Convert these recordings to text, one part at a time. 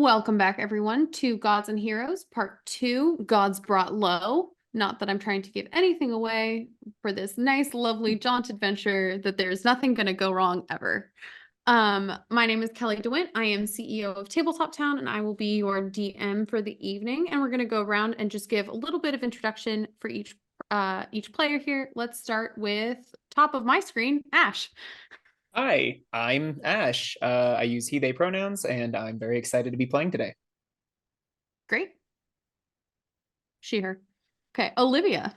Welcome back, everyone, to Gods and Heroes, Part 2, Gods Brought Low. Not that I'm trying to give anything away for this nice, lovely jaunt adventure that there's nothing going to go wrong ever. My name is Kelly DeWint. I am CEO of Tabletop Town, and I will be your DM for the evening. And we're going to go around and just give a little bit of introduction for each player here. Let's start with top of my screen, Ash. Hi, I'm Ash. I use he, they pronouns, and I'm very excited to be playing today. Great. She, her. Okay, Olivia.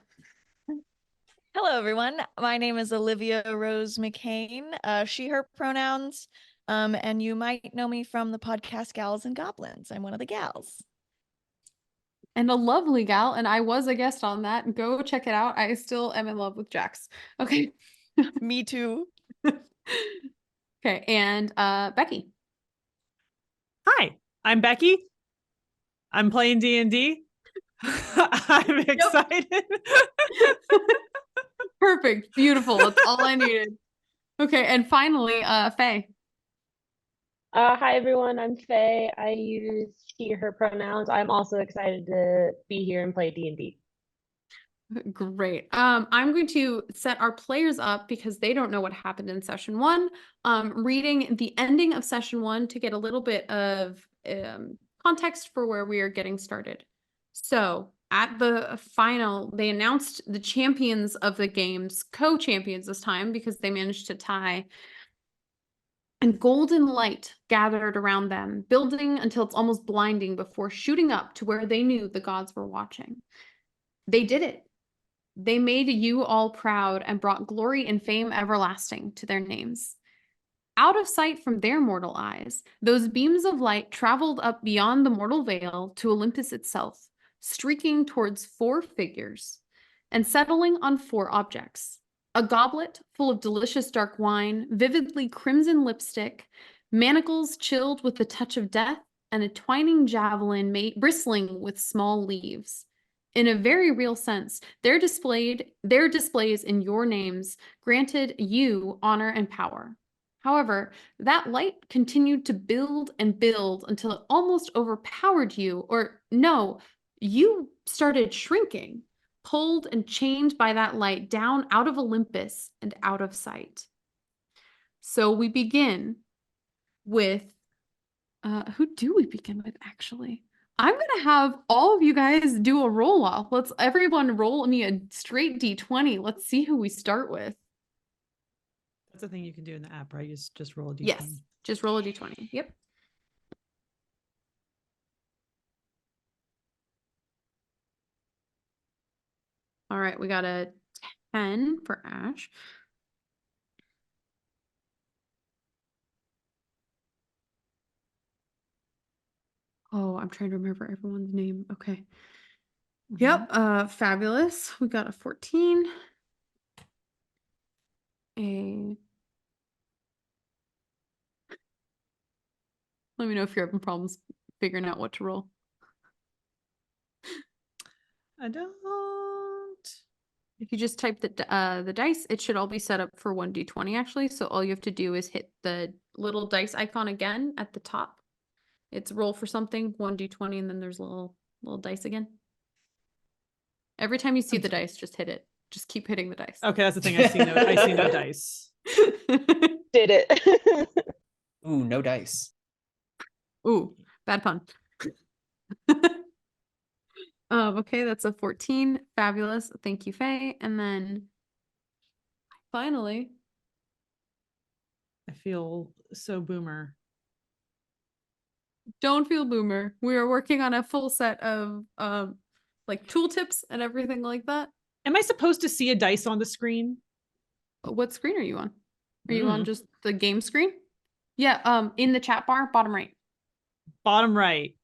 Hello, everyone. My name is Olivia Rose McCain, she, her pronouns, and you might know me from the podcast Gals and Goblins. I'm one of the gals. And a lovely gal, and I was a guest on that. Go check it out. I still am in love with Jax. Okay. Me too. Okay, and Becky. Hi, I'm Becky. I'm playing D&D. I'm excited. Perfect. Beautiful. That's all I needed. Okay, and finally, Faye. Hi everyone, I'm Faye. I use she, her pronouns. I'm also excited to be here and play D&D. Great. I'm going to set our players up because they don't know what happened in session 1. Reading the ending of session 1 to get a little bit of context for where we are getting started. So at the final, they announced the champions of the games, co-champions this time because they managed to tie. And golden light gathered around them, building until it's almost blinding before shooting up to where they knew the gods were watching. They did it. They made you all proud and brought glory and fame everlasting to their names. Out of sight from their mortal eyes, those beams of light traveled up beyond the mortal veil to Olympus itself, streaking towards 4 figures and settling on 4 objects. A goblet full of delicious dark wine, vividly crimson lipstick, manacles chilled with the touch of death, and a twining javelin bristling with small leaves. In a very real sense, their displays in your names granted you honor and power. However, that light continued to build and build until it almost overpowered you, or no, you started shrinking, pulled and chained by that light down out of Olympus and out of sight. So we begin with, who do we begin with actually? I'm going to have all of you guys do a roll off. Let's everyone roll me a straight D20. Let's see who we start with. That's a thing you can do in the app, right? You just roll a D20. Yes, just roll a D20. Yep. All right, we got a 10 for Ash. Oh, I'm trying to remember everyone's name. Okay. Yep, fabulous. We got a 14. Let me know if you're having problems figuring out what to roll. I don't. If you just type the dice, it should all be set up for 1d20 actually. So all you have to do is hit the little dice icon again at the top. It's roll for something, 1d20, and then there's a little dice again. Every time you see the dice, just hit it. Just keep hitting the dice. Okay, that's the thing. I see no dice. Did it. Ooh, no dice. Ooh, bad pun. Okay, that's a 14. Fabulous. Thank you, Faye. And then finally, I feel so boomer. don't feel boomer. We are working on a full set of like tooltips and everything like that. Am I supposed to see a dice on the screen? What screen are you on? Are you on just the game screen? Yeah, in the chat bar, bottom right. Bottom right.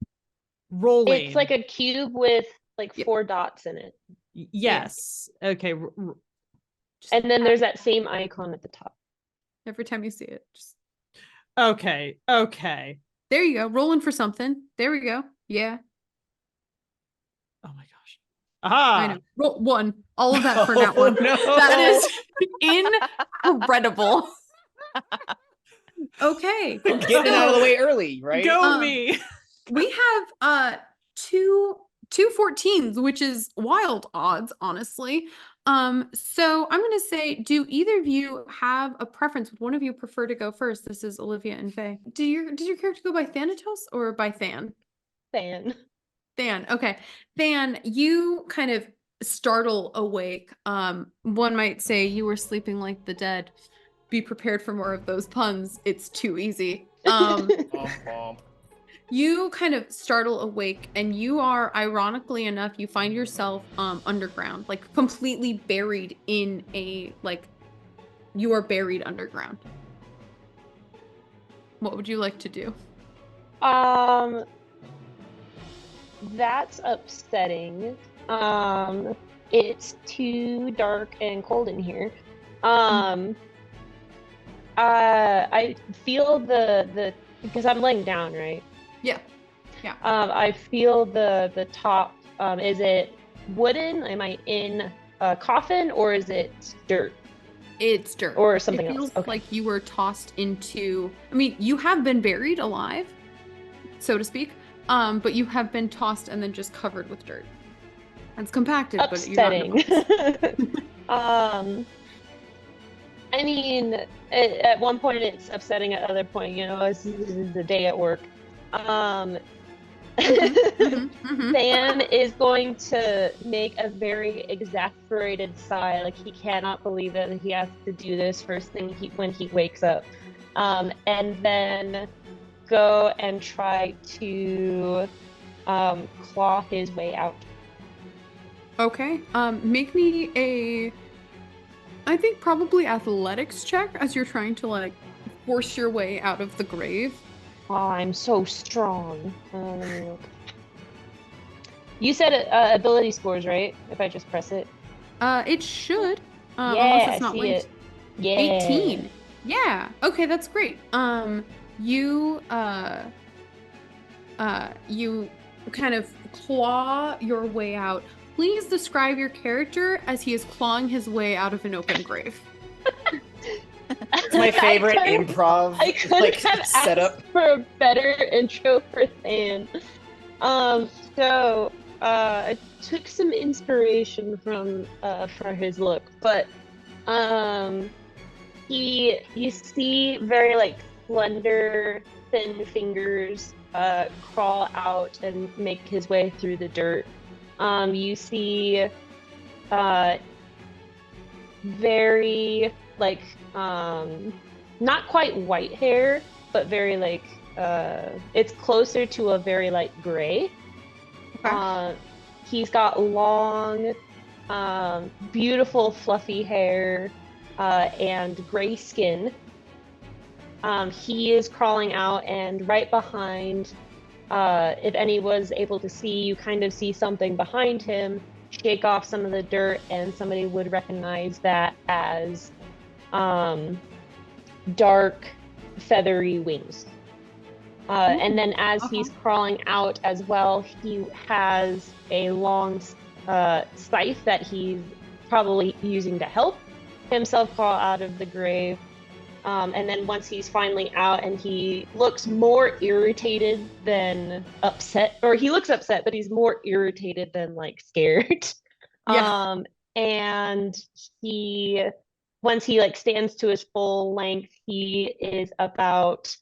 Rolling. It's like a cube with like 4 dots in it. Yes. Yeah. Okay. And then there's that same icon at the top. Every time you see it. Just... Okay. There you go. Rolling for something. There we go. Yeah. Oh my gosh. Aha! I know. Roll 1. All of that for that one. No. That is incredible. Okay. Getting out of the way early, right? Go me. We have two 14s, which is wild odds, honestly. So I'm gonna say, do either of you have a preference? Would one of you prefer to go first? This is Olivia and Faye. Did your character go by Thanatos or by Than? Fan. Than, okay. Than, you kind of startle awake. One might say you were sleeping like the dead. Be prepared for more of those puns. It's too easy. Womp womp. You kind of startle awake, and you are, ironically enough, you find yourself underground, like completely buried in a, like, you are buried underground. What would you like to do? That's upsetting. It's too dark and cold in here. I feel the because I'm laying down, right? Yeah. Yeah. I feel the top. Is it wooden? Am I in a coffin or is it dirt? It's dirt. Or something it else. feels Okay. like you were tossed into, I mean, you have been buried alive, so to speak. But you have been tossed and then just covered with dirt. It's compacted, but you're not in a Upsetting. box. I mean, at one point it's upsetting. At other point, this is the day at work. Sam is going to make a very exasperated sigh, like he cannot believe that he has to do this first thing when he wakes up, and then go and try to claw his way out. Okay. Make me I think probably athletics check as you're trying to like force your way out of the grave. Oh, I'm so strong. Let me look. You said ability scores, right? If I just press it. It should. Unless Yeah, it's not I see linked. it. Yeah. 18. Yeah. Okay, that's great. You you kind of claw your way out. Please describe your character as he is clawing his way out of an open grave. It's my favorite improv I couldn't have setup. asked for a better intro for Than. So I took some inspiration from for his look, but you see very like slender, thin fingers crawl out and make his way through the dirt. You see very like not quite white hair, but very like it's closer to a very light gray. Okay. He's got long, beautiful fluffy hair and gray skin. He is crawling out, and right behind, if any was able to see, you kind of see something behind him shake off some of the dirt, and somebody would recognize that as dark, feathery wings. And then as he's crawling out as well, he has a long scythe that he's probably using to help himself crawl out of the grave. And then once he's finally out, and he looks more irritated than upset, or he looks upset, but he's more irritated than like scared. Yeah. And once he like stands to his full length, he is about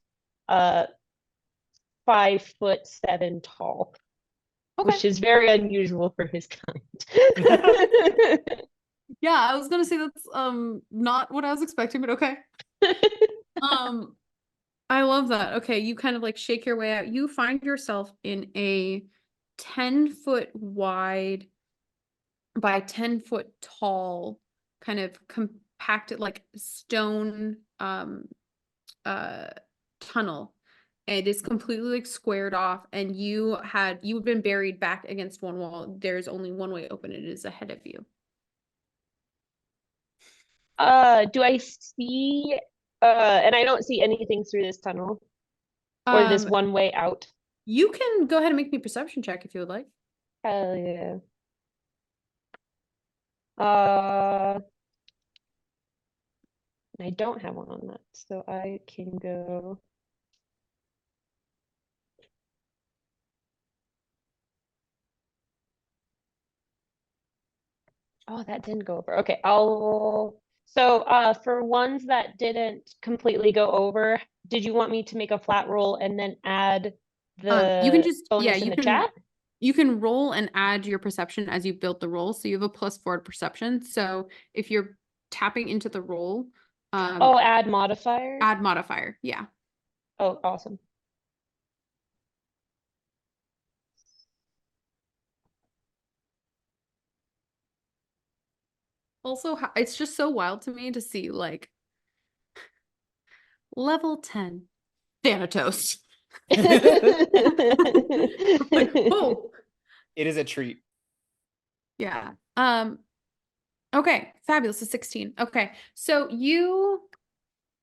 5'7" tall, Okay. which is very unusual for his kind. Yeah, I was gonna say that's not what I was expecting, but okay. I love that. Okay, you kind of like shake your way out. You find yourself in a 10-foot wide by 10-foot tall, kind of compacted like stone tunnel. It is completely like squared off, and you've been buried back against one wall. There's only one way open. It is ahead of you. Do I see and I don't see anything through this tunnel or this one way out? You can go ahead and make me a perception check if you would like. Hell yeah. I don't have one on that, so I can go Oh, that didn't go over. Okay, for ones that didn't completely go over, did you want me to make a flat roll and then add You can the just, yeah, bonus in the chat? you can roll and add your perception as you build the roll. So you have a +4 perception. So if you're tapping into the roll, Oh, add modifiers? add modifier. Yeah. Oh, awesome. Also, it's just so wild to me to see like level 10 Thanatos. Like, whoa. It is a treat. Yeah. Okay, fabulous. A 16. Okay. So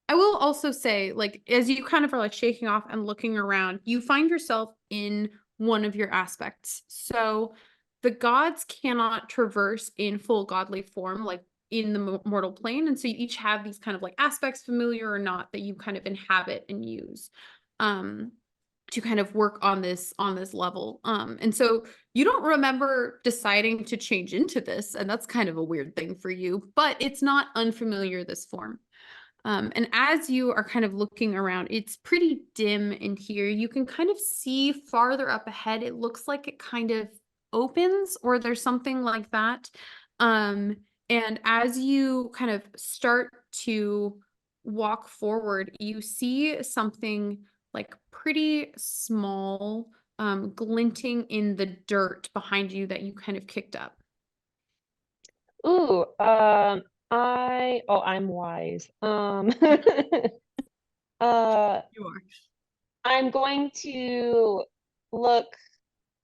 I will also say, like, as you kind of are like shaking off and looking around, you find yourself in one of your aspects. So the gods cannot traverse in full godly form, like in the mortal plane. And so you each have these kind of like aspects, familiar or not, that you kind of inhabit and use to kind of work on this level. And so you don't remember deciding to change into this, and that's kind of a weird thing for you, but it's not unfamiliar, this form. And as you are kind of looking around, it's pretty dim in here. You can kind of see farther up ahead. It looks like it kind of opens, or there's something like that. And as you kind of start to walk forward, you see something like pretty small, glinting in the dirt behind you that you kind of kicked up. Ooh, I'm wise. You are. I'm going to look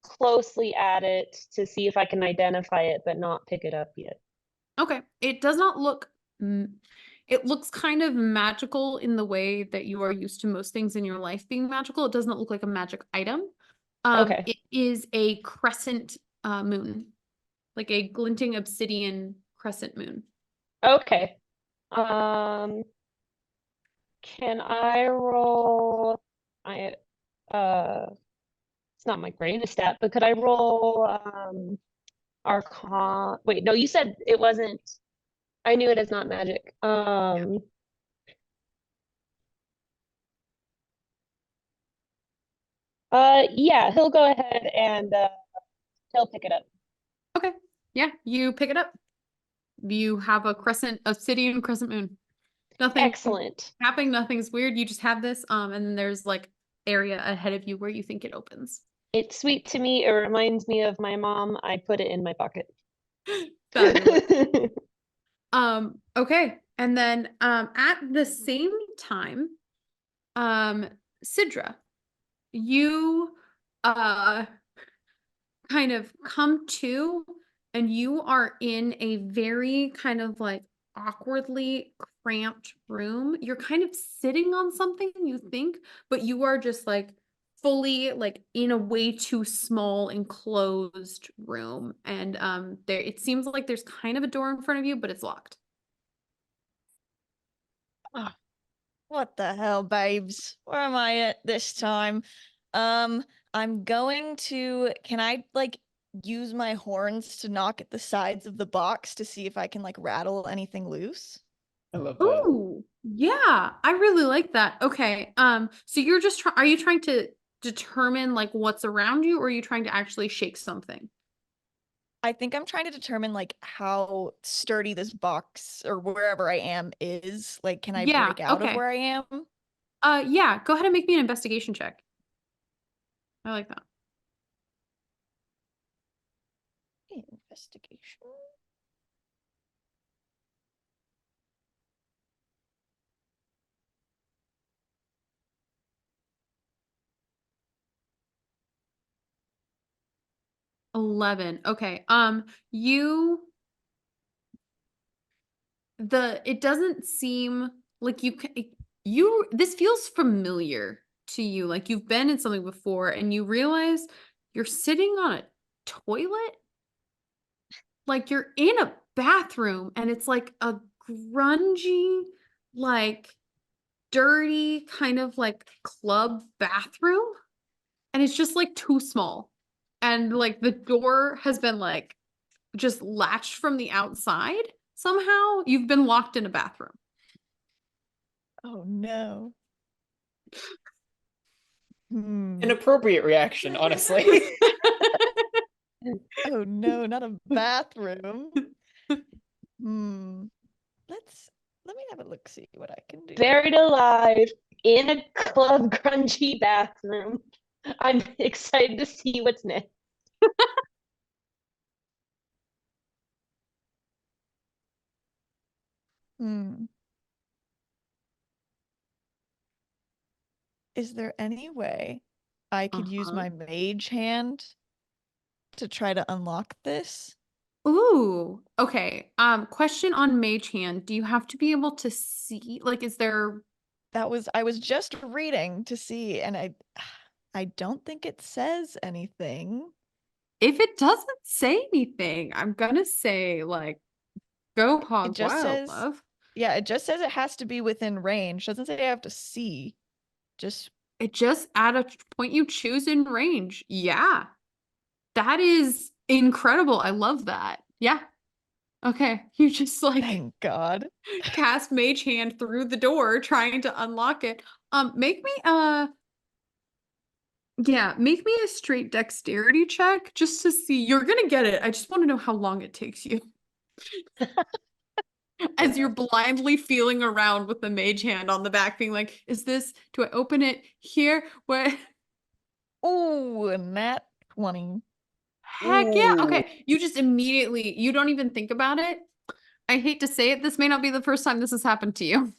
closely at it to see if I can identify it, but not pick it up yet. Okay. It does not look, it looks kind of magical in the way that you are used to most things in your life being magical. It does not look like a magic item. Okay. It is a crescent moon, like a glinting obsidian crescent moon. Okay. Can I roll? It's not my greatest stat, but could I roll Arcana? Wait, no, you said it wasn't. I knew it as not magic. Yeah, he'll go ahead and he'll pick it up. Okay. Yeah, you pick it up. You have a obsidian crescent moon. Nothing Excellent. happening, nothing's weird. You just have this, and then there's like area ahead of you where you think it opens. It's sweet to me. It reminds me of my mom. I put it in my pocket. Fabulous. Okay. And then at the same time, Sidra, you kind of come to, and you are in a very kind of like awkwardly cramped room. You're kind of sitting on something, you think, but you are just like fully like in a way too small enclosed room. And there it seems like there's kind of a door in front of you, but it's locked. What the hell, babes? Where am I at this time? I'm going to, can I like use my horns to knock at the sides of the box to see if I can like rattle anything loose? I love that. Ooh, yeah, I really like that. Okay. So you're just are you trying to determine like what's around you, or are you trying to actually shake something? I think I'm trying to determine like how sturdy this box or wherever I am is. Like, can I Yeah, break out of okay. where I am? Yeah, go ahead and make me an investigation check. I like that. Investigation. $11. Okay. It doesn't seem like this feels familiar to you. Like you've been in something before and you realize you're sitting on a toilet. Like you're in a bathroom and it's like a grungy, like dirty kind of like club bathroom. And it's just like too small. And like the door has been like just latched from the outside somehow. You've been locked in a bathroom. Oh no. An appropriate reaction, honestly. Oh no, not a bathroom. Let me have a look, see what I can do. Buried alive in a club grungy bathroom. I'm excited to see what's next. Hmm. Is there any way I could use Uh-huh. my mage hand to try to unlock this? Ooh, okay. Question on Mage Hand. Do you have to be able to see? Like, is there? I was just reading to see, and I don't think it says anything. If it doesn't say anything, I'm gonna say like, go It hog just wild, says, love. yeah, it just says it has to be within range. Doesn't say I have to see. Just It just at a point you choose in range. Yeah, that is incredible. I love that. Yeah. Okay, you just like thank God. cast Mage Hand through the door, trying to unlock it. Make me yeah, make me a straight dexterity check just to see. You're gonna get it. I just want to know how long it takes you. As you're blindly feeling around with the mage hand on the back, being like, is this, do I open it here? What? Ooh, and that 20. Heck yeah. Ooh. Okay. You just immediately, you don't even think about it. I hate to say it, this may not be the first time this has happened to you.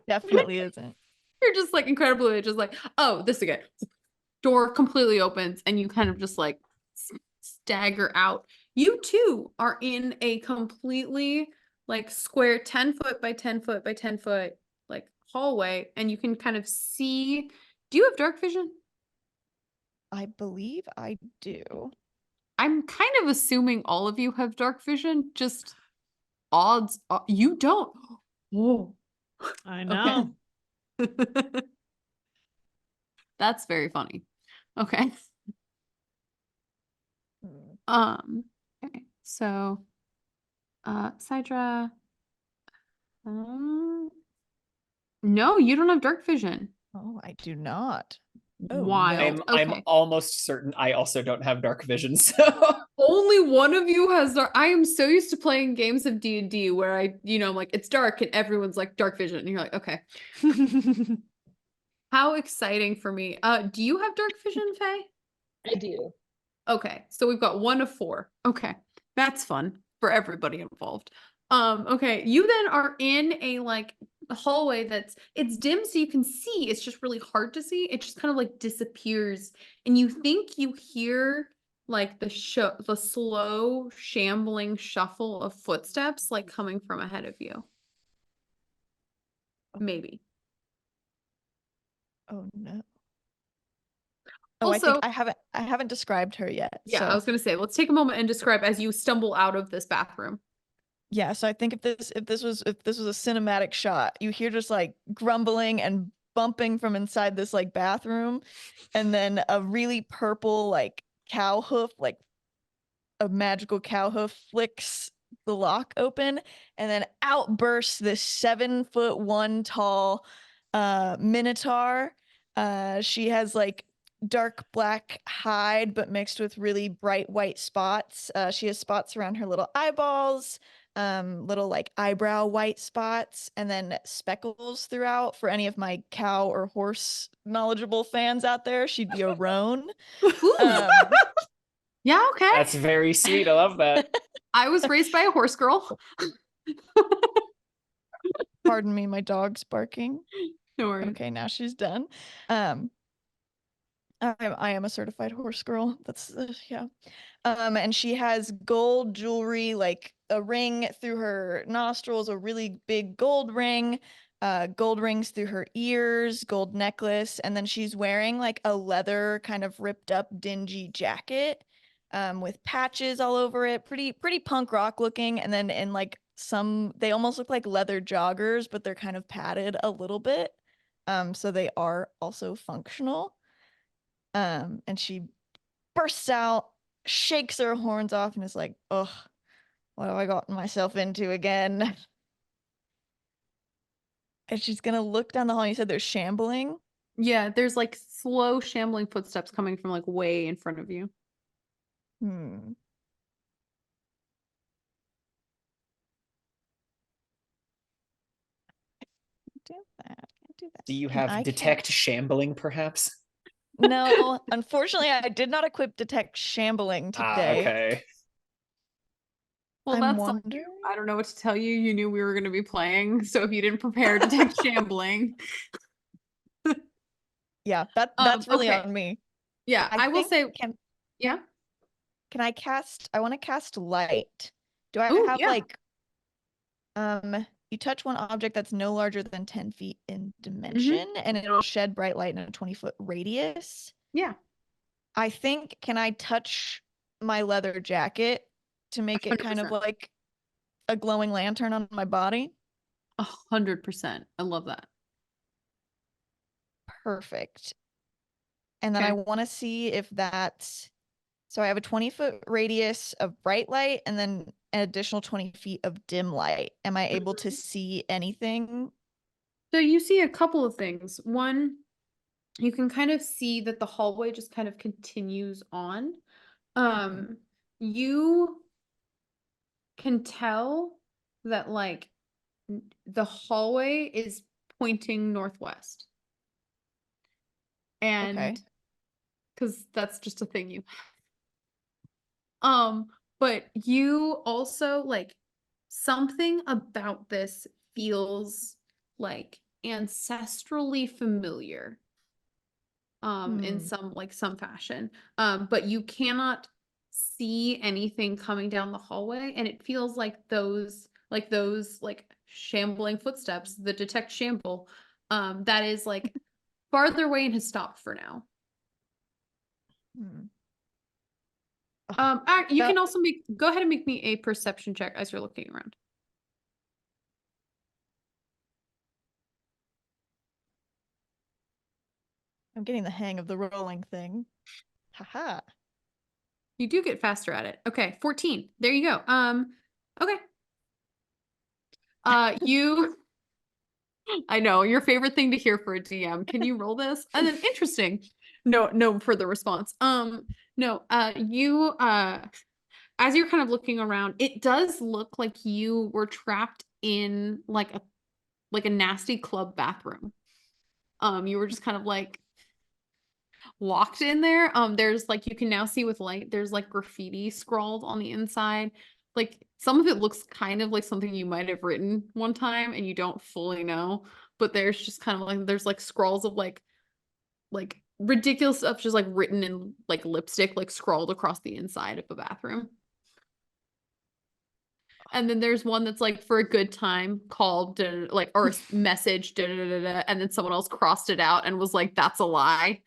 Definitely isn't. You're just like incredibly just like, oh, this again. Door completely opens and you kind of just like stagger out. You too are in a completely like square 10 foot by 10 foot by 10 foot like hallway, and you can kind of see. Do you have dark vision? I believe I do. I'm kind of assuming all of you have dark vision, just odds you don't. Oh, I know. okay. That's very funny. Okay. Hmm. Okay. So Sidra, no, you don't have dark vision. Oh, I do not. Oh, Wild. no. I'm Okay. almost certain I also don't have dark vision, so Only one of you has dark. I am so used to playing games of D&D where I'm like, it's dark and everyone's like dark vision. And you're like, okay. How exciting for me. Do you have dark vision, Faye? I do. Okay. So we've got 1 of 4. Okay. That's fun for everybody involved. Okay. You then are in a like hallway it's dim so you can see. It's just really hard to see. It just kind of like disappears. And you think you hear like the slow shambling shuffle of footsteps like coming from ahead of you. Maybe. Oh, no. Oh, I Also, think I haven't described her yet. yeah, So I was gonna say, let's take a moment and describe as you stumble out of this bathroom. yeah, so I think if this was a cinematic shot, you hear just like grumbling and bumping from inside this like bathroom, and then a really purple like cow hoof, like a magical cow hoof flicks the lock open, and then out bursts this 7'1" tall minotaur. She has like dark black hide but mixed with really bright white spots. She has spots around her little eyeballs, little like eyebrow white spots, and then speckles throughout. For any of my cow or horse knowledgeable fans out there, she'd be a roan. Ooh. Yeah, okay. that's very sweet. I love that. I was raised by a horse girl. Pardon me, my dog's barking. No worries. Okay, now she's done. I am a certified horse girl. That's yeah. And she has gold jewelry, like a ring through her nostrils, a really big gold ring, gold rings through her ears, gold necklace, and then she's wearing like a leather kind of ripped up dingy jacket, with patches all over it. Pretty punk rock looking. And then in like they almost look like leather joggers, but they're kind of padded a little bit. So they are also functional. And she bursts out shakes her horns off and is like, ugh, what have I gotten myself into again? And she's gonna look down the hall. You said there's shambling. Yeah, there's like slow shambling footsteps coming from like way in front of you. Hmm. Do that. Can't do that. Do you Can have I detect shambling, perhaps? No, unfortunately, I did not equip detect shambling Ah, today. okay. Well, I'm that's wondering. I don't know what to tell you. You knew we were going to be playing, so if you didn't prepare to detect shambling, Yeah, that's really okay. on me. Yeah, I will think say, can yeah. I cast? I want to cast light. Do I Ooh, have yeah. like you touch one object that's no larger than 10 feet in dimension, and it'll shed bright light in a 20-foot radius. Yeah. I think, can I touch my leather jacket to make it kind of 100%. like a glowing lantern on my body? 100%. I love that. Perfect. And then I Okay. want to see if that's, so I have a 20-foot radius of bright light and then an additional 20 feet of dim light. Am I able to see anything? So you see a couple of things. One, you can kind of see that the hallway just kind of continues on. You can tell that like the hallway is pointing northwest. Okay. And because that's just a thing you but you also like something about this feels like ancestrally familiar in Hmm. some fashion. But you cannot see anything coming down the hallway, and it feels like those shambling footsteps, the detect shamble, that is like farther away and has stopped for now. Hmm. You That- can also go ahead and make me a perception check as you're looking around. I'm getting the hang of the rolling thing. Haha. You do get faster at it. Okay, 14. There you go. Okay. You I know, your favorite thing to hear for a DM. Can you roll this? And then interesting. No further response. No, you as you're kind of looking around, it does look like you were trapped in like a nasty club bathroom. You were just kind of like locked in there. There's like you can now see with light, there's like graffiti scrawled on the inside. Like some of it looks kind of like something you might have written one time and you don't fully know, but there's just kind of like there's like scrawls of like ridiculous stuff just like written in like lipstick, like scrawled across the inside of a bathroom. And then there's one that's like for a good time called like or message and then someone else crossed it out and was like that's a lie.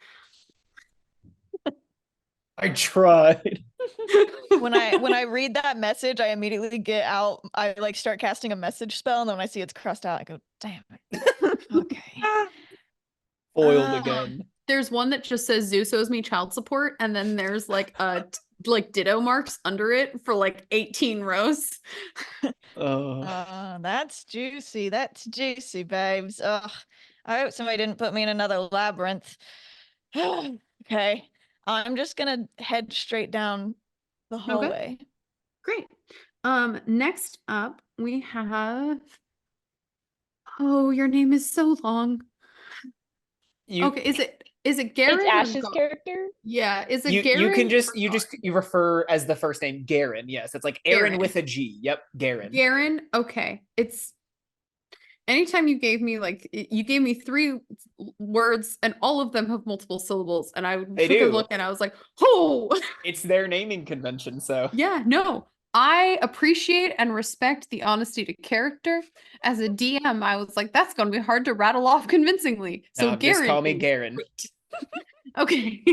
I tried. When I read that message, I immediately get out. I like start casting a message spell, and then when I see it's crossed out, I go, "Damn it." Okay. Foiled Ah. again. There's one that just says Zeus owes me child support, and then there's like ditto marks under it for like 18 rows. That's juicy. That's juicy, babes. Ugh. I hope somebody didn't put me in another labyrinth. Okay. I'm just gonna head straight down the hallway. Great. Next up we have oh, your name is so long. You Okay, is it Garen? It's or Ash's Gar- character. Yeah, is it you Garen? can just or you Gar? just you refer as the first name Garen. Yes, it's like Aaron Garen. with a G. Yep, Garen. Garen, okay. It's anytime you gave me like you gave me 3 words and all of them have multiple syllables and I They took a do. look and I was like, "Oh." It's their naming convention, so Yeah, no. I appreciate and respect the honesty to character. As a DM, I was like, that's going to be hard to rattle off convincingly. So no, just call me is Garen. great. Okay.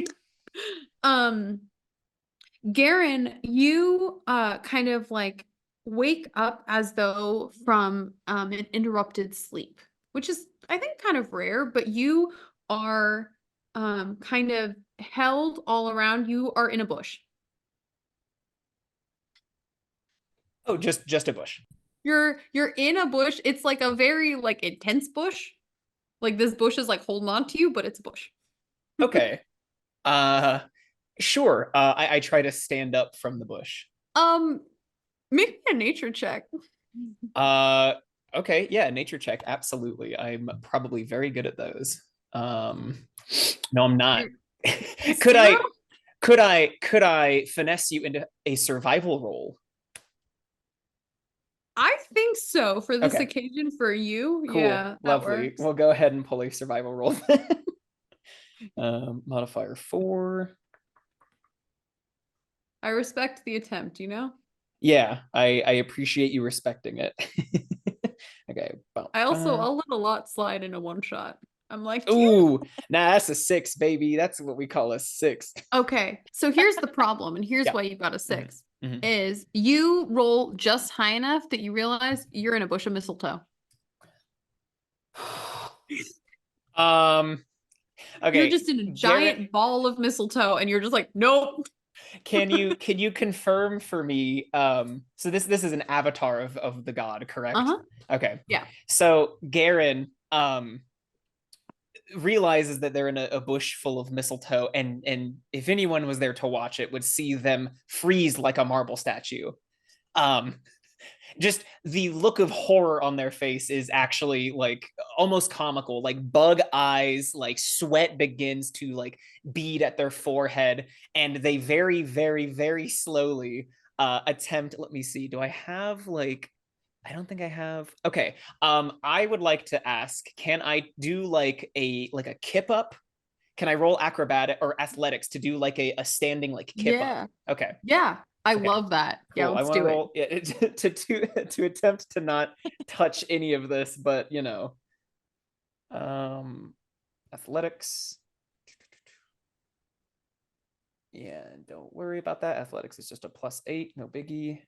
um Garen, you kind of like wake up as though from an interrupted sleep, which is I think kind of rare, but you are kind of held all around. You are in a bush. Oh, just a bush. You're in a bush. It's like a very like intense bush. Like this bush is like holding on to you, but it's a bush. Okay. Sure. I try to stand up from the bush. Make me a nature check. Okay, yeah, nature check, absolutely. I'm probably very good at those. No, I'm not. Could I Zero? could I finesse you into a survival roll? I think so for this Okay. occasion for you. Cool, Yeah, that lovely. works. We'll go ahead and pull a survival roll. Modifier 4. I respect the attempt, you know? Yeah, I appreciate you respecting it. Okay. I'll let a lot slide in a one shot. I'm like, "Yeah." Ooh, nah, that's a 6, baby. That's what we call a 6. Okay, so here's the problem, and here's Yeah. why you got a 6. Mhm. Is you roll just high enough that you realize you're in a bush of mistletoe. Okay. You're just in a giant ball of mistletoe, and you're just like, nope. Can you confirm for me? So this is an avatar of the god, correct? Uh-huh. Okay. Yeah. So Garen realizes that they're in a bush full of mistletoe, and if anyone was there to watch it, would see them freeze like a marble statue. Just the look of horror on their face is actually like almost comical, like bug eyes, like sweat begins to like bead at their forehead, and they very, very, very slowly attempt. Let me see. Do I have like, I don't think I have. Okay. I would like to ask, can I do like a kip up? Can I roll acrobatic or athletics to do like a standing like kip up? Okay. Yeah. I Okay. love that. Cool. Yeah, I let's want to do it. roll to attempt to not touch any of this, but you know, athletics. Yeah, don't worry about that. Athletics is just a +8, no biggie.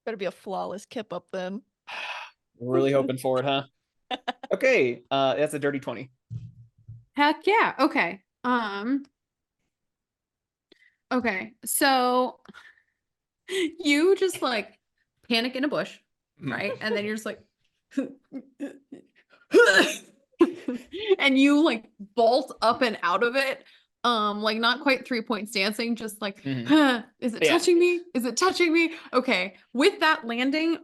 Better be a flawless kip up then. Really hoping for it, huh? Okay, that's a dirty 20. Heck yeah. Okay. Okay. So you just like panic in a bush, right? And then you're just like and you like bolt up and out of it. Like not quite 3 points dancing, just like, Mhm. is it Yeah. touching me? Is it touching me? Okay. With that landing,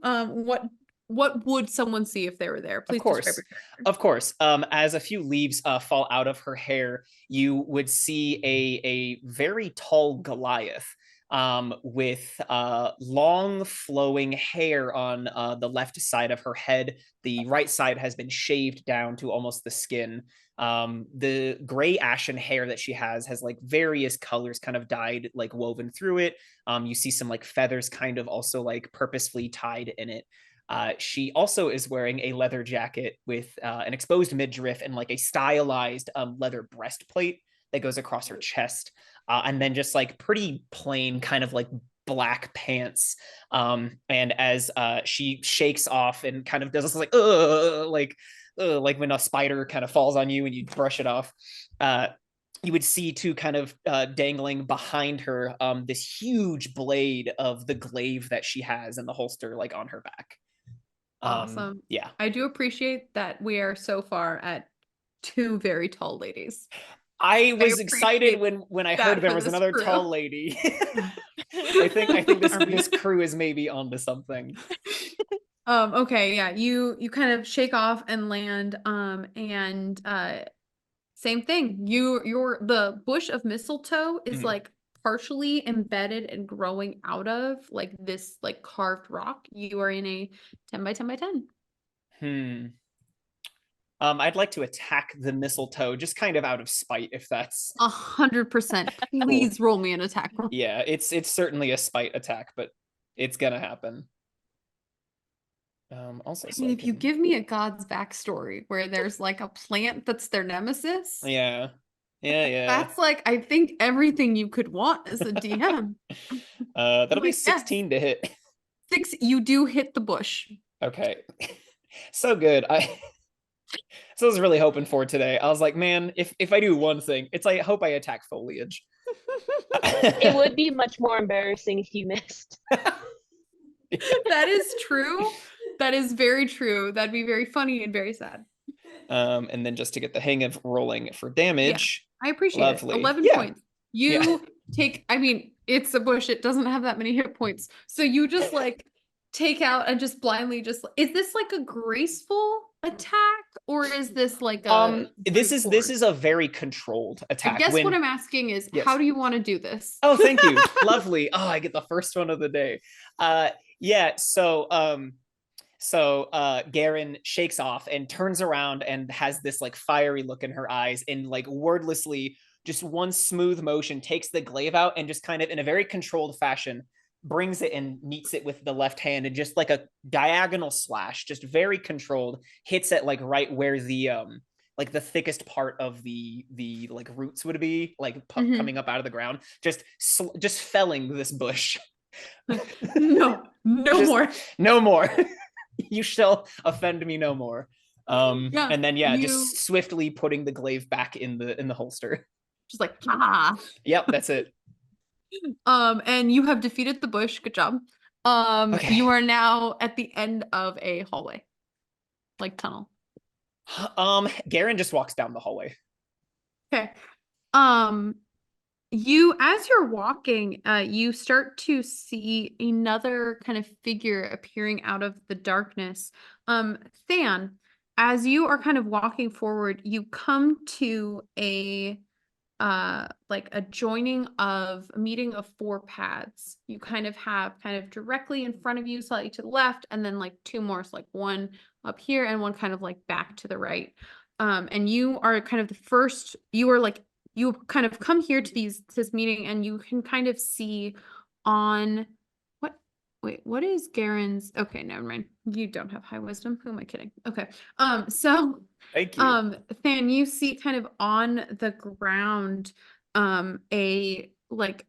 what would someone see if they were there? Please describe course. your character. Of course. As a few leaves fall out of her hair, you would see a very tall Goliath with long flowing hair on the left side of her head. The right side has been shaved down to almost the skin. The gray ashen hair that she has like various colors kind of dyed, like woven through it. You see some like feathers kind of also like purposefully tied in it. She also is wearing a leather jacket with an exposed midriff and like a stylized leather breastplate that goes across her chest. And then just like pretty plain kind of like black pants. And as she shakes off and kind of does this like when a spider kind of falls on you and you brush it off, you would see too kind of dangling behind her this huge blade of the glaive that she has in the holster like on her back. Awesome. Yeah. I do appreciate that we are so far at 2 very tall ladies. I was excited appreciate when I that heard there for was this another crew. tall lady. I think this crew is maybe onto something. Okay, yeah, you kind of shake off and land, and same thing. The bush of mistletoe is Mhm. like partially embedded and growing out of like this like carved rock. You are in a 10 by 10 by 10. I'd like to attack the mistletoe just kind of out of spite, if that's 100%. Please roll me an attack roll. yeah, it's certainly a spite attack, but it's gonna happen. Also, I so mean, I if you can- give me a god's backstory where there's like a plant that's their nemesis, yeah. that's like I think everything you could want as a DM. That'll be Like, yes. 16 to hit. 6, you do hit the bush. Okay. So good. So I was really hoping for today. I was like, man, if I do one thing, it's like I hope I attack foliage. It would be much more embarrassing if you missed. That is true. That is very true. That'd be very funny and very sad. And then just to get the hang of rolling for damage. I appreciate Lovely. it. 11 Yeah. points. You take, I mean, it's a bush. It doesn't have that many hit points. So you just like take out and just blindly just, is this like a graceful attack or is this like a This brute is force? a very controlled attack. I guess When- what I'm asking is, Yes. how do you want to do this? Oh, thank you. Lovely. Oh, I get the first one of the day. Yeah, so Garen shakes off and turns around and has this like fiery look in her eyes and like wordlessly just one smooth motion takes the glaive out and just kind of in a very controlled fashion brings it and meets it with the left hand and just like a diagonal slash, just very controlled, hits it like right where the thickest part of the like roots would be, like coming up out of the ground, just felling this bush. No, no Just- more. No more. You shall offend me no more. Yeah, And then you- just swiftly putting the glaive back in the holster. Just like, ah. Yep, that's it. And you have defeated the bush. Good job. Okay. You are now at the end of a hallway, like tunnel. Garen just walks down the hallway. Okay. You, as you're walking, you start to see another kind of figure appearing out of the darkness. Than, as you are kind of walking forward, you come to a like a joining of a meeting of 4 paths. You kind of have kind of directly in front of you, slightly to the left, and then like 2 more, so like one up here and one kind of like back to the right. And you are kind of the first, you are like, you kind of come here to this meeting and you can kind of see on what is Garen's, okay, never mind. You don't have high wisdom. Who am I kidding? Okay. So Thank you. Than, you see kind of on the ground a like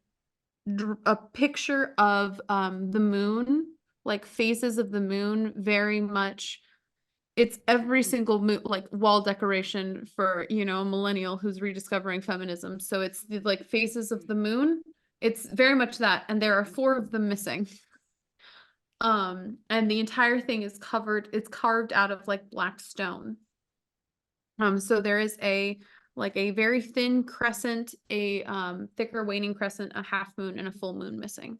a picture of the moon, like phases of the moon, very much. It's every single like wall decoration for, a millennial who's rediscovering feminism. So it's the like phases of the moon. It's very much that, and there are 4 of them missing. And the entire thing is it's carved out of like black stone. So there is a very thin crescent, a thicker waning crescent, a half moon, and a full moon missing.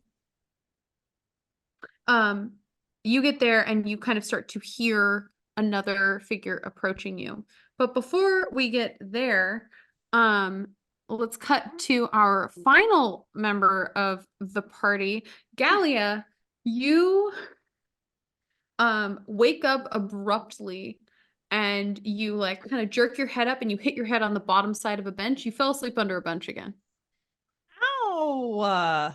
You get there and you kind of start to hear another figure approaching you. But before we get there, let's cut to our final member of the party. Gallia, you wake up abruptly and you like kind of jerk your head up and you hit your head on the bottom side of a bench. You fell asleep under a bench again. Ow!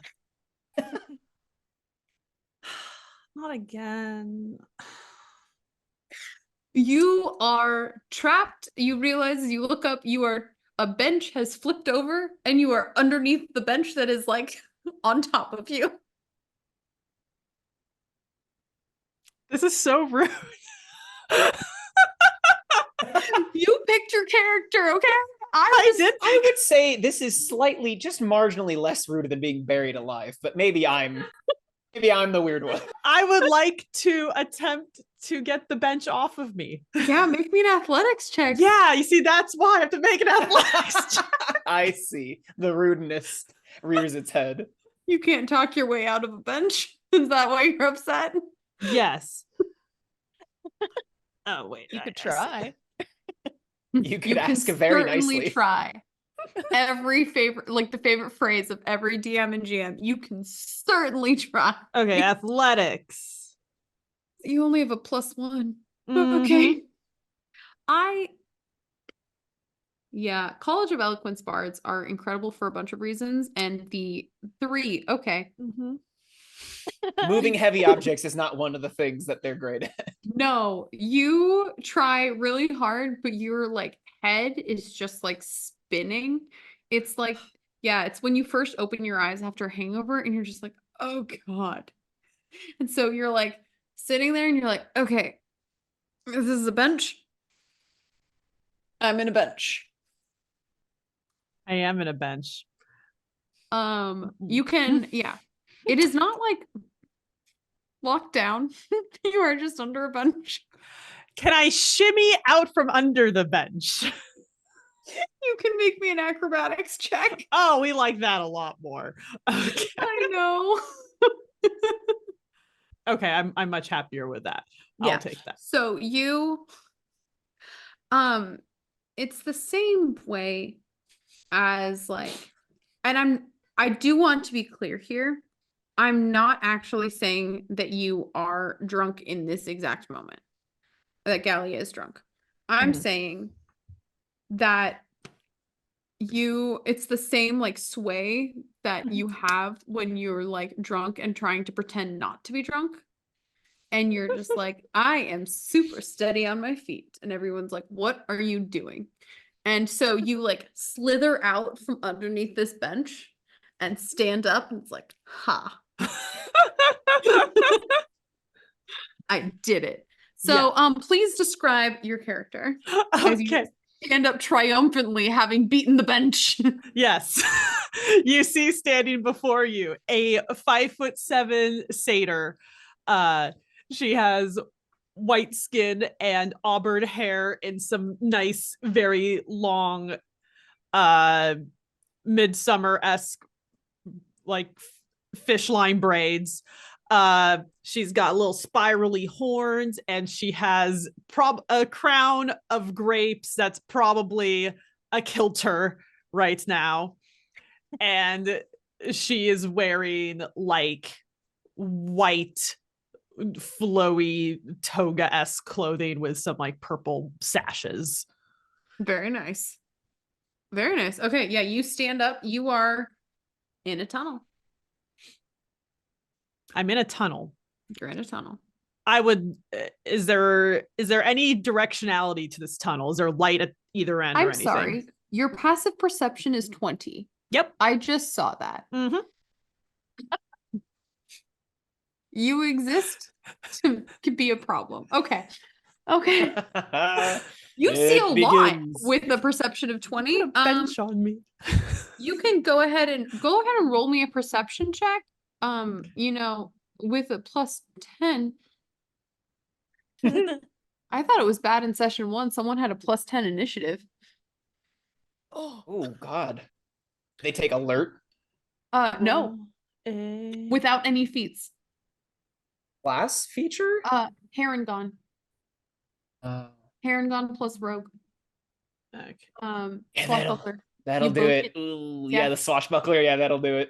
Not again. You are trapped. You realize as you look up, a bench has flipped over and you are underneath the bench that is like on top of you. This is so rude. You picked your character, okay? I did. I would say this is slightly, just marginally less rude than being buried alive, but maybe I'm the weird one. I would like to attempt to get the bench off of me. Yeah, make me an athletics check. Yeah, you see, that's why I have to make an athletics check. I see. The rudeness rears its head. You can't talk your way out of a bench. Is that why you're upset? Yes. Oh, wait. You I could guess. try. You could ask very certainly nicely. try. Every favorite, like the favorite phrase of every DM and GM, you can certainly try. Okay, athletics. You only have a +1. Mhm. Okay. Yeah, College of Eloquence bards are incredible for a bunch of reasons, and the 3, okay. Mhm. Moving heavy objects is not one of the things that they're great at. No, you try really hard, but your like head is just like spinning. It's like, yeah, it's when you first open your eyes after a hangover and you're just like, oh God. And so you're like sitting there and you're like, okay, this is a bench. I'm in a bench. I am in a bench. You can, yeah. It is not like locked down. You are just under a bench. Can I shimmy out from under the bench? You can make me an acrobatics check. Oh, we like that a lot more. Okay. I know. Okay, I'm much happier with that. Yeah. I'll take that. So you, it's the same way as like, and I do want to be clear here. I'm not actually saying that you are drunk in this exact moment, that Gallia is drunk. I'm Mhm. saying that it's the same like sway that you have when you're like drunk and trying to pretend not to be drunk. And you're just like, I am super steady on my feet. And everyone's like, what are you doing? And so you like slither out from underneath this bench and stand up. And it's like, ha, I did it. So, please describe your character as you Okay. stand up triumphantly, having beaten the bench. Yes. You see standing before you a 5'7" satyr. She has white skin and auburn hair in some nice, very long, midsummer-esque like fish line braids. She's got little spirally horns, and she has a crown of grapes that's probably a kilter right now. And she is wearing like white flowy toga-esque clothing with some like purple sashes. Very nice. Very nice. Okay, yeah, you stand up. You are in a tunnel. I'm in a tunnel. You're in a tunnel. I would is there any directionality to this tunnel? Is there light at either end or I'm anything? sorry. Your passive perception is 20. Yep. I just saw that. Mm-hmm. You exist to be a problem. Okay. Okay. You see It a begins. lot with a perception of 20. Put a bench on me. You can go ahead and roll me a perception check. You know, with a plus 10. I thought it was bad in session 1. Someone had a plus 10 initiative. Oh God. They take alert. No, without any feats. Class feature? Harengon. Harengon plus rogue. Okay. Yeah, Swashbuckler. that'll You do both it. get- Ooh, yeah. yeah, the swashbuckler. Yeah, that'll do it.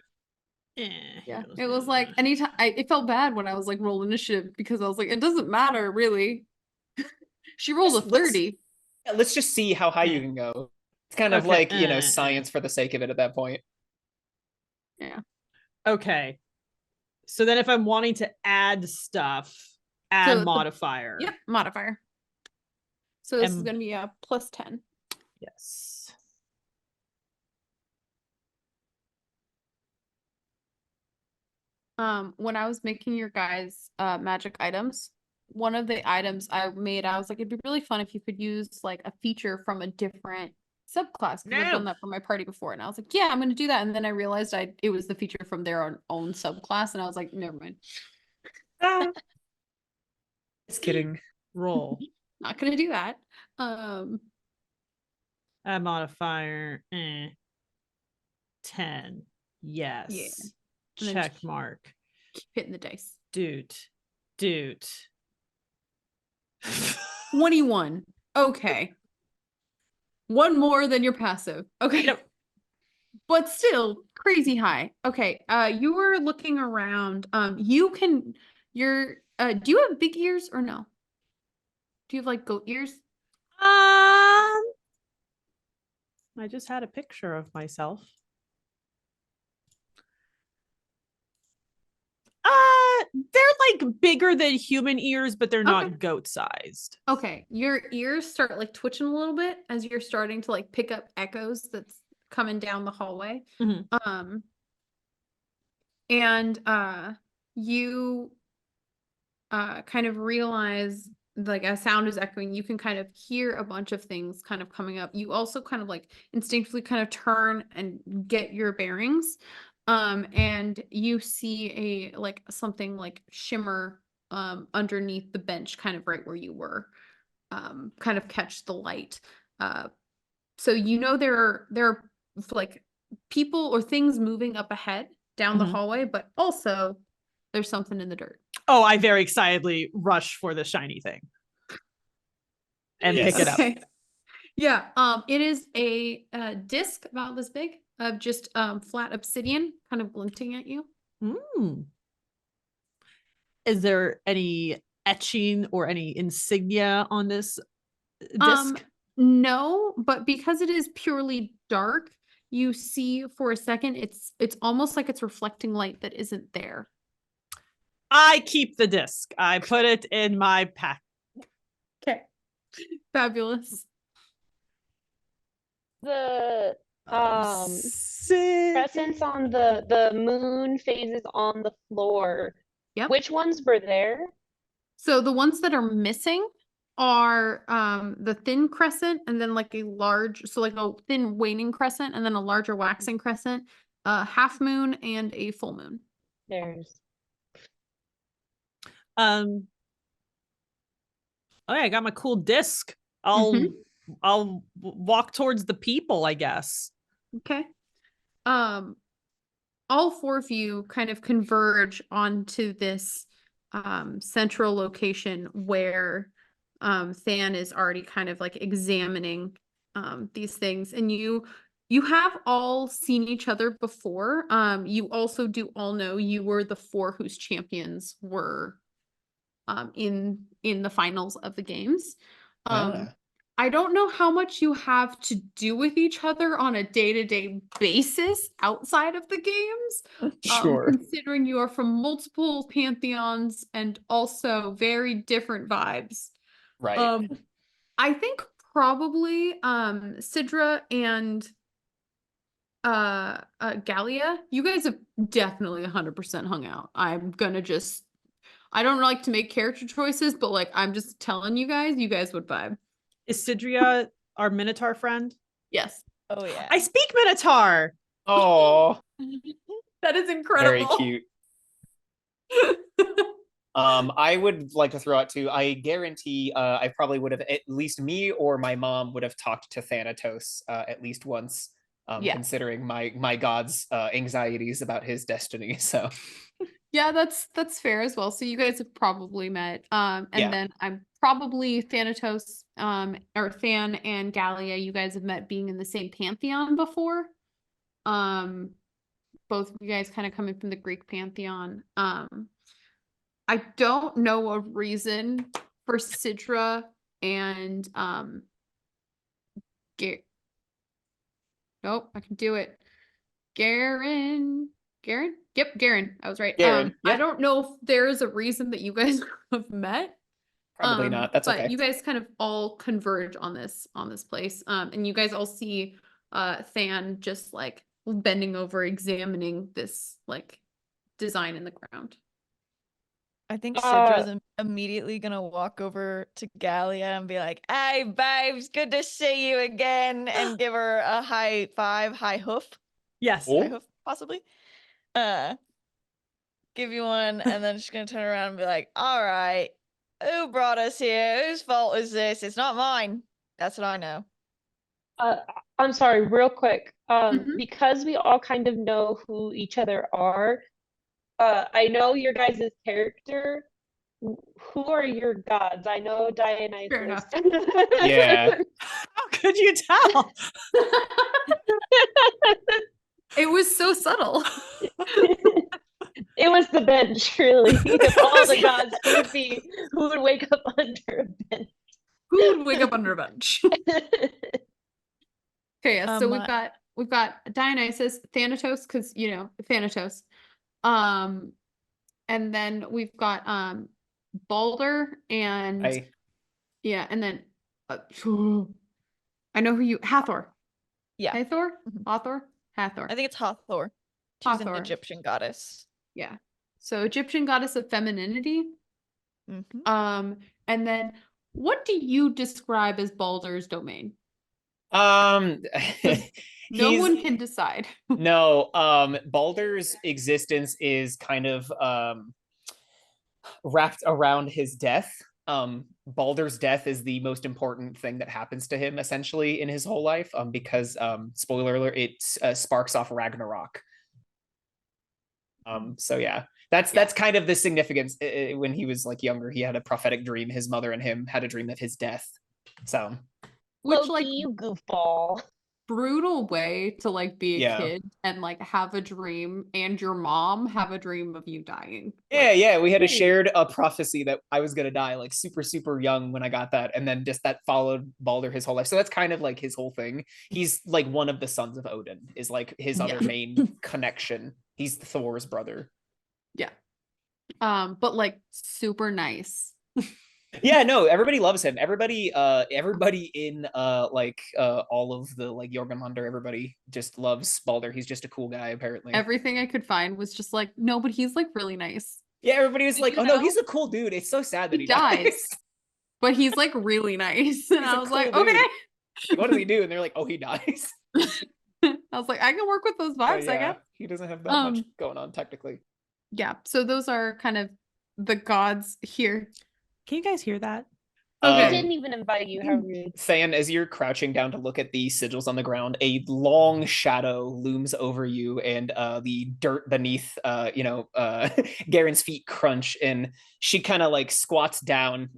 Yeah, it was like anytime it felt bad when I was like roll initiative because I was like, it doesn't matter really. She rolled a Let's- let's- 30. Yeah, let's just see how high you can go. It's kind of Okay, like, science for the sake of it at that point. Okay. So then if I'm wanting to add stuff, add So the- modifier. Yep, modifier. So this is And- gonna be a plus 10. Yes. When I was making your guys' magic items, one of the items I made, I was like, it'd be really fun if you could use like a feature from a different subclass. Because I've No. done that for my party before, and I was like, yeah, I'm gonna do that. And then I realized it was the feature from their own subclass, and I was like, never mind, Just kidding. Roll. not gonna do that. Add modifier. 10. Yes. And then Check just- mark. Keep hitting the dice. Dude. 21. Okay. One more than your passive. Okay. Yep. But still crazy high. Okay. You were looking around. Do you have big ears or no? Do you have like goat ears? I just had a picture of myself. They're like bigger than human ears, but they're not Okay. goat sized. Okay. Your ears start like twitching a little bit as you're starting to like pick up echoes that's coming down the hallway. Mhm. You kind of realize like a sound is echoing. You can kind of hear a bunch of things kind of coming up. You also kind of like instinctively kind of turn and get your bearings. And you see a like something like shimmer underneath the bench, kind of right where you were, kind of catch the light. So you know there are like people or things moving up ahead down the Mhm. hallway, but also there's something in the dirt. Oh, I very excitedly rush for the shiny thing and pick it up. Okay. Yeah, it is a disc about this big of just flat obsidian kind of glinting at you. Mm. Is there any etching or any insignia on this disc? No, but because it is purely dark, you see for a second it's almost like it's reflecting light that isn't there. I keep the disc. I put it in my pack. Okay. Fabulous. The Sick. crescents on the moon phases on the floor. Yep. Which ones were there? So the ones that are missing are the thin crescent and then like a large, so like a thin waning crescent and then a larger waxing crescent, half moon and a full moon. There's Oh yeah, I got my cool disc. I'll walk towards the people, I guess. Okay. All four of you kind of converge onto this central location where Than is already kind of like examining these things, and you have all seen each other before. You also do all know you were the four whose champions were in the finals of the games. Ah. I don't know how much you have to do with each other on a day-to-day basis outside of the games. Sure. Considering you are from multiple pantheons and also very different vibes. Right. I think probably Sidra and Gallia, you guys have definitely 100% hung out. I don't like to make character choices, but like I'm just telling you guys would vibe. Is Sidria our Minotaur friend? Yes. Oh yeah. I speak Minotaur. Oh, That is very incredible. cute. I would like to throw out too. I guarantee I probably would have, at least me or my mom would have talked to Thanatos at least once, Yeah. considering my god's anxieties about his destiny. So Yeah, that's fair as well. So you guys have probably met. And Yeah. then I'm probably Thanatos, or Than and Gallia, you guys have met being in the same pantheon before. Both of you guys kind of coming from the Greek pantheon. I don't know a reason for Sidra and nope, I can do it. Garen? Yep, Garen. I was right. Garen, I yeah. don't know if there is a reason that you guys have met. Probably not. That's but okay. you guys kind of all converge on this place. And you guys all see Than just like bending over, examining this like design in the ground. I think Sidra's immediately gonna walk over to Gallia and be like, "Hey, babes, good to see you again," and give her a high five, high hoof, Yes. Oh. high hoof, possibly. Give you one, and then she's gonna turn around and be like, "All right, who brought us here? Whose fault is this? It's not mine. That's what I know." I'm sorry, real quick. Mhm. Because we all kind of know who each other are, I know your guys' character. Who are your gods? I know Dionysus. Fair enough. Yeah. How could you tell? It was so subtle. It was the bench, really. Of all the gods, who would wake up under a bench? Who would wake up under a bench? Okay, yeah, so Um, we've got Dionysus, Thanatos, because you know, Thanatos. And then we've got Balder and yeah, and then I know who you Hathor. Yeah. Hathor? Mhm. Hathor. I think it's Hathor. She's an Hathor. Egyptian goddess. Yeah. So Egyptian goddess of femininity. Mhm. And then what do you describe as Balder's domain? Um, No he's- one can decide. No, Baldur's existence is kind of wrapped around his death. Baldur's death is the most important thing that happens to him essentially in his whole life. Because spoiler alert, it sparks off Ragnarok. So yeah, that's kind of the significance. When he was like younger, he had a prophetic dream. His mother and him had a dream of his death. So Which Loki, like you goofball. brutal way to like be a Yeah. kid and like have a dream and your mom have a dream of you dying. yeah, Like, yeah, we had a ooh. shared prophecy that I was gonna die like super, super young when I got that, and then just that followed Baldur his whole life. So that's kind of like his whole thing. He's like one of the sons of Odin, is like his other Yeah. main connection. He's Thor's brother. Yeah. But like super nice. Yeah, no, everybody loves him. Everybody in all of the like Jormungandr, everybody just loves Baldur. He's just a cool guy, apparently. Everything I could find was just like, no, but he's like really nice. Yeah, everybody was Did like, you "Oh no, know? he's a cool dude." It's so sad that He he dies. dies. But he's like really nice. And He's I a was like, cool dude. okay. What does he do? And they're like, "Oh, he dies." I was like, I can work with those But vibes, I yeah, guess. he doesn't have that much Um, going on technically. Yeah. So those are kind of the gods here. Can you guys hear that? We Okay. didn't even invite you. How rude. Than, as you're crouching down to look at the sigils on the ground, a long shadow looms over you, and the dirt beneath, Garen's feet crunch, and she kind of like squats down,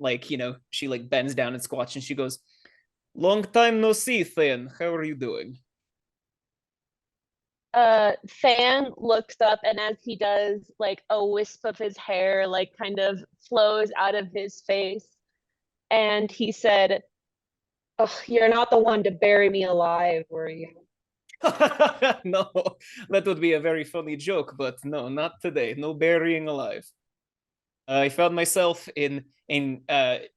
she like bends down and squats, and she goes, "Long time no see, Than. How are you doing?" Fan looks up, and as he does, like a wisp of his hair like kind of flows out of his face, and he said, "Oh, you're not the one to bury me alive, were you?" No, that would be a very funny joke, but no, not today. No burying alive. I found myself in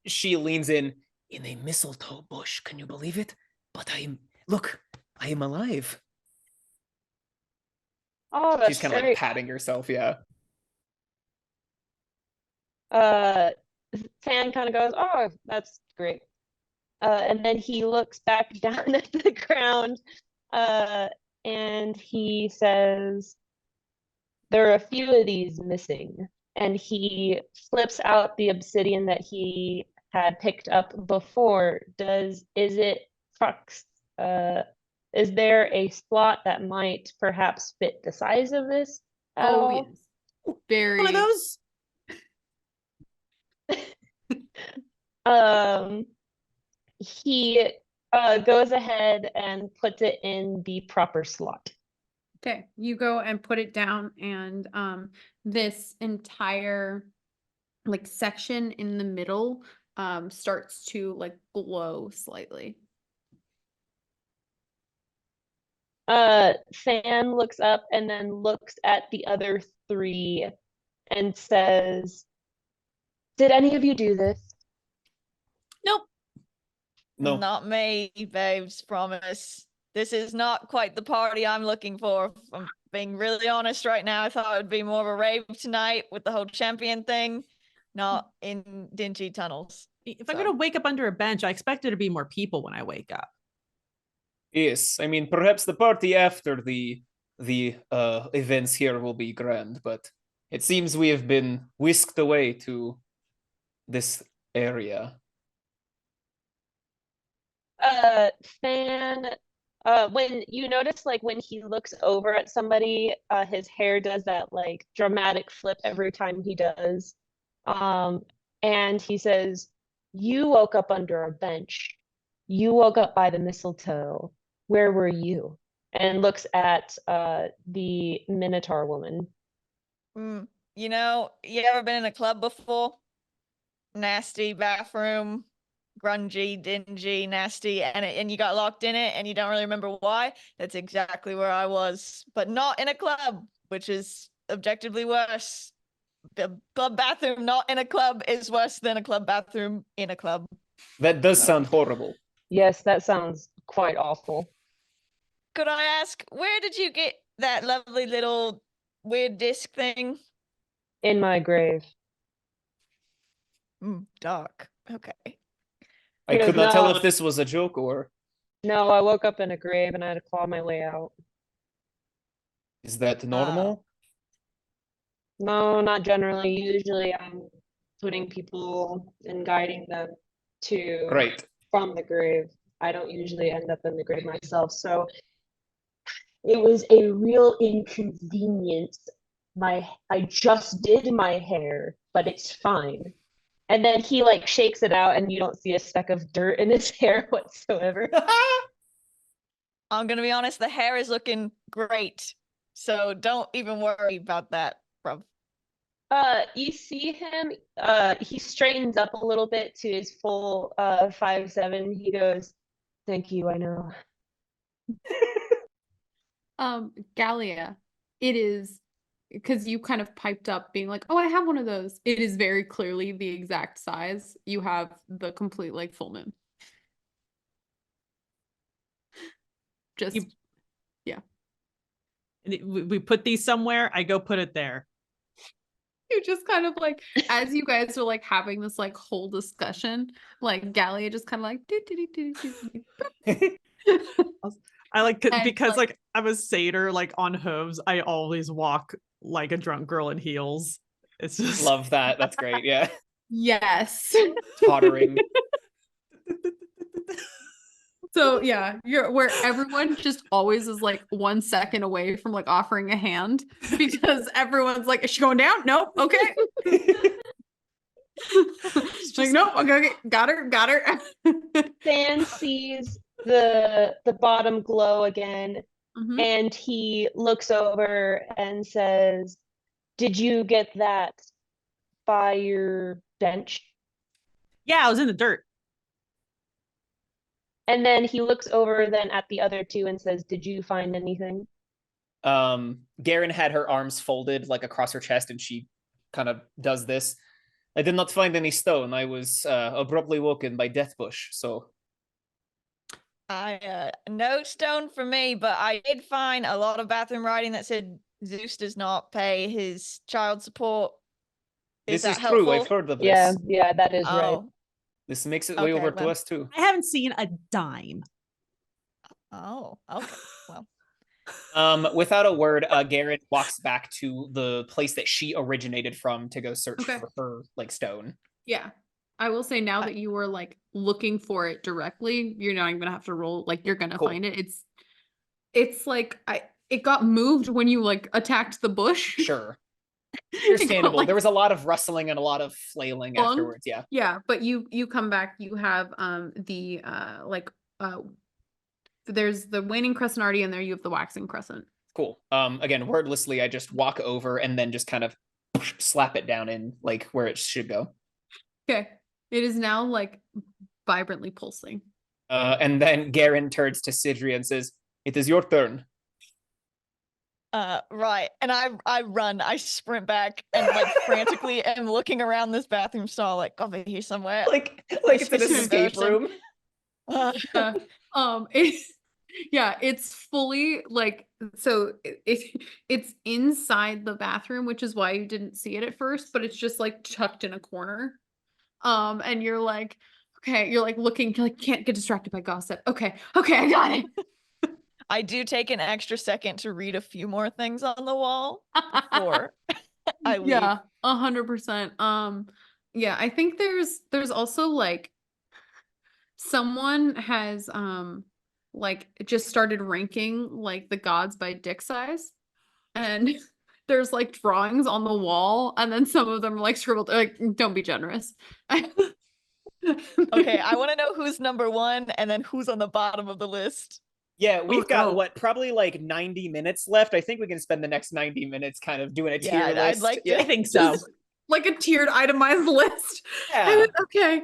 she leans in a mistletoe bush. Can you believe it? But I am alive. Oh, that's She's kind of like great. patting herself. Yeah. Fan kind of goes, "Oh, that's great." And then he looks back down at the ground, and he says, "There are a few of these missing." And he flips out the obsidian that he had picked up before. Is it Crux? Is there a slot that might perhaps fit the size of this at all? yes. Very One of those. He goes ahead and puts it in the proper slot. Okay, you go and put it down, and this entire like section in the middle starts to like glow slightly. Fan looks up and then looks at the other three and says, "Did any of you do this?" Nope. No. Not me, babes, promise. This is not quite the party I'm looking for. If I'm being really honest right now. I thought it would be more of a rave tonight with the whole champion thing, not in dingy tunnels. If I'm So- gonna wake up under a bench, I expect there to be more people when I wake up. Yes, I mean perhaps the party after the events here will be grand, but it seems we have been whisked away to this area. Fan, when you notice, like when he looks over at somebody, his hair does that like dramatic flip every time he does. And he says, "You woke up under a bench. You woke up by the mistletoe. Where were you?" And looks at the Minotaur woman. You know, you ever been in a club before? Nasty bathroom, grungy, dingy, nasty, and you got locked in it and you don't really remember why? That's exactly where I was, but not in a club, which is objectively worse. The club bathroom not in a club is worse than a club bathroom in a club. That does sound horrible. Yes, that sounds quite awful. Could I ask, where did you get that lovely little weird disc thing? In my grave. Dark. Okay. I He could goes, not tell "No." if this was a joke or No, I woke up in a grave and I had to claw my way out. Is that normal? No, not generally. Usually I'm putting people and guiding them to Great. from the grave. I don't usually end up in the grave myself. So it was a real inconvenience. I just did my hair, but it's fine. And then he like shakes it out and you don't see a speck of dirt in his hair whatsoever. I'm gonna be honest, the hair is looking great. So don't even worry about that, bruv. You see him, he straightens up a little bit to his full 5'7". He goes, "Thank you, I know." Gallia, it is because you kind of piped up being like, oh, I have one of those. It is very clearly the exact size. You have the complete like full moon. Just You- And we put these somewhere. I go put it there. you just kind of like as you guys are like having this like whole discussion, like Gallia just kind of like I like And, because like- like I'm a satyr, like on hooves. I always walk like a drunk girl in heels. It's just Love that. That's great. Yeah. yes. Tottering. So yeah, you're where everyone just always is like 1 second away from like offering a hand because everyone's like, is she going down? Nope. Okay. Like, nope. Okay, got her. Stan sees the bottom glow again, Mhm. and he looks over and says, "Did you get that by your bench?" yeah, I was in the dirt. And then he looks over then at the other two and says, "Did you find anything?" Garen had her arms folded like across her chest, and she kind of does this. I did not find any stone. I was abruptly woken by Deathbush, so No stone for me, but I did find a lot of bathroom writing that said Zeus does not pay his child support. this is that true. I've helpful? heard of this. Yeah, that is right. Oh, This makes it way Okay, over to well. us too. I haven't seen a dime. okay. Well, Without a word, Garen walks back to the place that she originated from to go search Okay. for her like stone. Yeah. I will say now that you were like looking for it directly, you're not even gonna have to roll, like you're gonna Cool. find it. It's like it got moved when you like attacked the bush. Sure. It got, Understandable. like, There was a lot of rustling and a lot of flailing flung. afterwards. Yeah. Yeah, but you come back, you have there's the waning crescent already in there, you have the waxing crescent. Cool. Again, wordlessly, I just walk over and then just kind of slap it down in like where it should go. Okay. It is now like vibrantly pulsing. And then Garen turns to Sidri and says, "It is your turn." right. And I run, I sprint back and like frantically am looking around this bathroom stall, like over here somewhere. Like it's an Suspicious escape person. room. It's yeah, it's fully like so it's inside the bathroom, which is why you didn't see it at first, but it's just like tucked in a corner. And you're like, okay, you're like looking, you're like, can't get distracted by gossip. Okay, I got it. I do take an extra second to read a few more things on the wall before I leave. Yeah, 100%. Yeah, I think there's also like someone has like just started ranking like the gods by dick size, and there's like drawings on the wall, and then some of them are like scribbled like, don't be generous. Okay, I want to know who's number one and then who's on the bottom of the list. Yeah, we've got no. what, probably like 90 minutes left. I think we can spend the next 90 minutes kind of doing a tier Yeah, I'd list. like to- Yeah. I think so. Like a tiered itemized list. Yeah. Okay.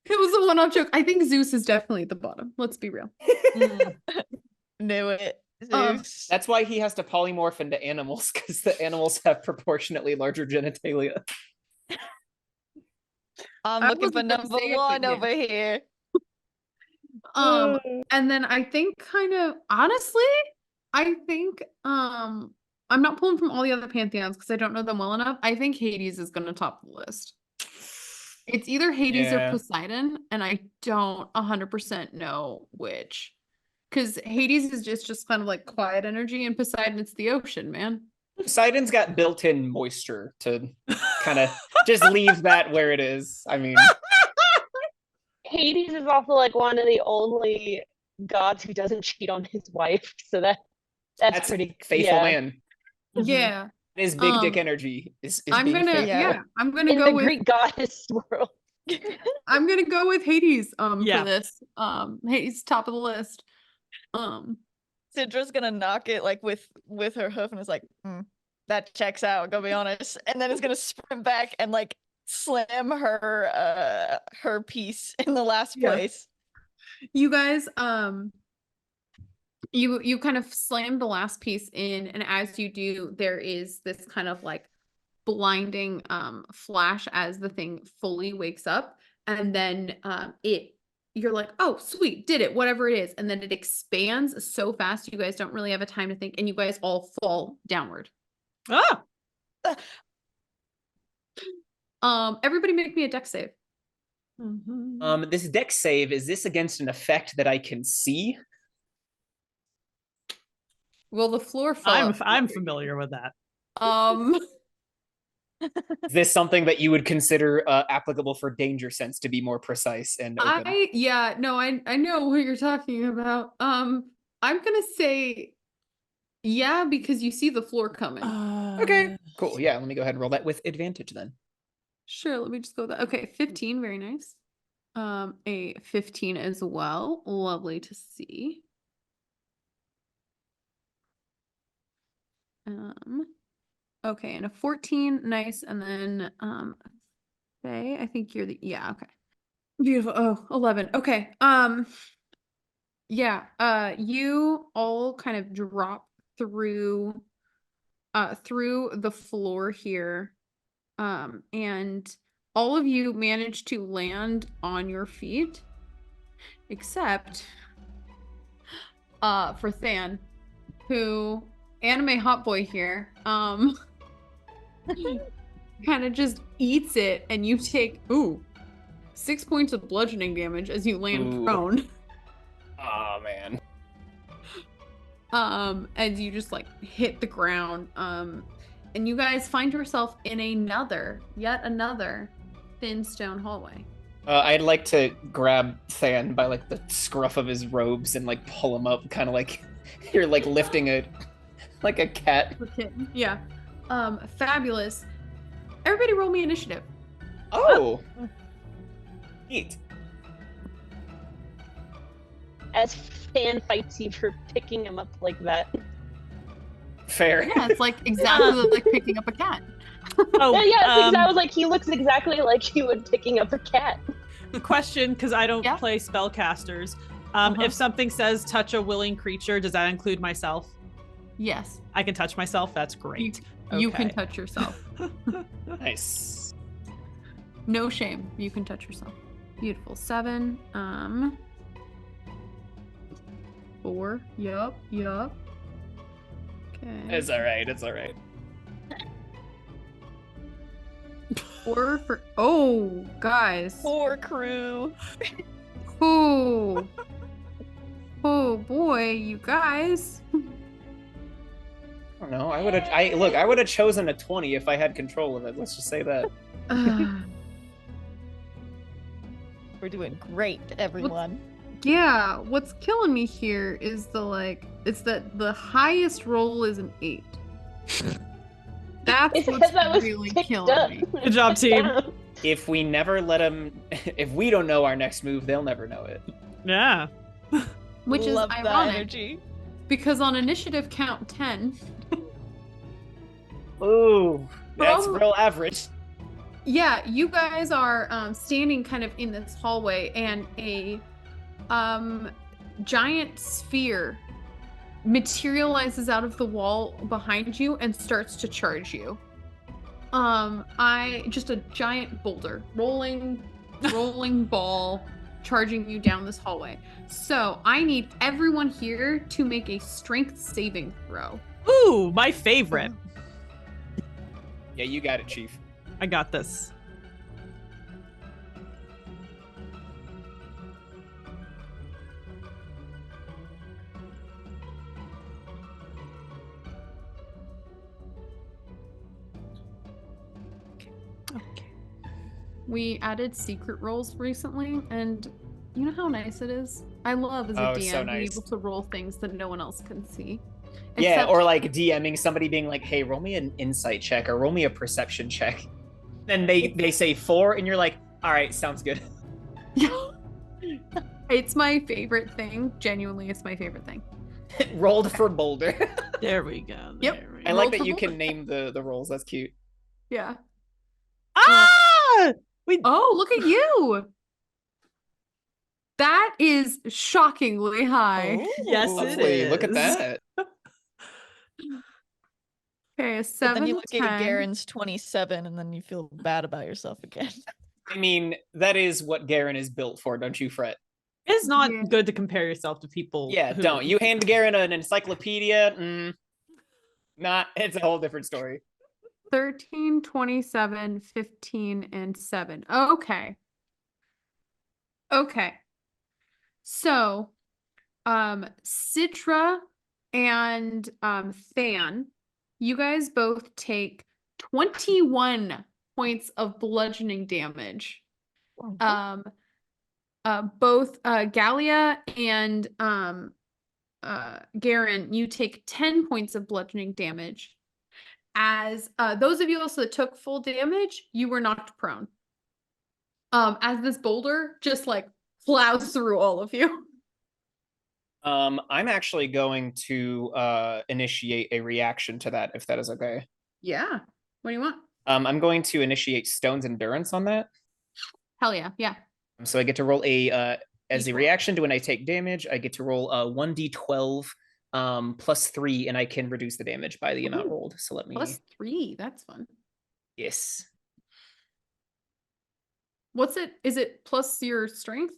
It was a one-off joke. I think Zeus is definitely at the bottom. Let's be real. Knew it. Um, Zeus. That's why he has to polymorph into animals, because the animals have proportionately larger genitalia. I'm I looking for wasn't gonna number say it, but one yeah. over here. And then I think kind of honestly, I think I'm not pulling from all the other pantheons because I don't know them well enough. I think Hades is gonna top the list. It's either Hades Yeah. or Poseidon, and I don't 100% know which. Because Hades is just kind of like quiet energy, and Poseidon, it's the ocean, man. Poseidon's got built-in moisture to kind of just leave that where it is. I mean, Hades is also like one of the only gods who doesn't cheat on his wife, so that's that's pretty faithful yeah. man. Yeah. His big dick Um, energy is I'm being gonna faithful. Yeah. I'm gonna In go the with Greek goddess world. I'm gonna go with Hades Yeah. for this. Hades top of the list. Sidra's gonna knock it like with her hoof, and it's like, that checks out. Go be honest, and then it's gonna sprint back and like slam her piece in the last Yeah. place. You guys you kind of slam the last piece in, and as you do, there is this kind of like blinding flash as the thing fully wakes up, and then you're like, oh sweet, did it, whatever it is, and then it expands so fast you guys don't really have a time to think, and you guys all fall downward. Ah, Everybody make me a dex save. This deck save, is this against an effect that I can see? Well, the floor fell I'm up. I'm familiar with that. Is this something that you would consider applicable for danger sense, to be more precise and open? I know what you're talking about. I'm gonna say yeah, because you see the floor coming. Okay, cool. Yeah, let me go ahead and roll that with advantage then. Sure, let me just go with that. Okay, 15, very nice. A 15 as well. Lovely to see. Okay, and a 14, nice, and then Faye, I think you're the okay. Beautiful. Oh, 11. Okay. Yeah, you all kind of drop through the floor here. And all of you manage to land on your feet, except for Than, who anime hot boy here, kind of just eats it, and you take 6 points of bludgeoning damage as you land prone. Oh man. As you just like hit the ground, and you guys find yourself in yet another thin stone hallway. I'd like to grab Than by like the scruff of his robes and like pull him up, kind of like you're like lifting a cat. Yeah. Fabulous. Everybody roll me initiative. Oh. Neat. As Fan fights you for picking him up like that. Fair. Yeah, it's like exactly like picking up a cat. Oh, I was like, he looks exactly like you would picking up a cat. question, because I don't Yeah. play spellcasters. Uh-huh. If something says touch a willing creature, does that include myself? Yes. I can touch myself? That's great. You can Okay. touch yourself. Nice. No shame. You can touch yourself. Beautiful. 7. 4. Yup. Okay. It's all right. It's all right. 4 for guys. Poor crew. Oh. Oh boy, you guys. I don't know. I would have chosen a 20 if I had control of it. Let's just say that. We're doing great, everyone. Yeah, what's killing me here is it's that the highest roll is an 8. That's It's what's because I was really picked killing up. me. Good job, team. Down. If we never let them, if we don't know our next move, they'll never know it. Yeah. Which is Love that ironic energy. because on initiative count 10, Ooh, that's From- real average. yeah, you guys are standing kind of in this hallway, and a giant sphere materializes out of the wall behind you and starts to charge you. Just a giant boulder, rolling ball charging you down this hallway. So I need everyone here to make a strength saving throw. Ooh, my favorite. Yeah, you got it, Chief. I got this. Okay. We added secret rolls recently, and you know how nice it is? I love as a Oh, DM so being nice. able to roll things that no one else can see. Yeah, Except- or like DMing somebody being like, "Hey, roll me an insight check or roll me a perception check." Then they say 4, and you're like, "All right, sounds good." It's my favorite thing. Genuinely, it's my favorite thing. Rolled for Boulder. There we go. Yep. There we I go. like Rolled that for you Boulder. can name the rolls. That's cute. Yeah. Ah! We Oh, look at you. That is shockingly high. Yes, Ooh. it Lovely. Look at is. that. Okay, a But 7 then you to look 10. at Garen's 27 and then you feel bad about yourself again. I mean, that is what Garen is built for. Don't you fret. It's not Yeah. good to compare yourself to people. Yeah, who- don't. You hand Garen an encyclopedia. Not. It's a whole different story. 13, 27, 15, and 7. Okay. Okay. So, Citra and Fan, you guys both take 21 points of bludgeoning damage. Both Gallia and Garen, you take 10 points of bludgeoning damage. As those of you also that took full damage, you were knocked prone. As this boulder just like plows through all of you. I'm actually going to initiate a reaction to that, if that is okay. Yeah. What do you want? I'm going to initiate Stone's Endurance on that. Hell yeah. Yeah. So I get to roll as a D12. reaction to when I take damage, I get to roll 1d12 plus 3, and I can reduce the damage by the amount Ooh, rolled. So let me. +3. That's fun. Yes. What's it? Is it plus your strength?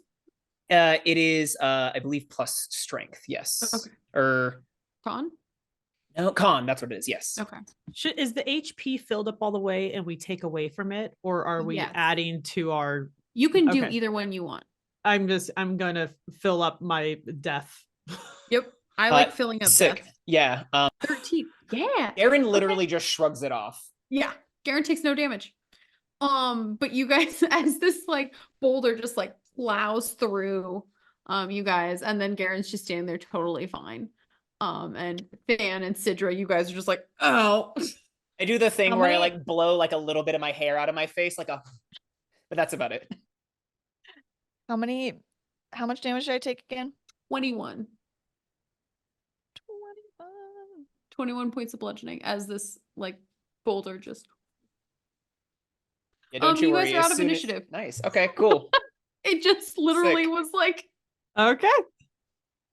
It is, I believe, plus strength. Yes. Okay. Or Con? no, con. That's what it is. Yes. Okay. Is the HP filled up all the way and we take away from it, or are we Yes. adding to our? You can do Okay. either one you want. I'm gonna fill up my death. Yep. I like filling up Sick. death. Yeah. 13. Yeah. Aaron literally just shrugs it off. Yeah. Garen takes no damage. But you guys, as this like boulder just like plows through you guys, and then Garen's just standing there totally fine. And Fan and Sidra, you guys are just like, oh. I do the thing How where I many- like blow like a little bit of my hair out of my face, like a, but that's about it. How much damage did I take again? 21. 21. 21 points of bludgeoning as this like boulder just Yeah, don't you you worry. guys are as out of soon as- initiative. Nice. Okay, cool. it just literally Sick. was like Okay.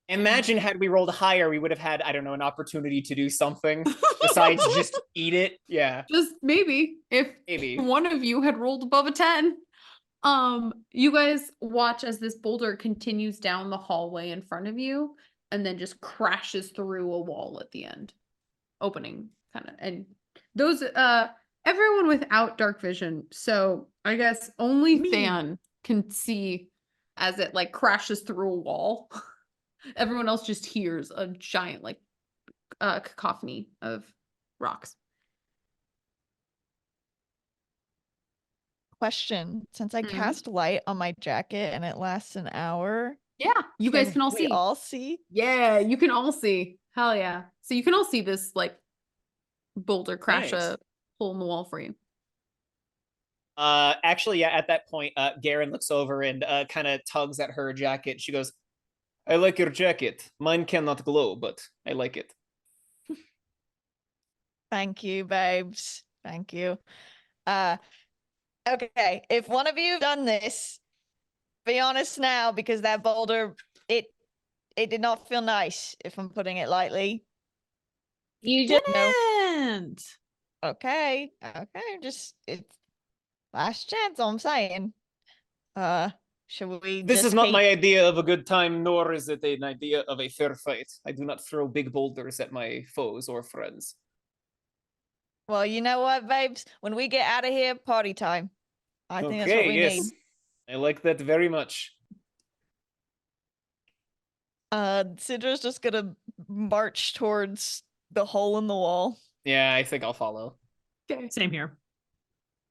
Imagine had we rolled higher, we would have had, I don't know, an opportunity to do something besides just eat it. Yeah, just maybe if maybe. one of you had rolled above a 10. You guys watch as this boulder continues down the hallway in front of you and then just crashes through a wall at the end, opening kind of. And those everyone without dark vision, so I guess only Me. Than can see as it like crashes through a wall. Everyone else just hears a giant like cacophony of rocks. Question. Since I Mhm. cast light on my jacket and it lasts an hour, Yeah, you guys can all we see. all see? Yeah, you can all see. Hell yeah. So you can all see this like boulder crash Nice. a hole in the wall for you. Actually, yeah, at that point, Garen looks over and kind of tugs at her jacket. She goes, I like your jacket. Mine cannot glow, but I like it. Thank you, babes. Thank you. Okay, if one of you have done this, be honest now, because that boulder, it did not feel nice, if I'm putting it lightly. You just No. And Okay, just it's last chance, all I'm saying. Should we This just is not keep- my idea of a good time, nor is it an idea of a fair fight. I do not throw big boulders at my foes or friends. Well, you know what, babes? When we get out of here, party time. I think that's what we yes. need. I like that very much. Sidra's just gonna march towards the hole in the wall. Yeah, I think I'll follow. Okay. same here.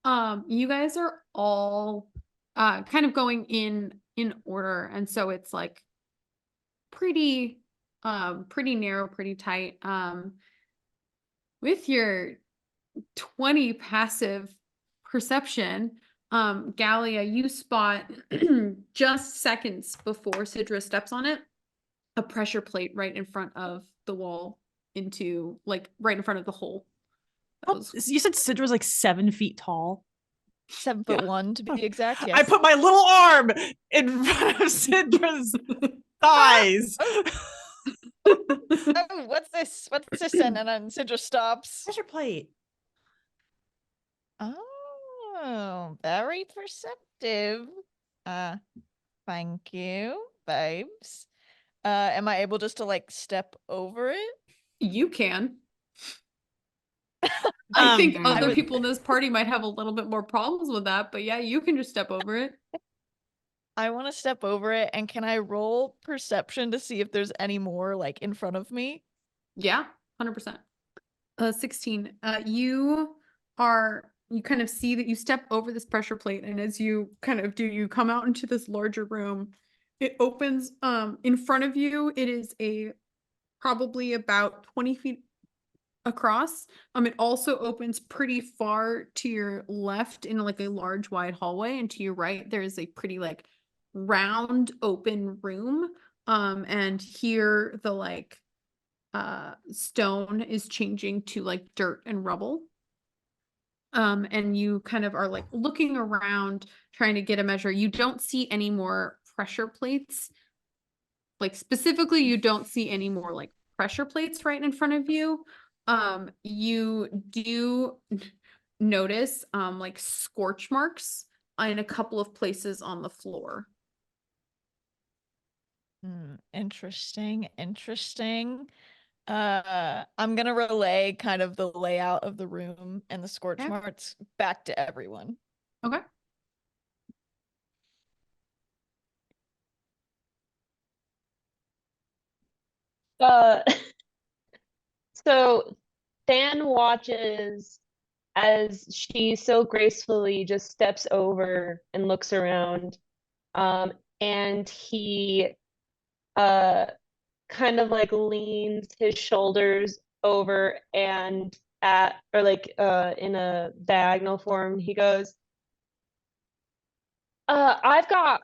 You guys are all kind of going in order, and so it's like pretty pretty narrow, pretty tight. With your 20 passive perception, Gallia, you spot just seconds before Sidra steps on it, a pressure plate right in front of the wall into like right in front of the hole. That was You said Sidra was like 7 feet tall. 7'1" to be exact. Yes. I put my little arm in front of Sidra's thighs. Oh, what's this? What's this? And then Sidra stops. Pressure plate. Oh, very perceptive. Thank you, babes. Am I able just to like step over it? You can. I think I other would- people in this party might have a little bit more problems with that, but yeah, you can just step over it. I want to step over it, and can I roll perception to see if there's any more like in front of me? Yeah, 100%. 16. You kind of see that you step over this pressure plate, and as you kind of do, you come out into this larger room. It opens in front of you. It is probably about 20 feet across. It also opens pretty far to your left in like a large wide hallway, and to your right there is a pretty like round open room. And here the like stone is changing to like dirt and rubble. And you kind of are like looking around trying to get a measure. You don't see any more pressure plates. Like specifically, you don't see any more like pressure plates right in front of you. You do notice like scorch marks in a couple of places on the floor. Interesting. I'm gonna relay kind of the layout of the room and the scorch Okay. marks back to everyone. Okay. Uh, so Than watches as she so gracefully just steps over and looks around. And he kind of like leans his shoulders over and or like in a diagonal form, he goes, I've got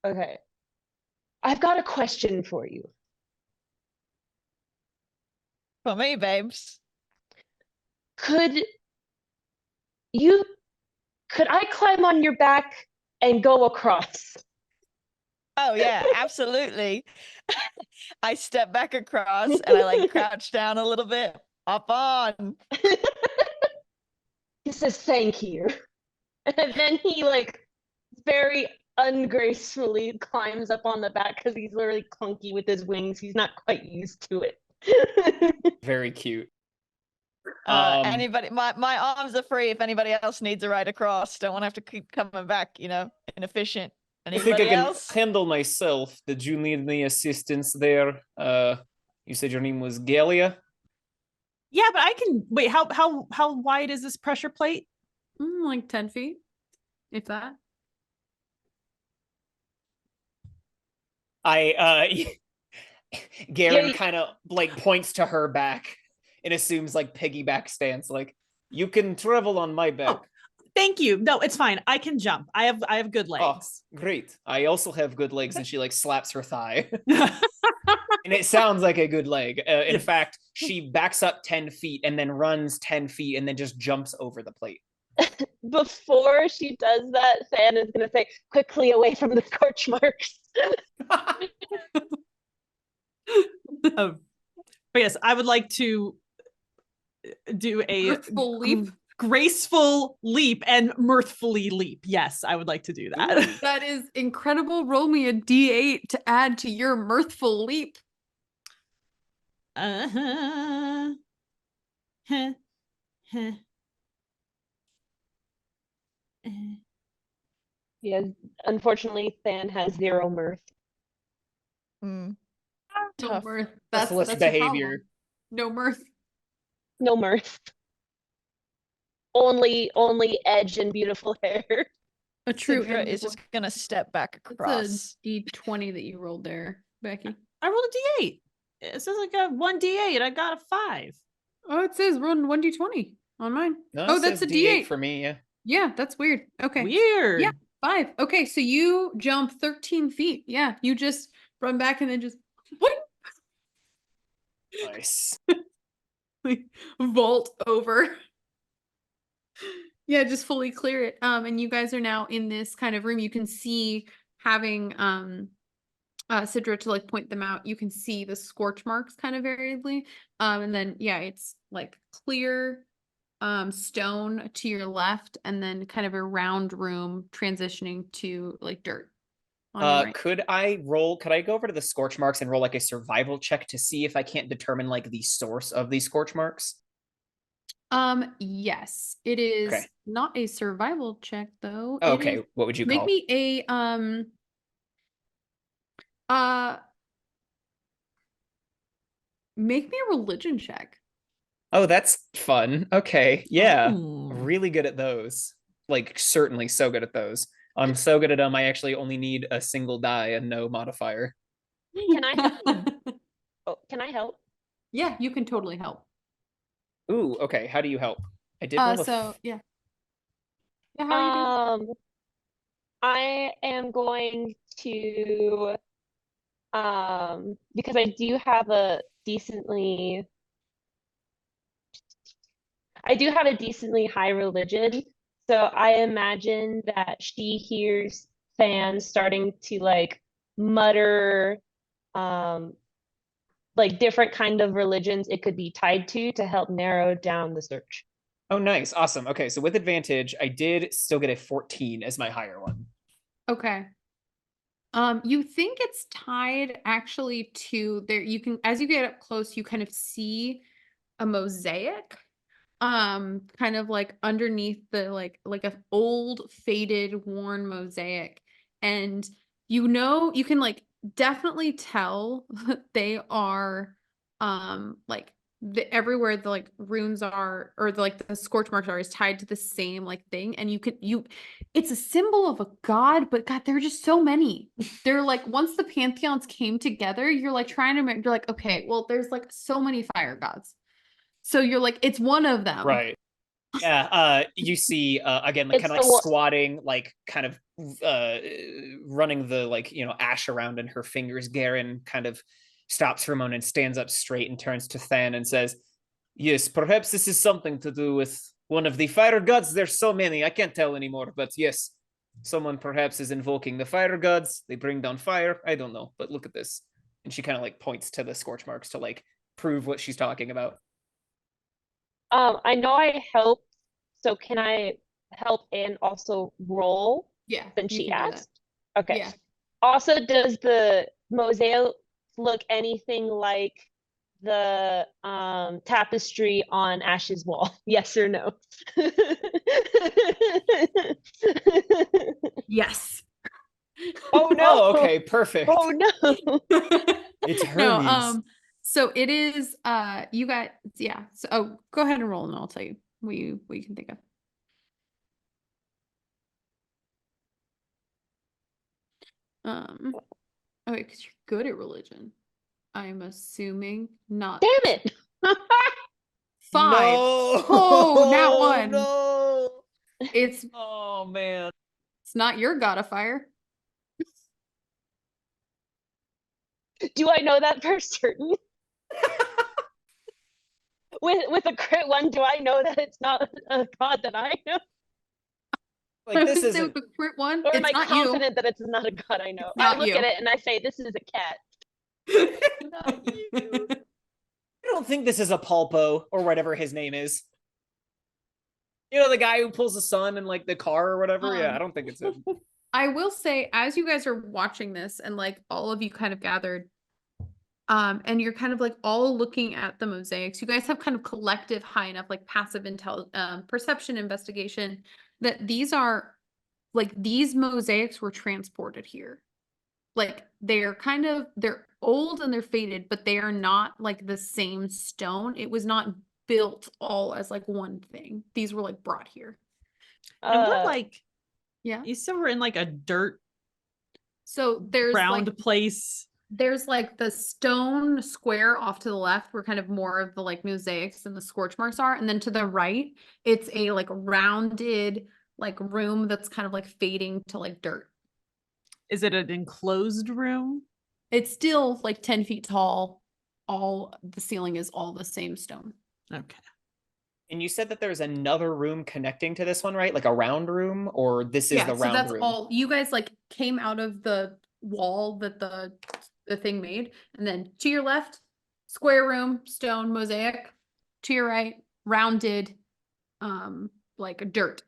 a question for you. For me, babes. Could I climb on your back and go across? Oh yeah, absolutely. I step back across and I like crouch down a little bit. Hop on. He says, thank you. And then he like very ungracefully climbs up on the back because he's literally clunky with his wings. He's not quite used to it. Very cute. Anybody, my arms are free if anybody else needs a ride across. Don't want to have to keep coming back, inefficient. I think I Anybody can else? handle myself. Did you need any assistance there? You said your name was Gallia? Yeah, but I can wait. How wide is this pressure plate? Like 10 feet, if that. Garen kind of like points to her back and assumes like piggyback stance, like you can travel on my back. Oh, thank you. No, it's fine. I can jump. I have good Oh, legs. great. I also have good legs, and she like slaps her thigh. And it sounds like a good leg. In fact, she backs up 10 feet and then runs 10 feet and then just jumps over the plate. Before she does that, Than is going to say, quickly away from the scorch marks. Oh, but yes, I would like to do a Graceful leap. graceful leap and mirthfully leap. Yes, I would like to do that. Ooh, that is incredible. Roll me a d8 to add to your mirthful leap. Uh-huh. Heh. Heh. Yes, unfortunately, Than has zero mirth. Hmm. No Tough. mirth. Merciless That's your behavior. problem. No mirth. No mirth. only edge and beautiful hair. A true Sidra envy is boy. just gonna step back It's across. a D20 that you rolled there, Becky. I rolled a D8. It says I got 1 D8. I got a 5. Oh, it says roll 1d20 on mine. No, Oh, it that's says a D8 for me. Yeah. Yeah, that's weird. Okay. Weird. Yeah, 5. Okay, so you jump 13 feet. Yeah, you just run back and then just what? Nice. Like, vault over. Yeah, just fully clear it. And you guys are now in this kind of room. You can see having Sidra to like point them out. You can see the scorch marks kind of variably. And then yeah, it's like clear stone to your left, and then kind of a round room transitioning to like dirt on your right. Could I go over to the scorch marks and roll like a survival check to see if I can't determine like the source of these scorch marks? Yes, it is Okay. not a survival check though. Oh, It okay, is- what would you make call? me a make me a religion check. Oh, that's fun. Okay, yeah, Ooh. really good at those. Like certainly so good at those. I'm so good at them. I actually only need a single die and no modifier. Can I Oh, can I help? Yeah, you can totally help. Ooh, okay. How do you help? I did roll a So yeah. Yeah, how are you doing? I am going to because I do have a decently high religion. So I imagine that she hears fans starting to like mutter like different kind of religions it could be tied to help narrow down the search. Oh, nice. Awesome. Okay, so with advantage, I did still get a 14 as my higher one. Okay. You think it's tied actually to there. You can, as you get up close, you kind of see a mosaic, kind of like underneath the like a old faded worn mosaic, and you can like definitely tell that they are like everywhere the like runes are, or the like the scorch marks are, is tied to the same like thing, and it's a symbol of a god, but god, there are just so many. They're like, once the pantheons came together, you're like trying to you're like, okay, well there's like so many fire gods, so you're like, it's one of them. Right. Yeah, you see again, like It's kind of the like one- squatting, like kind of running the like, ash around in her fingers. Garen kind of stops for a moment and stands up straight and turns to Than and says, "Yes, perhaps this is something to do with one of the fire gods. There's so many, I can't tell anymore, but yes, someone perhaps is invoking the fire gods. They bring down fire. I don't know, but look at this." And she kind of like points to the scorch marks to like prove what she's talking about. I know I helped, so can I help and also roll Yeah, since you she can do that. asked? Okay. Yeah. Also, does the mosaic look anything like the tapestry on Ash's wall? Yes or no? Yes. Oh no. Oh, okay, perfect. Oh no. It's No, Hermes. so it is you got, yeah. So go ahead and roll and I'll tell you what you can think of. Okay, because you're good at religion. I'm assuming not. Damn it. 5. No. Oh, not one. No. It's Oh man. not your god of fire. Do I know that for certain? With a crit one, do I know that it's not a god that I know? Like this Say isn't with the crit one, Or am it's I not you. confident that it's not a god I know? It's not I look you. at it and I say, this is a cat. not you. I don't think this is a Pulpo or whatever his name is. You know, the guy who pulls the sun in like the car or whatever. Yeah, I don't think it's him. I will say, as you guys are watching this and like all of you kind of gathered, and you're kind of like all looking at the mosaics, you guys have kind of collective high enough like passive perception investigation that these are like, these mosaics were transported here. Like they're old and they're faded, but they are not like the same stone. It was not built all as like one thing. These were like brought here. And we're Uh, like, Yeah. you said we're in like a dirt So there's round like place. there's like the stone square off to the left where kind of more of the like mosaics and the scorch marks are. And then to the right, it's a like rounded like room that's kind of like fading to like dirt. Is it an enclosed room? It's still like 10 feet tall. All the ceiling is all the same stone. Okay. And you said that there's another room connecting to this one, right? Like a round room, or this is the so round that's room? all you guys like came out of the wall that the thing made, and then to your left, square room, stone mosaic, to your right, rounded, like dirt.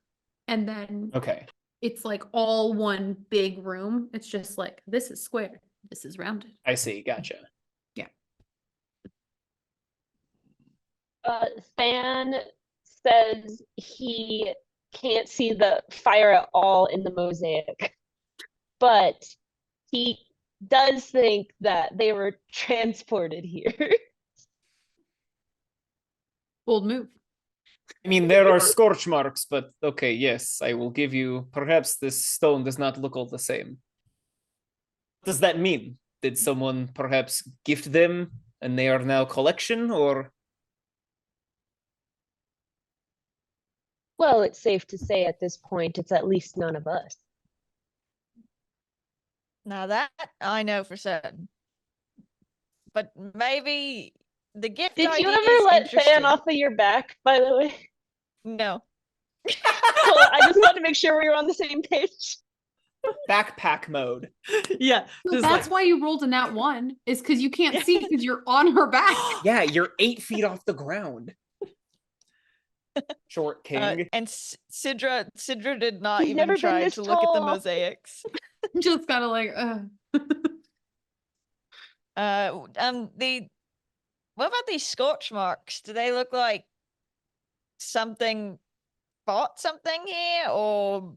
And then Okay. it's like all one big room. It's just like this is square, this is rounded. I see. Gotcha. Than says he can't see the fire at all in the mosaic, but he does think that they were transported here. Bold move. I mean, there are scorch marks, but okay, yes, I will give you. Perhaps this stone does not look all the same. What does that mean? Did someone perhaps gift them and they are now collection, or? Well, it's safe to say at this point it's at least none of us. Now that I know for certain. But maybe the gift Did you idea ever is let Fan interesting. off of your back, by the way? No. Cool. I just wanted to make sure we were on the same page. Backpack mode. Yeah. So just that's like, why you rolled a nat 1, is because you can't see because you're on her back. Yeah, you're 8 feet off the ground. Short king. And Sidra did not He's even never been try this to look at the tall. mosaics. Just kind of like, What about these scorch marks? Do they look like something fought something here, or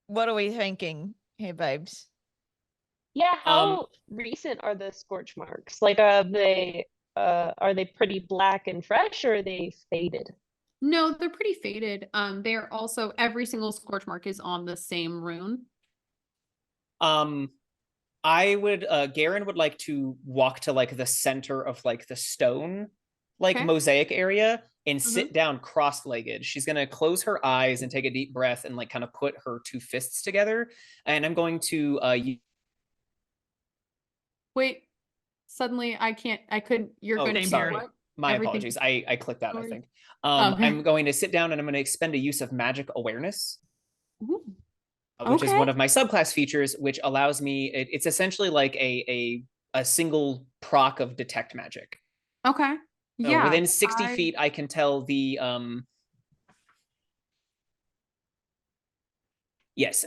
what are we thinking here, babes? Yeah, how recent are the scorch marks? Like, are they pretty black and fresh, or are they faded? No, they're pretty faded. They're also every single scorch mark is on the same rune. I would Garen would like to walk to like the center of like the stone like Okay. mosaic area and sit down cross-legged. She's gonna close her eyes and take a deep breath and like kind of put her two fists together. And I'm going to Wait, suddenly I couldn't, you're Oh, going to same say here. what? my Everything- apologies. I clicked out, I Sorry. think. Okay. I'm going to sit down and I'm going to expend a use of magic awareness, Ooh. which is one Okay. of my subclass features, which allows me. It's essentially like a single proc of detect magic. Okay. So Yeah. within 60 I- feet, I can tell the yes,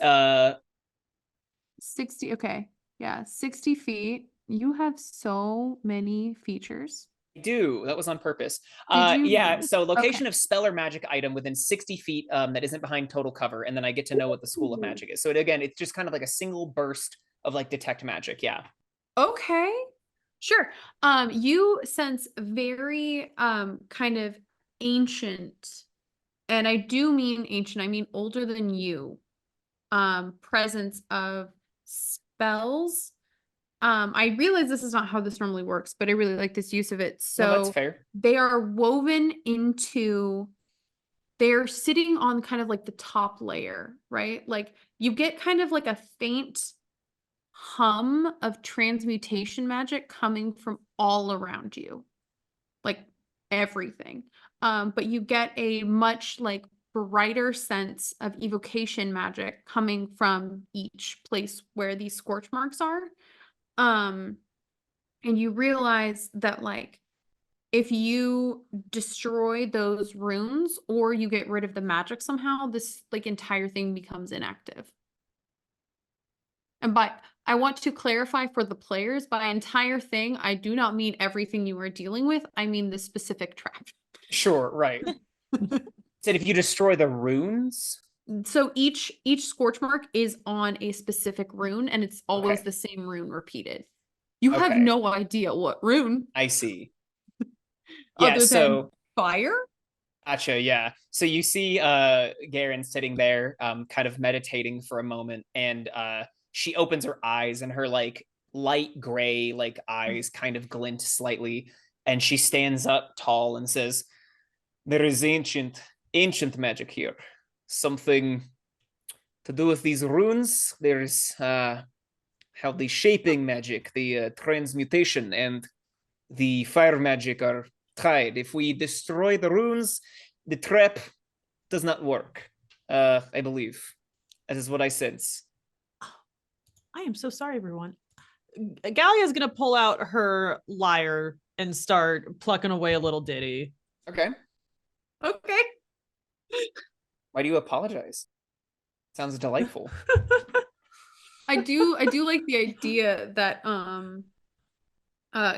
60. Okay. Yeah. 60 feet. You have so many features. I do. That was on purpose. Did you- Yeah, so location Okay. of spell or magic item within 60 feet that isn't behind total cover, and then I get to know what the school of Ooh. magic is. So again, it's just kind of like a single burst of like detect magic. Yeah. Okay. Sure. You sense very kind of ancient, and I do mean ancient, I mean older than you, presence of spells. I realize this is not how this normally works, but I really like this use of it. No, that's So fair. they are woven into, they're sitting on kind of like the top layer, right? Like you get kind of like a faint hum of transmutation magic coming from all around you, like everything. But you get a much like brighter sense of evocation magic coming from each place where these scorch marks are. And you realize that like if you destroy those runes or you get rid of the magic somehow, this like entire thing becomes inactive. And I want to clarify for the players, by entire thing, I do not mean everything you are dealing with. I mean the specific trap. Sure, right. Said if you destroy the runes. So each scorch mark is on a specific rune, and it's always Okay. the same rune repeated. You have Okay. no idea what rune. I see. Yeah, Other so fire? Gotcha, yeah. So you see Garen sitting there, kind of meditating for a moment, and she opens her eyes and her like light gray like eyes kind of glint slightly, and she stands up tall and says, there is ancient magic here. Something to do with these runes. There's how the shaping magic, the transmutation, and the fire magic are tied. If we destroy the runes, the trap does not work. I believe. That is what I sense. I am so sorry, everyone. Gallia is gonna pull out her lyre and start plucking away a little ditty. Okay. Okay. Why do you apologize? Sounds delightful. I do like the idea that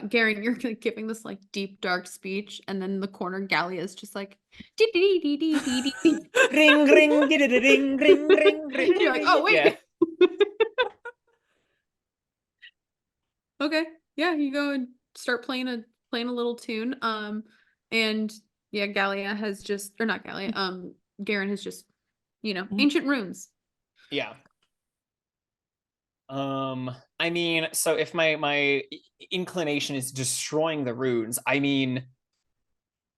Garen, you're giving this like deep dark speech, and then in the corner Gallia is just like dee dee dee dee dee dee dee. Ring ring ding ring ring ring ring. You're like, oh wait. Yeah. Okay. Yeah, you go and start playing a little tune. And yeah, Gallia has just, or not Gallia, Garen has just, ancient runes. Yeah. I mean, so if my inclination is destroying the runes, I mean,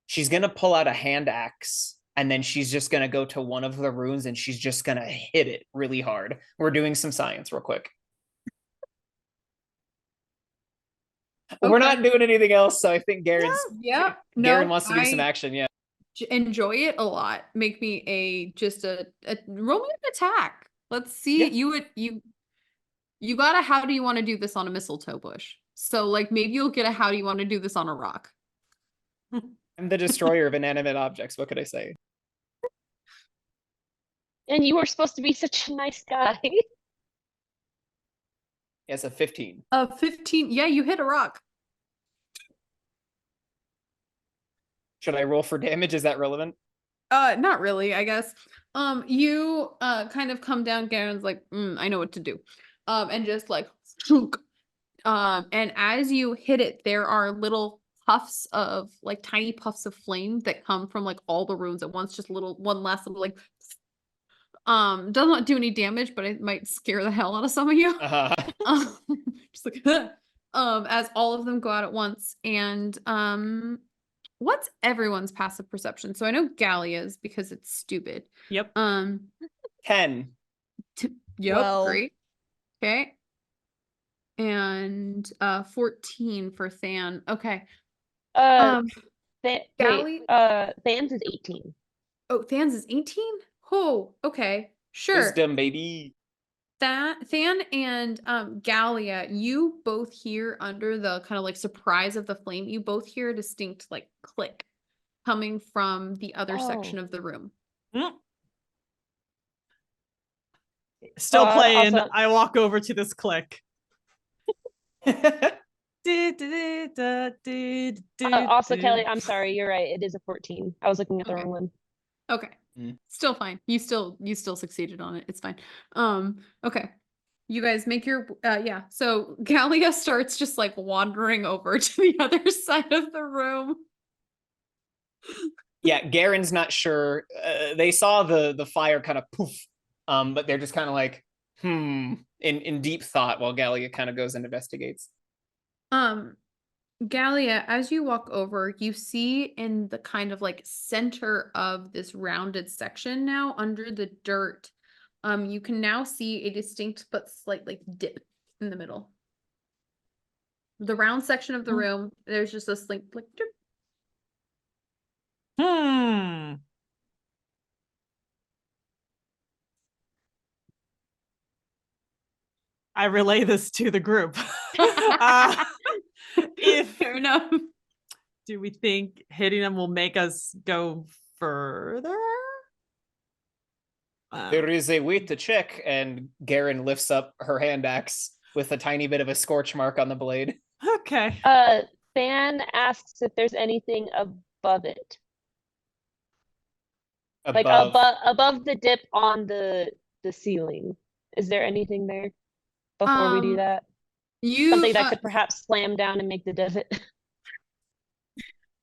she's gonna pull out a hand axe and then she's just gonna go to one of the runes and she's just gonna hit it really hard. We're doing some science real quick. We're not doing anything else, so I think Garen wants to do some action. Yeah, enjoy it a lot. Make me a roll me an attack. Let's see. Yeah. You got a how do you want to do this on a mistletoe bush? So like maybe you'll get a how do you want to do this on a rock. I'm the destroyer of inanimate objects. What could I say? And you were supposed to be such a nice guy. Yes, a 15. 15. Yeah, you hit a rock. Should I roll for damage? Is that relevant? Not really, I guess. You kind of come down, Garen's like, I know what to do. And just like and as you hit it, there are little puffs of like tiny puffs of flame that come from like all the runes at once, just one last little like does not do any damage, but it might scare the hell out of some of you. Just like as all of them go out at once. And what's everyone's passive perception? So I know Gallia's because it's stupid. Yep. 10. Yep, Well. great. Okay. And 14 for Than. Okay. Than's is 18. Oh, Than's is 18? Oh, okay. Sure. Wisdom, baby. Than and Gallia, you both hear under the kind of like surprise of the flame, you both hear a distinct like click coming from the other section of the room. Still playing. Also, I walk over to this click. Also, Kelly, I'm sorry, you're right. It is a 14. I was looking at the wrong one. Okay. Still fine. You still succeeded on it. It's fine. Okay. You guys make your so Gallia starts just like wandering over to the other side of the room. Yeah, Garen's not sure. They saw the fire kind of poof, but they're just kind of like, in deep thought while Gallia kind of goes and investigates. Gallia, as you walk over, you see in the kind of like center of this rounded section now under the dirt, you can now see a distinct but slight like dip in the middle. The round section of the room, there's just a slight like dip. I relay this to the group. Fair enough. Do we think hitting them will make us go further? There is a way to check, and Garen lifts up her hand axe with a tiny bit of a scorch mark on the blade. Okay. Than asks if there's anything above it. Like above the dip on the ceiling. Is there anything there before we do that? Something that could perhaps slam down and make the divot.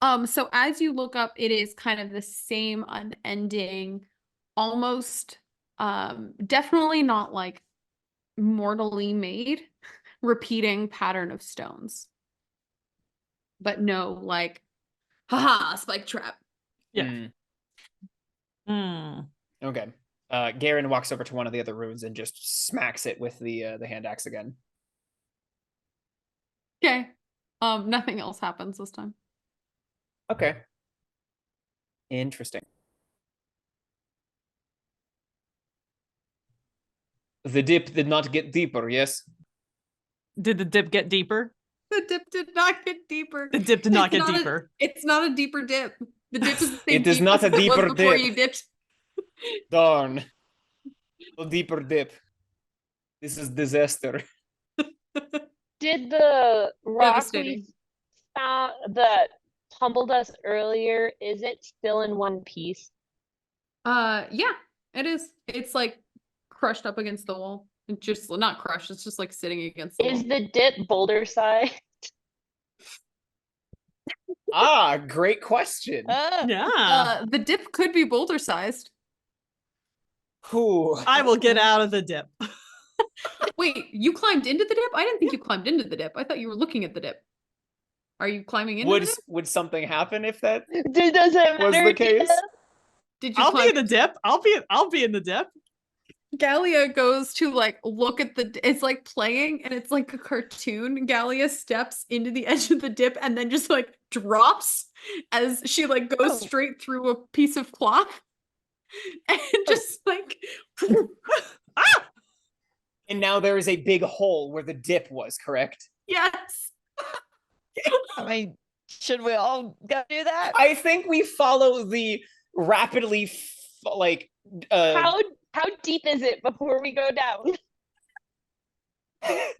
So as you look up, it is kind of the same unending, almost, definitely not like mortally made, repeating pattern of stones. But no, like, haha, spike trap. Yeah. Hmm. Okay. Garen walks over to one of the other runes and just smacks it with the hand axe again. Okay. Nothing else happens this time. Okay. Interesting. The dip did not get deeper, yes? Did the dip get deeper? The dip did not get deeper. The dip did not It's get not a- deeper. It's not a deeper dip. The dip is the same It is deep not as a it was deeper before dip. you dipped. Darn. A deeper dip. This is disaster. Did the rock Devastating. we found that tumbled us earlier, is it still in one piece? Yeah, it is. It's like crushed up against the wall. It just not crushed, it's just like sitting against the Is wall. the dip boulder size? Ah, great question. Yeah. The dip could be boulder sized. Whew. I will get out of the dip. Wait, you climbed into the dip? I didn't think you climbed into the dip. I thought you were looking at the dip. Are you climbing into the dip? Would something happen if that Does it was matter? the case? Did you I'll climb be in the dip. I'll be in the dip. Gallia goes to like look at it's like playing and it's like a cartoon. Gallia steps into the edge of the dip and then just like drops as she like goes Oh. straight through a piece of cloth and just like Ah! And now there is a big hole where the dip was, correct? yes. I mean, should we all go do that? I think we follow the rapidly How deep is it before we go down? I'm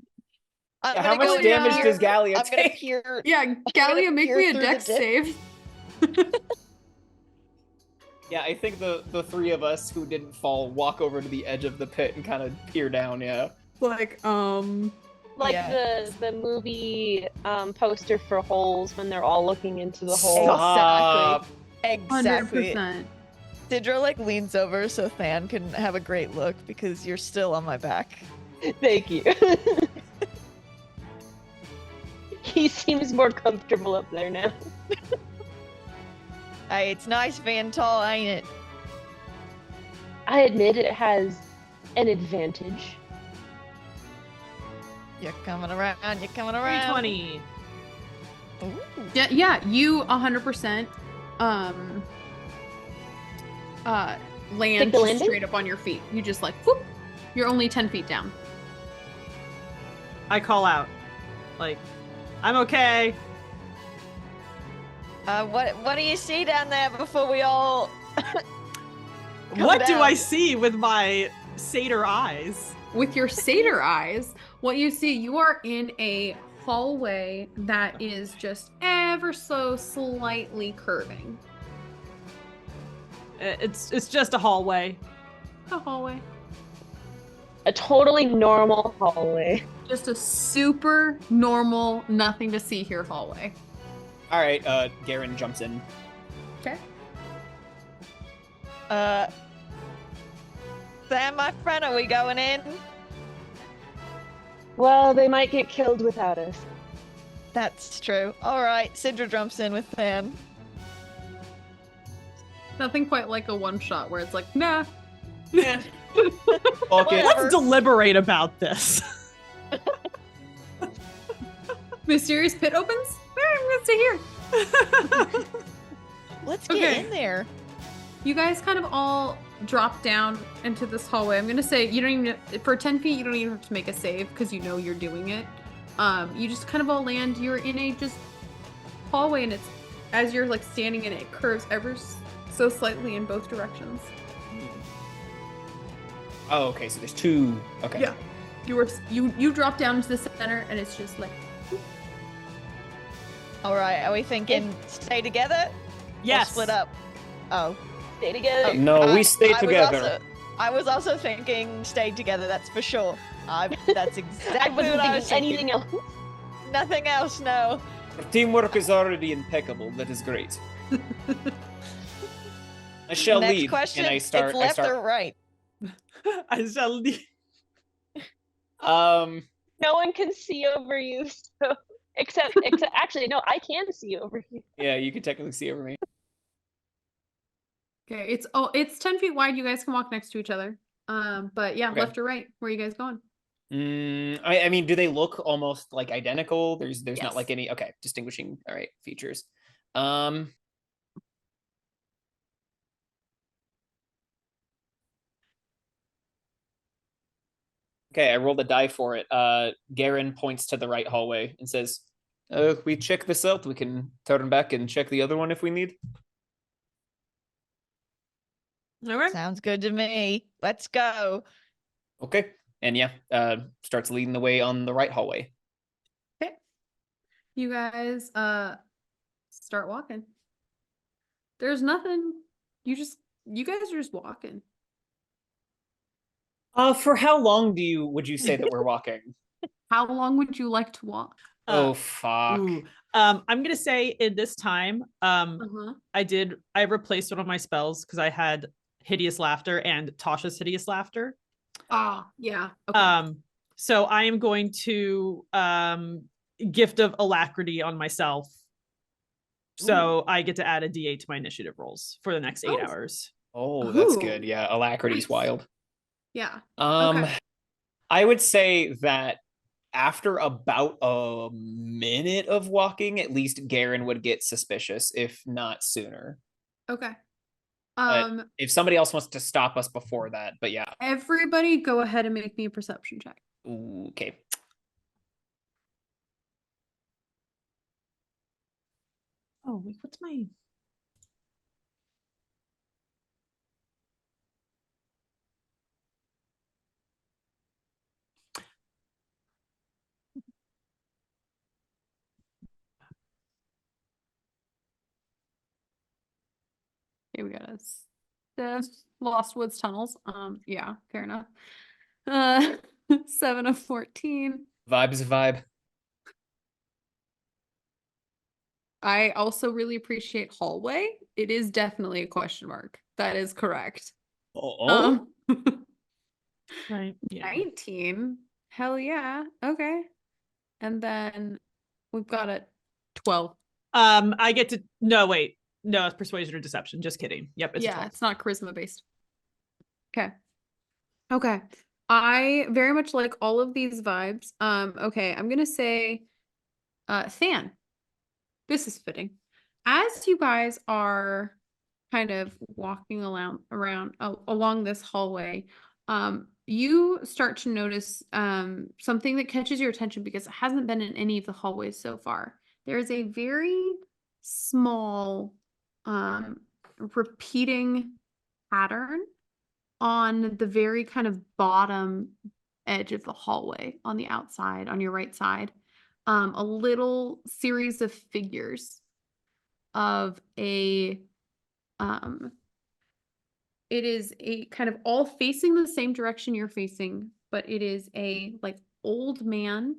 how gonna much go damage peer- does Gallia I'm gonna take? peer. Yeah, Gallia, make peer me a through the dex dip. save. Yeah, I think the three of us who didn't fall walk over to the edge of the pit and kind of peer down, yeah. Like, Like Yeah. the movie poster for holes when they're all looking into the hole. Stop. Exactly. 100%. Sidra like leans over so Than can have a great look because you're still on my back. Thank you. He seems more comfortable up there now. Hey, it's nice being tall, ain't it? I admit it has an advantage. You're coming around. You're coming around. 320. Ooh. Yeah, you 100% land Take the landing? straight up on your feet. You just like whoop. You're only 10 feet down. I call out, like, I'm okay. What do you see down there before we all? Come What do I down. see with my satyr eyes? With your satyr eyes, what you see, you are in a hallway that is just ever so slightly curving. It's just a hallway. A hallway. A totally normal hallway. Just a super normal, nothing to see here hallway. All right, Garen jumps in. Okay. Sam, my friend, are we going in? Well, they might get killed without us. That's true. All right, Sidra jumps in with Than. Nothing quite like a one shot where it's like, nah. Okay. Whatever. Let's deliberate about this. Mysterious pit opens? I'm gonna stay here. Let's get Okay. in there. You guys kind of all drop down into this hallway. I'm gonna say you don't even for 10 feet you don't even have to make a save because you know you're doing it. You just kind of all land. You're in a just hallway, and it's as you're like standing in it, it curves ever so slightly in both directions. Oh, okay, so there's two. Okay. Yeah. You drop down into the center, and it's just like All right, are we thinking stay together? Or Yes. split up. Oh. Stay together. No, we stay I was together. I was also thinking stay together. That's for sure. That's I exactly wasn't what I was thinking thinking. anything else. Nothing else. No. Teamwork is already impeccable. That is great. I shall Next lead, question, and I start. it's left or right? I shall leave. Um, No one can see over you, so except actually no, I can see over you. yeah, you can technically see over me. Okay, it's 10 feet wide. You guys can walk next to each other. But yeah, Okay. left or right? Where are you guys going? I mean, do they look almost like identical? There's not like Yes. any distinguishing features. Um, okay, I rolled a die for it. Garen points to the right hallway and says, we check this out. We can turn back and check the other one if we need. All right. Sounds good to me. Let's go. Okay. And yeah, starts leading the way on the right hallway. Okay. You guys start walking. There's nothing. You guys are just walking. For how long would you say that we're walking? How long would you like to walk? Oh fuck. Ooh. I'm gonna say in this time, Uh-huh. I replaced one of my spells because I had hideous laughter and Tasha's hideous laughter. Ah, yeah. Okay. So I am going to gift of alacrity on myself. So I get to add a D8 to my initiative rolls for the next 8 Oh. hours. Oh, that's good. Ooh. Yeah, alacrity's Nice. wild. Yeah. Okay. I would say that after about a minute of walking, at least Garen would get suspicious, if not sooner. Okay. But if somebody else wants to stop us before that, but yeah. Everybody go ahead and make me a perception check. Ooh, okay. Oh, wait, what's my... Okay, we got the Lost Woods tunnels. Yeah, fair enough. 7 of 14. Vibe's a vibe. I also really appreciate hallway. It is definitely a question mark. That is correct. Oh, Right. Yeah. 19. Hell yeah. Okay. And then we've got a 12. I get to... No, wait. No, it's persuasion or deception. Just kidding. Yep, it's a Yeah, 12. it's not charisma based. Okay. Okay. I very much like all of these vibes. Okay, I'm gonna say Than. This is fitting. As you guys are kind of walking along this hallway, you start to notice something that catches your attention because it hasn't been in any of the hallways so far. There is a very small repeating pattern on the very kind of bottom edge of the hallway on the outside, on your right side. A little series of figures of it is a kind of all facing the same direction you're facing, but it is a like old man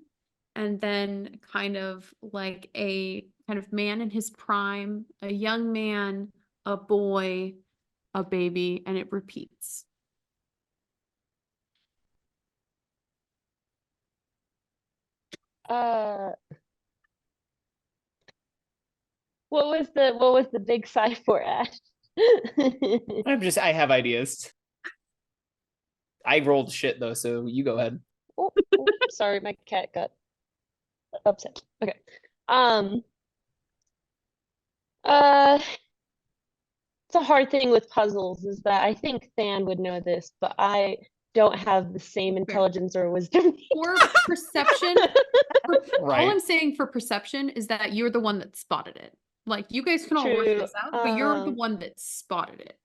and then kind of like a kind of man in his prime, a young man, a boy, a baby, and it repeats. What was the big sigh for Ash? I have ideas. I rolled shit though, so you go ahead. Oh, sorry, my cat got upset. Okay. It's a hard thing with puzzles is that I think Than would know this, but I don't have the same intelligence or wisdom. For perception, all Right. I'm saying for perception is that you're the one that spotted it. Like you guys can all work True, this out, but you're the one that spotted it.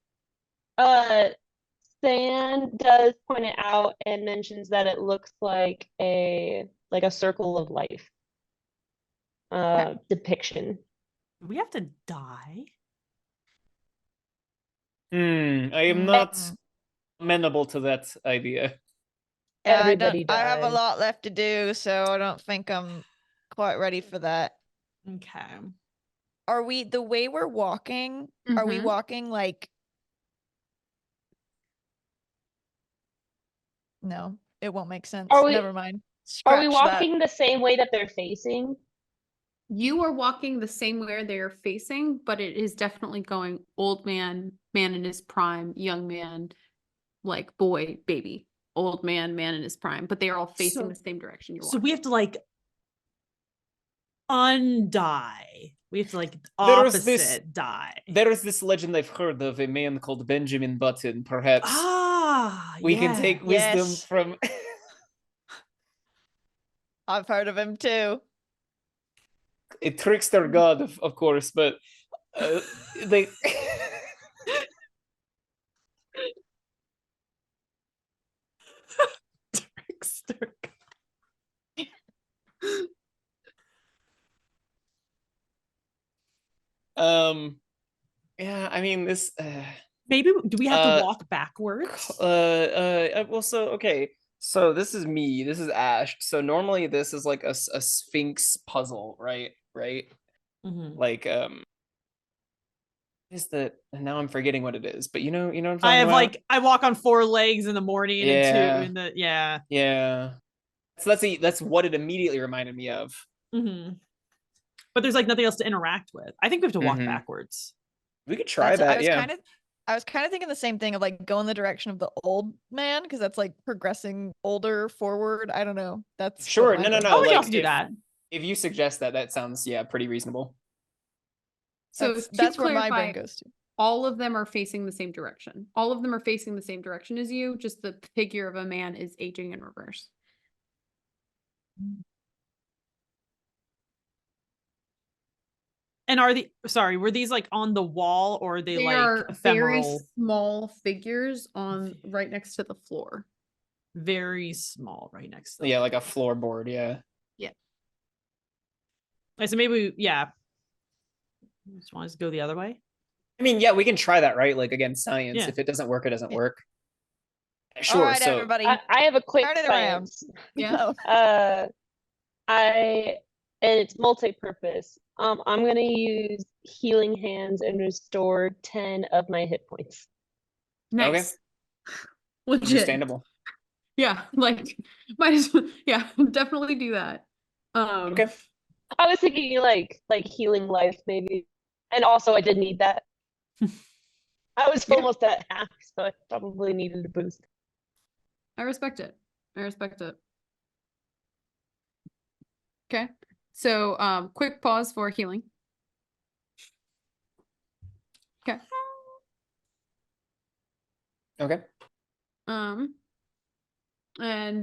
Than does point it out and mentions that it looks like a circle of life depiction. Do we have to die? I am not amenable to that idea. Yeah, Everybody I have a dies. lot left to do, so I don't think I'm quite ready for that. Okay. Are we the way we're walking? Are we Mhm. walking like? No, it won't make sense. Are we- Never mind. Are we Scratch that. walking the same way that they're facing? You are walking the same way they are facing, but it is definitely going old man, man in his prime, young man, like boy, baby, old man, man in his prime, but they are all facing So- the same direction you're So walking. we have to like undie. We have to like There is opposite this- die. There is this legend I've heard of a man called Benjamin Button. Perhaps we can take wisdom Yes. from. I've heard of him too. A trickster god, of course, but they. Trickster. Yeah, I mean this. Maybe do we have Uh, to walk backwards? Well, so okay, so this is me. This is Ash. So normally this is like a Sphinx puzzle, right? Right? Mhm. Like is that? And now I'm forgetting what it is. But you know what I'm I talking have about? like I walk on 4 legs in the morning and Yeah. 2 in the yeah. Yeah. So that's what it immediately reminded me of. Mhm. But there's like nothing else to interact with. I think we have to walk Mhm. backwards. We could try I that. was Yeah. kind of thinking the same thing of like go in the direction of the old man because that's like progressing older forward. I don't know. That's what Sure. my No, no, brain no. Oh, we like, can also do if- that. If you suggest that, that sounds pretty reasonable. So That's to where my clarify, brain goes to. all of them are facing the same direction. All of them are facing the same direction as you, just the figure of a man is aging in reverse. And were these like on the wall or are they like are very ephemeral? small figures on right next to the floor. Very small right next to them. Yeah, like a floorboard. Yeah. So maybe just want us to go the other way. I mean, yeah, we can try that, right? Like again, science. Yeah. If it doesn't work, it doesn't Yeah. work. All Sure. right, So everybody. I have a quick Turn it around. science. Yeah. Go. And it's multi-purpose. I'm gonna use healing hands and restore 10 of my hit points. Nice. Legit. understandable. Yeah, like might as well, yeah, definitely do that. Okay. I was thinking like healing life maybe. And also I did need that. I was Yeah. almost at half, so I probably needed a boost. I respect it. I respect it. Okay. So quick pause for healing. Okay. Okay. And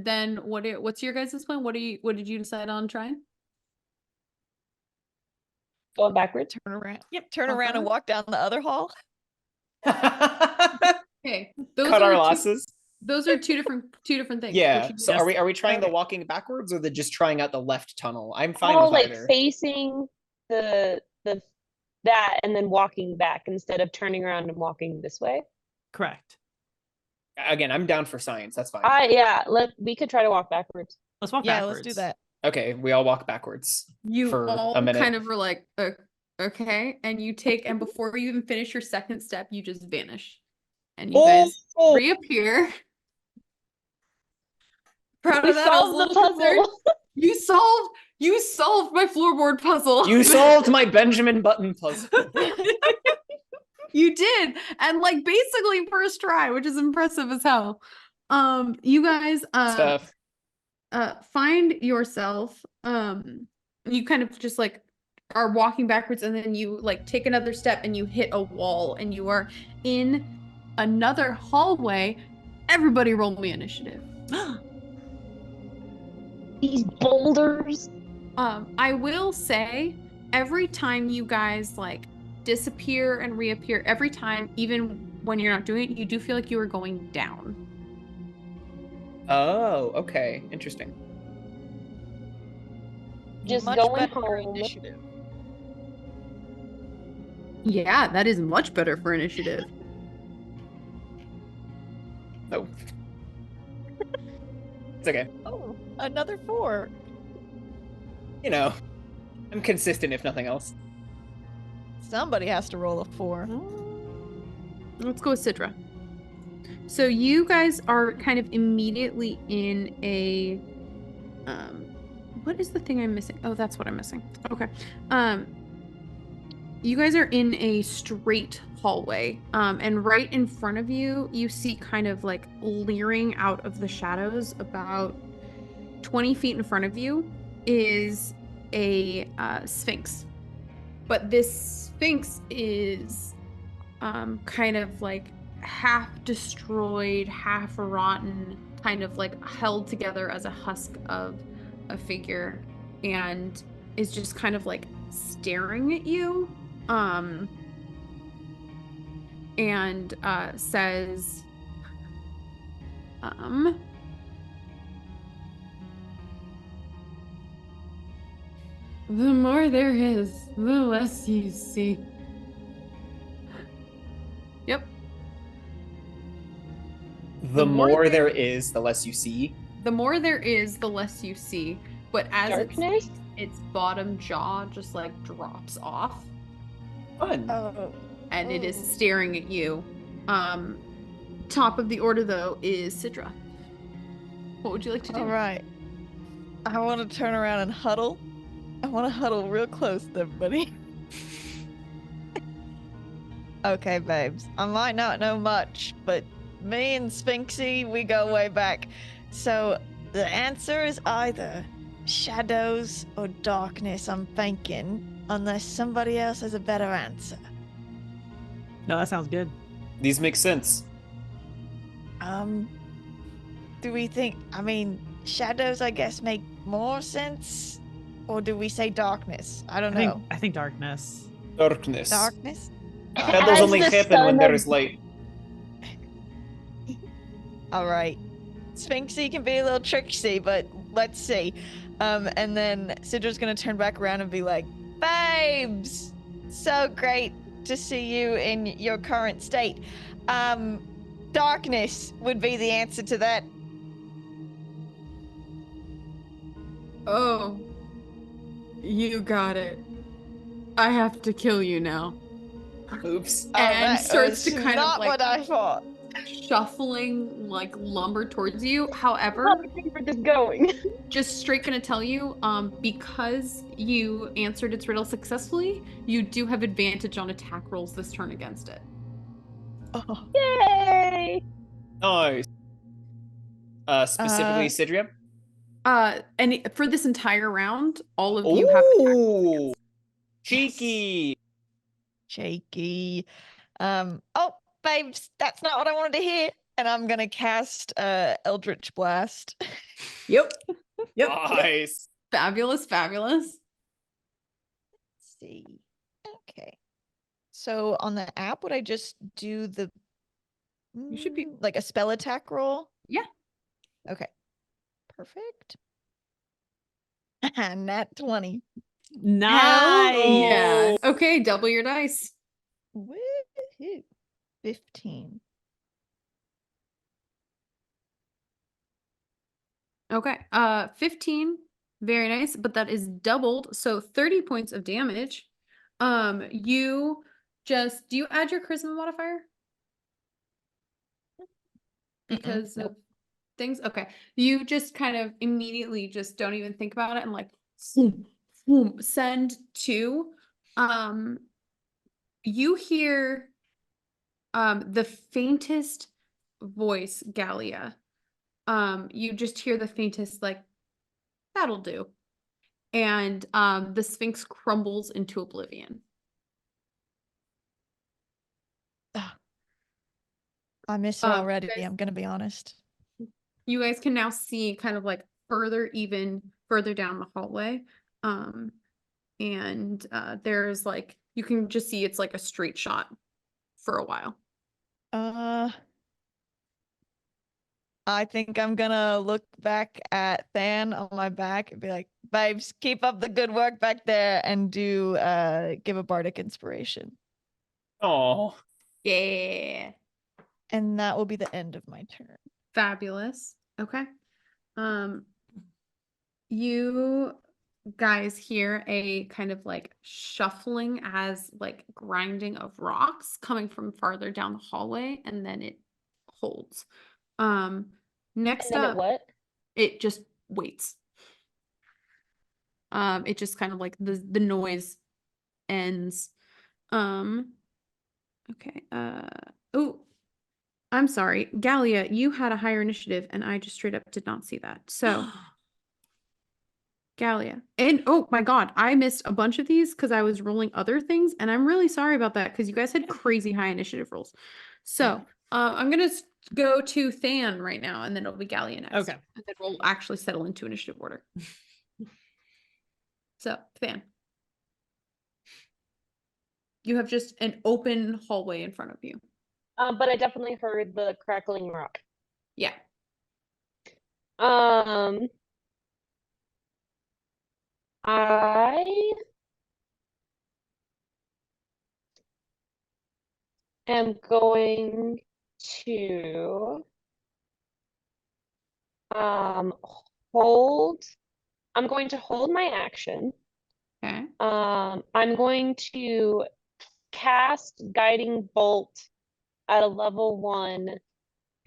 then what's your guys' plan? What did you decide on trying? Going backwards. Turn around. Yep. Turn Walk around and around? walk down the other hall. Okay. Those Cut are our two- losses. Those are two different things. Yeah. Which So Yes. are we trying the Okay. walking backwards or the just trying out the left tunnel? I'm fine Oh, with like either. facing the that and then walking back instead of turning around and walking this way. Correct. Again, I'm down for science. That's fine. We could try to walk backwards. Let's walk Yeah, backwards. let's do that. Okay, we all walk backwards. you for all a minute. kind of were like, okay, and you take, and before you even finish your second step, you just vanish, and you guys reappear. Proud We of that. I was a solved the little concerned. puzzle. You solved my floorboard puzzle. You solved my Benjamin Button puzzle. You did, and like basically first try, which is impressive as hell. You guys Stuff. find yourself you kind of just like are walking backwards, and then you like take another step and you hit a wall, and you are in another hallway. Everybody roll me initiative. These boulders. I will say every time you guys like disappear and reappear, every time, even when you're not doing it, you do feel like you are going down. Oh, okay. Interesting. Just Much going better for home. initiative. Yeah, that is much better for initiative. No. It's okay. Oh, another 4. You know. I'm consistent, if nothing else. Somebody has to roll a 4. Let's go with Sidra. So you guys are kind of immediately in a what is the thing I'm missing? Oh, that's what I'm missing. Okay. You guys are in a straight hallway. And right in front of you, you see kind of like leering out of the shadows about 20 feet in front of you is a sphinx. But this sphinx is kind of like half destroyed, half rotten, kind of like held together as a husk of a figure, and is just kind of like staring at you. And says, the more there is, the less you see. Yep. The more there is, the less you see. The more there is, the less you see. But as Darkness? its bottom jaw just like drops off, Fun. Oh. and it is staring at you. Top of the order though is Sidra. What would you like to do? All right. I want to turn around and huddle. I want to huddle real close to everybody. Okay, babes. I might not know much, but me and Sphinxy, we go way back. So the answer is either shadows or darkness, I'm thinking, unless somebody else has a better answer. No, that sounds good. These make sense. Do we think, I mean, shadows, I guess, make more sense? Or do we say darkness? I don't know. I think darkness. Darkness. Darkness? Shadows As only the happen when sun there of- is light. All right. Sphinxy can be a little tricksy, but let's see. And then Sidra's gonna turn back around and be like, babes, so great to see you in your current state. Darkness would be the answer to that. Oh, you got it. I have to kill you now. Oops. Oh, And that starts was to kind of not like what I thought. shuffling like lumber towards you. How However, do you think we're just going? just straight gonna tell you, because you answered its riddle successfully, you do have advantage on attack rolls this turn against it. Oh, Yay! Nice. Specifically, Sidria. And for this entire round, all of you have attack rolls Ooh, against cheeky. shaky. Oh, babes, that's not what I wanted to hear. And I'm gonna cast Eldritch Blast. Yep. Yep. Nice. Fabulous, fabulous. Let's see. Okay. So on the app, would I just do the You should be- like a spell attack roll? Yeah. Okay. Perfect. Nat 20. Nice. Yeah. Okay, double your dice. Woohoo. 15. Okay. 15. Very nice, but that is doubled, so 30 points of damage. You just do you add your charisma modifier? Because of things? Okay. You just kind of immediately just don't even think about it and like boom, boom, send 2. You hear the faintest voice, Gallia. You just hear the faintest like, that'll do. And the Sphinx crumbles into oblivion. I miss her already, guys- I'm gonna be honest. You guys can now see kind of like even further down the hallway. And there's like, you can just see it's like a straight shot for a while. I think I'm gonna look back at Than on my back and be like, babes, keep up the good work back there and do give a bardic inspiration. Oh, Yeah. And that will be the end of my turn. Fabulous. Okay. You guys hear a kind of like shuffling as like grinding of rocks coming from farther down the hallway, and then it holds. Next And then it up, what? it just waits. It just kind of like the noise ends. Okay. Oh, I'm sorry. Gallia, you had a higher initiative and I just straight up did not see that. So, Gallia. And oh my God, I missed a bunch of these because I was rolling other things, and I'm really sorry about that because you guys had crazy high initiative rolls. So, I'm gonna go to Than right now, and then it'll be Gallia next. Okay. And then we'll actually settle into initiative order. So, Than. You have just an open hallway in front of you. But I definitely heard the crackling rock. Yeah. I am going to hold. I'm going to hold my action. Okay. I'm going to cast Guiding Bolt at a level 1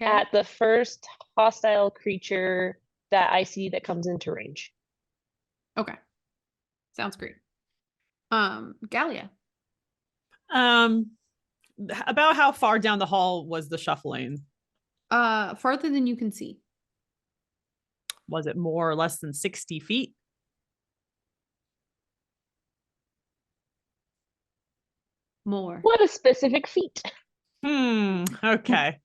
Okay. at the first hostile creature that I see that comes into range. Okay. Sounds great. Gallia. About how far down the hall was the shuffling? Farther than you can see. Was it more or less than 60 feet? More. What a specific feat. Okay.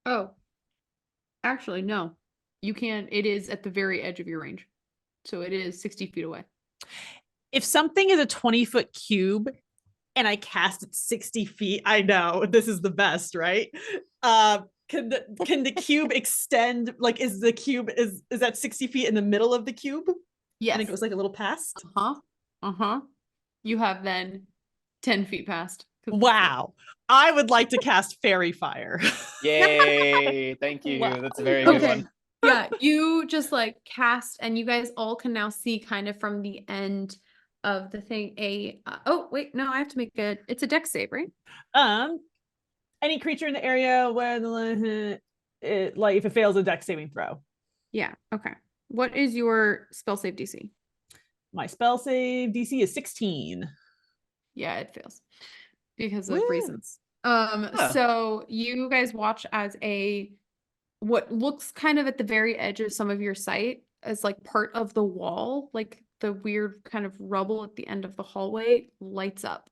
Oh. Actually, no. You can't. It is at the very edge of your range. So it is 60 feet away. If something is a 20-foot cube and I cast it 60 feet, I know this is the best, right? Can the cube extend? Like, is the cube is that 60 feet in the middle of the cube? Yes. And it goes like a little past. You have then 10 feet past. Wow. I would like to cast Fairy Fire. Yay! Thank you. Wow. That's a very good Okay. one. Yeah, you just like cast, and you guys all can now see kind of from the end of the thing oh wait, no, I have to make it's a dex save, right? Any creature in the area when it like if it fails a dex saving throw. Yeah, okay. What is your spell save DC? My spell save DC is 16. Yeah, it fails because of Woo. reasons. Huh. So you guys watch as what looks kind of at the very edge of some of your sight as like part of the wall, like the weird kind of rubble at the end of the hallway lights up.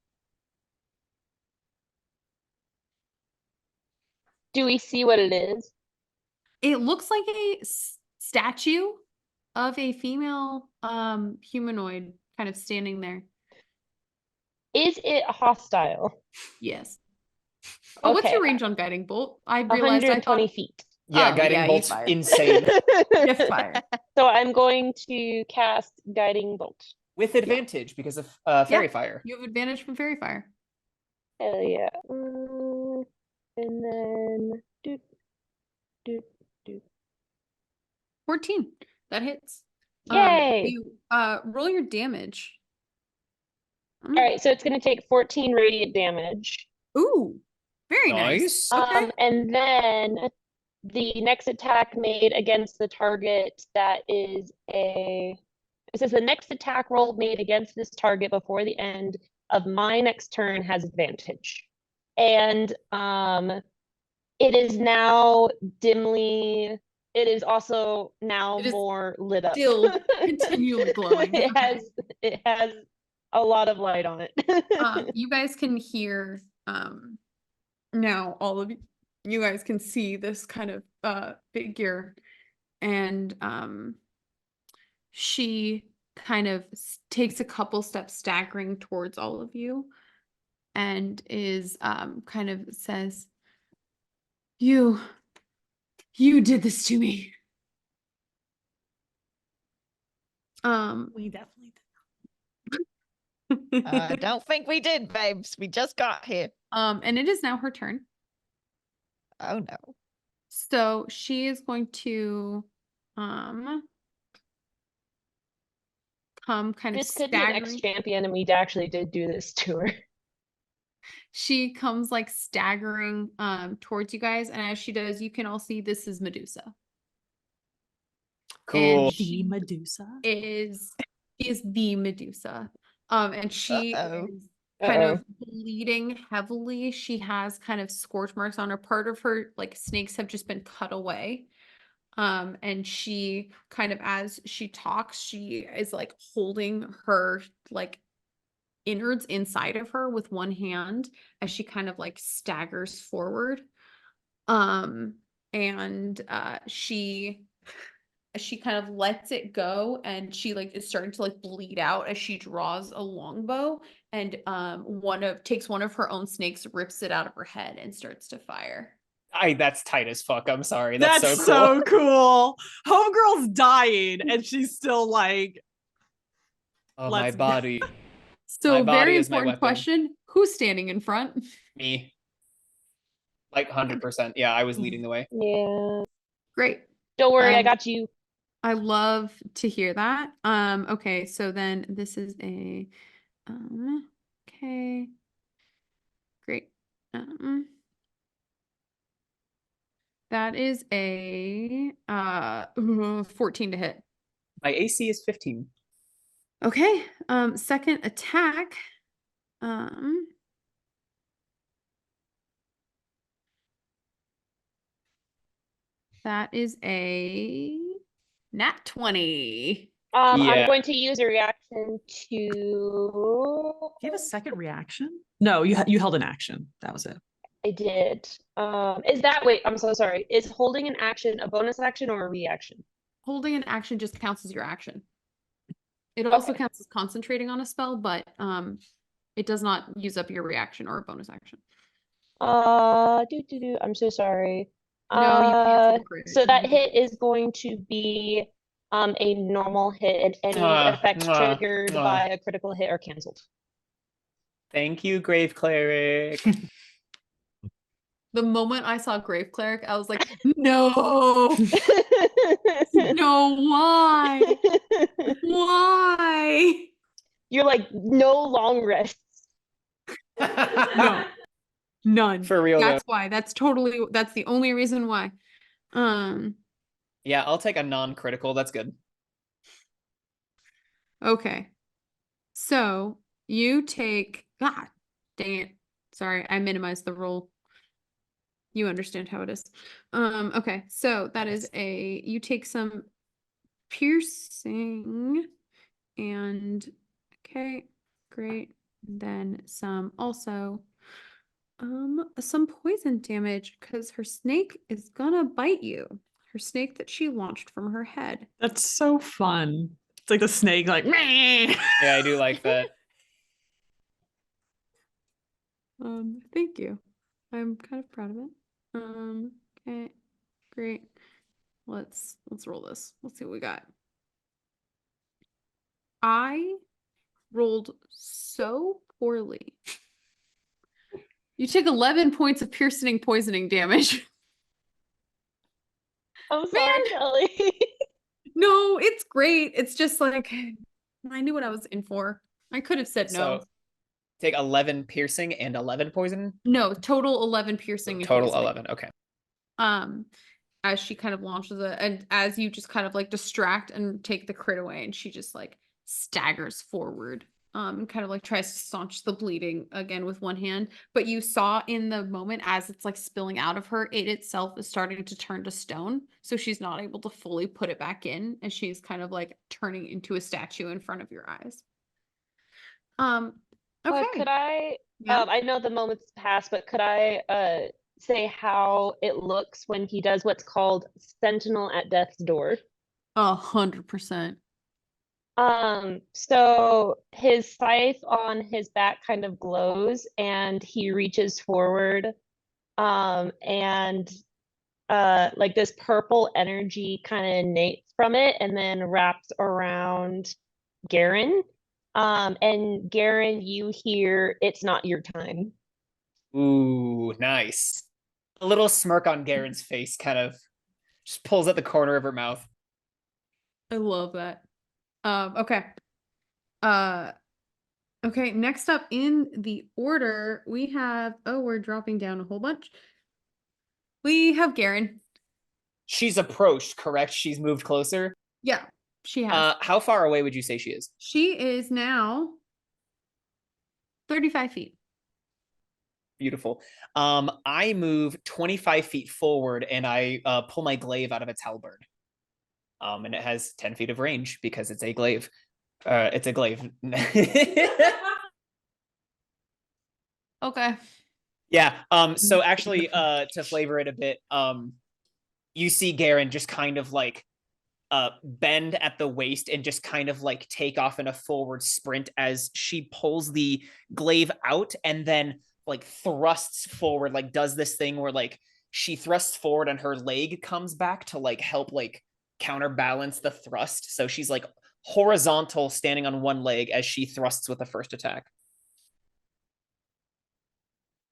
Do we see what it is? It looks like a statue of a female humanoid kind of standing there. Is it hostile? Yes. Oh, what's your Okay. range on guiding bolt? I realized I 120 thought feet. Yeah, Oh, guiding yeah, you bolt's fired. insane. You're fired. So I'm going to cast Guiding Bolt. With advantage because of Fairy Fire. You have advantage from fairy fire. Hell yeah. And then doot, doot, doot. 14. That hits. Yay! You roll your damage. All right, so it's going to take 14 radiant damage. Ooh, very nice. Nice. Okay. And then the next attack made against the target it says the next attack roll made against this target before the end of my next turn has advantage. And it is now it is also now It is more lit up. still continually glowing. It has a lot of light on it. You guys can hear now all of you guys can see this kind of figure, and she kind of takes a couple steps staggering towards all of you, and is kind of says, you did this to me. We definitely I don't think we did, babes. We just got here. And it is now her turn. Oh no. So she is going to come kind of This could be an staggering. ex-champion, and we actually did do this to her. She comes like staggering towards you guys, and as she does, you can all see this is Medusa. Cool. And The she Medusa. is the Medusa. And she Uh-oh. is kind Uh-oh. of bleeding heavily. She has kind of scorch marks on her. Part of her like snakes have just been cut away. And she kind of, as she talks, she is like holding her like innards inside of her with one hand as she kind of like staggers forward. And she kind of lets it go, and she like is starting to like bleed out as she draws a longbow, and takes one of her own snakes, rips it out of her head, and starts to fire. That's tight as fuck. I'm sorry. That's That's so so cool. cool. Homegirl's dying, and she's still like, Oh, my Let's go. body. So My body very is my important weapon. question: who's standing in front? Me. Like 100%. Yeah, I was leading the way. Yeah. Great. Don't worry, I Um, got you. I love to hear that. Okay, so then this is a okay. Great. That is a 14 to hit. My AC is 15. Okay. Second attack. That is a nat 20. I'm Yeah. going to use a reaction to. you have a second reaction? No, you held an action. That was it. I did. Is that, wait, I'm so sorry. Is holding an action a bonus action or a reaction? Holding an action just counts as your action. It also Okay. counts as concentrating on a spell, but it does not use up your reaction or a bonus action. I'm so sorry. No, you cancel the crit. So that hit is going to be a normal hit, and any effect triggered by a critical hit are canceled. Thank you, Grave Cleric. The moment I saw Grave Cleric, I was like, no, no, why? Why? You're like, no long rests. No. None. For real though. That's why. That's the only reason why. Yeah, I'll take a non-critical. That's good. Okay. So you take, God dang it. Sorry, I minimized the roll. You understand how it is. Okay, so that is you take some piercing and okay, great. And then some some poison damage because her snake is gonna bite you. Her snake that she launched from her head. That's so fun. It's like the snake, like, meh. Yeah, I do like that. Thank you. I'm kind of proud of it. Okay, great. Let's roll this. Let's see what we got. I rolled so poorly. You took 11 points of piercing poisoning damage. I'm sorry, Kelly. No, it's great. It's just like I knew what I was in for. I could have said no. So take 11 piercing and 11 poison. No, total 11 piercing and Total poisoning. 11. Okay. As she kind of launches it, and as you just kind of like distract and take the crit away, and she just like staggers forward, and kind of like tries to staunch the bleeding again with one hand. But you saw in the moment as it's like spilling out of her, it itself is starting to turn to stone, so she's not able to fully put it back in, and she's kind of like turning into a statue in front of your eyes. Okay. Could I? Yeah. I know the moment's passed, but could I say how it looks when he does what's called Sentinel at Death's Door? 100%. So his scythe on his back kind of glows, and he reaches forward, and like this purple energy kind of emanates from it, and then wraps around Garen. And Garen, you hear it's not your time. Ooh, nice. A little smirk on Garen's face kind of just pulls at the corner of her mouth. I love that. Okay. Uh, okay, next up in the order, we have, oh, we're dropping down a whole bunch. We have Garen. She's approached, correct? She's moved closer. Yeah, she has. How far away would you say she is? She is now 35 feet. Beautiful. I move 25 feet forward and I pull my glaive out of its halberd. And it has 10 feet of range because it's a glaive. It's a glaive. Okay. Yeah. So actually, to flavor it a bit, you see Garen just kind of like bend at the waist and just kind of like take off in a forward sprint as she pulls the glaive out and then like thrusts forward, like does this thing where like she thrusts forward and her leg comes back to like help like counterbalance the thrust. So she's like horizontal, standing on one leg as she thrusts with the first attack.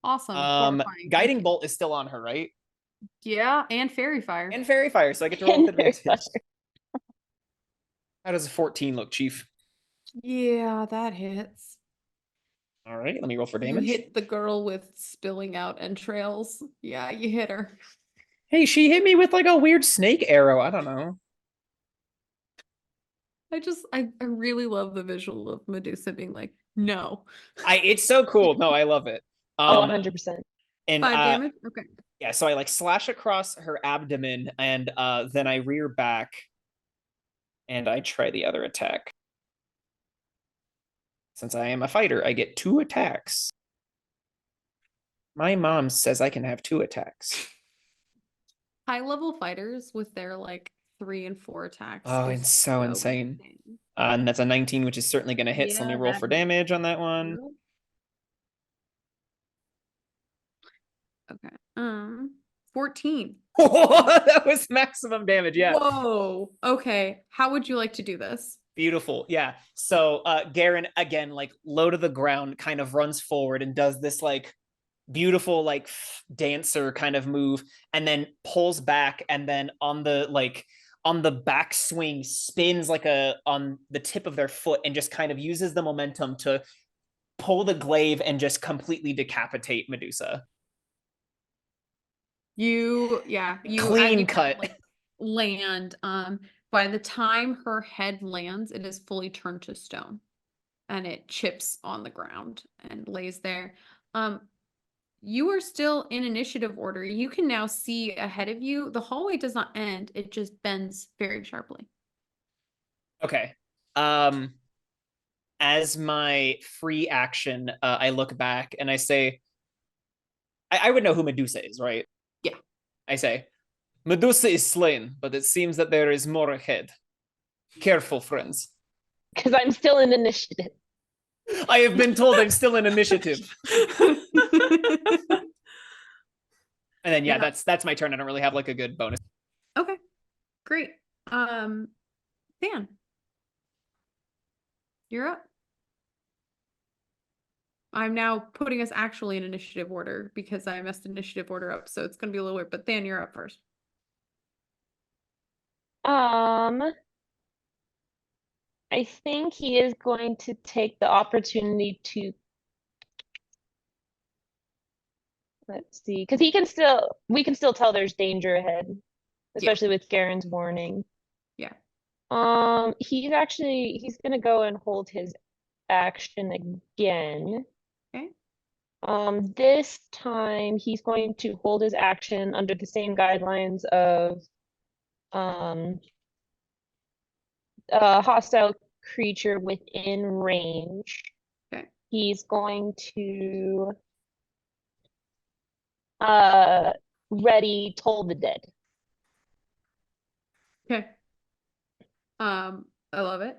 Awesome. Horrifying. Guiding Okay. bolt is still on her, right? Yeah, and fairy fire. And fairy fire, so I get to roll with And there's advantage. How does a 14 look, Chief? Yeah, that hits. All right, let me roll for You damage. hit the girl with spilling out entrails. Yeah, you hit her. Hey, she hit me with like a weird snake arrow. I don't know. I really love the visual of Medusa being like, no. It's so cool. No, I love it. Oh, 100%. And 5 damage? Okay. yeah, so I like slash across her abdomen and then I rear back and I try the other attack. Since I am a fighter, I get 2 attacks. My mom says I can have 2 attacks. High level fighters with their like 3 and 4 attacks. Oh, is it's so insane. insane. And that's a 19, which is certainly going to hit. So let me Yeah, roll that for hits. damage on that one. Okay. 14. That was maximum damage. Yeah. Whoa. Okay. How would you like to do this? Beautiful. Yeah. So Garen, again, like low to the ground, kind of runs forward and does this like beautiful like dancer kind of move and then pulls back and then on the back swing spins like on the tip of their foot and just kind of uses the momentum to pull the glaive and just completely decapitate Medusa. You Clean as you cut. like land. By the time her head lands, it is fully turned to stone, and it chips on the ground and lays there. You are still in initiative order. You can now see ahead of you. The hallway does not end; it just bends very sharply. Okay. As my free action, I look back and I say, I would know who Medusa is, right? Yeah. I say, Medusa is slain, but it seems that there is more ahead. Careful, friends. Because I'm still in initiative. I have been told I'm still in initiative. And then yeah, that's my turn. I don't really have like a good bonus. Okay, great. Dan, you're up. I'm now putting us actually in initiative order because I messed initiative order up, so it's gonna be a little weird. But Dan, you're up first. I think he is going to take the opportunity to, let's see, because we can still tell there's danger ahead, especially with Garen's warning. Yeah. He's gonna go and hold his action again. Okay. This time he's going to hold his action under the same guidelines of a hostile creature within range. Okay. He's going to ready Toll the Dead. Okay. I love it.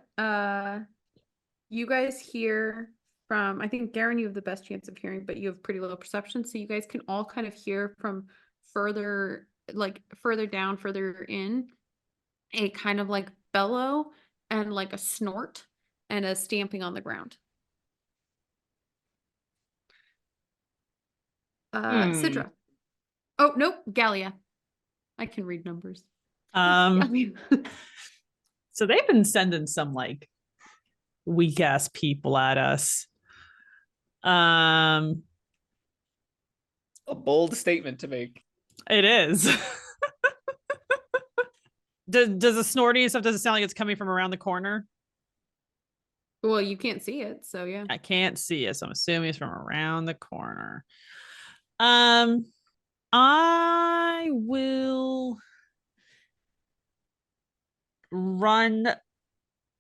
You guys hear from, I think Garen, you have the best chance of hearing, but you have pretty low perception, so you guys can all kind of hear from further down, further in, a kind of like bellow and like a snort, and a stamping on the ground. Sidra. Oh, nope, Gallia. I can read numbers. Gallia. So they've been sending some like weak ass people at us. A bold statement to make. It is. Does the snorting stuff, does it sound like it's coming from around the corner? Well, you can't see it, so yeah. I can't see it, so I'm assuming it's from around the corner. I will run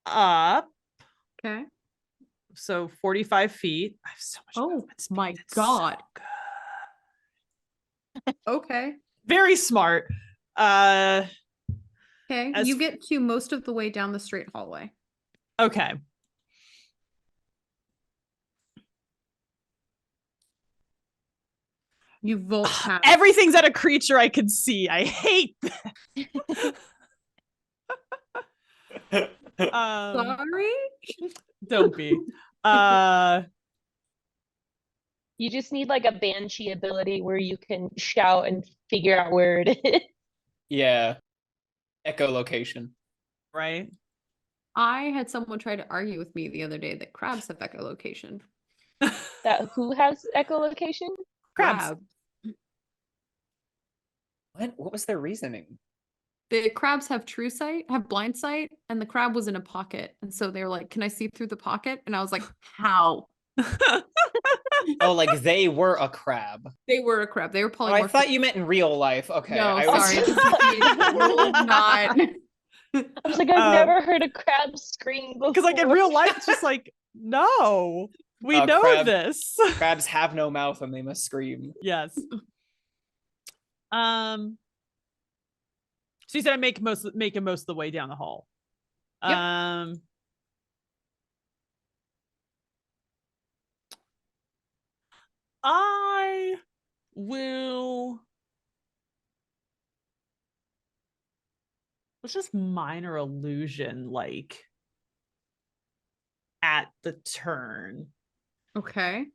up. Okay. So 45 feet. I have so much Oh movement speed. my It's so God. good. Okay. Very smart. Okay. As You f- get to most of the way down the straight hallway. Okay. You vault past. Everything's at a creature I can see. I hate that. Sorry? Don't be. You just need like a banshee ability where you can shout and figure out where it is. Yeah. Echolocation. Right. I had someone try to argue with me the other day that crabs have echolocation. That who has echolocation? Crabs. What was their reasoning? The crabs have true sight, have blind sight, and the crab was in a pocket. And so they were like, "Can I see through the pocket?" And I was like, "How?" Oh, like they were a crab. They were a crab. They were Oh, I polymorphic. thought you meant in real life. Okay. No, I was- sorry. This is the world, not. I was like, I've never heard a crab scream before. Because like in real life, it's just like, no, we know this. Crabs have no mouth and they must scream. Yes. So you said I make it most of the way down the hall. Yep. I will. Let's just minor illusion, like at the turn. Okay.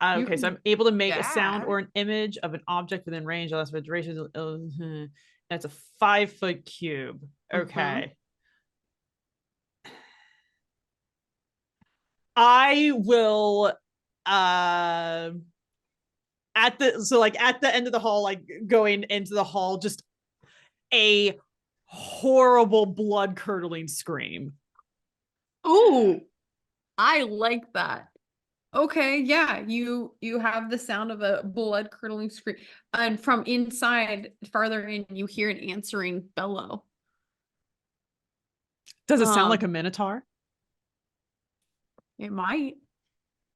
Okay, so can I'm able to make a sound dash. or an image of an object within range. That's a duration. That's a 5-foot cube. Okay. I will at the end of the hall, like going into the hall, just a horrible blood curdling scream. Oh, I like that. Okay, yeah, you have the sound of a blood curdling scream, and from inside, farther in, you hear an answering bellow. Does it sound like a Um, minotaur? It might.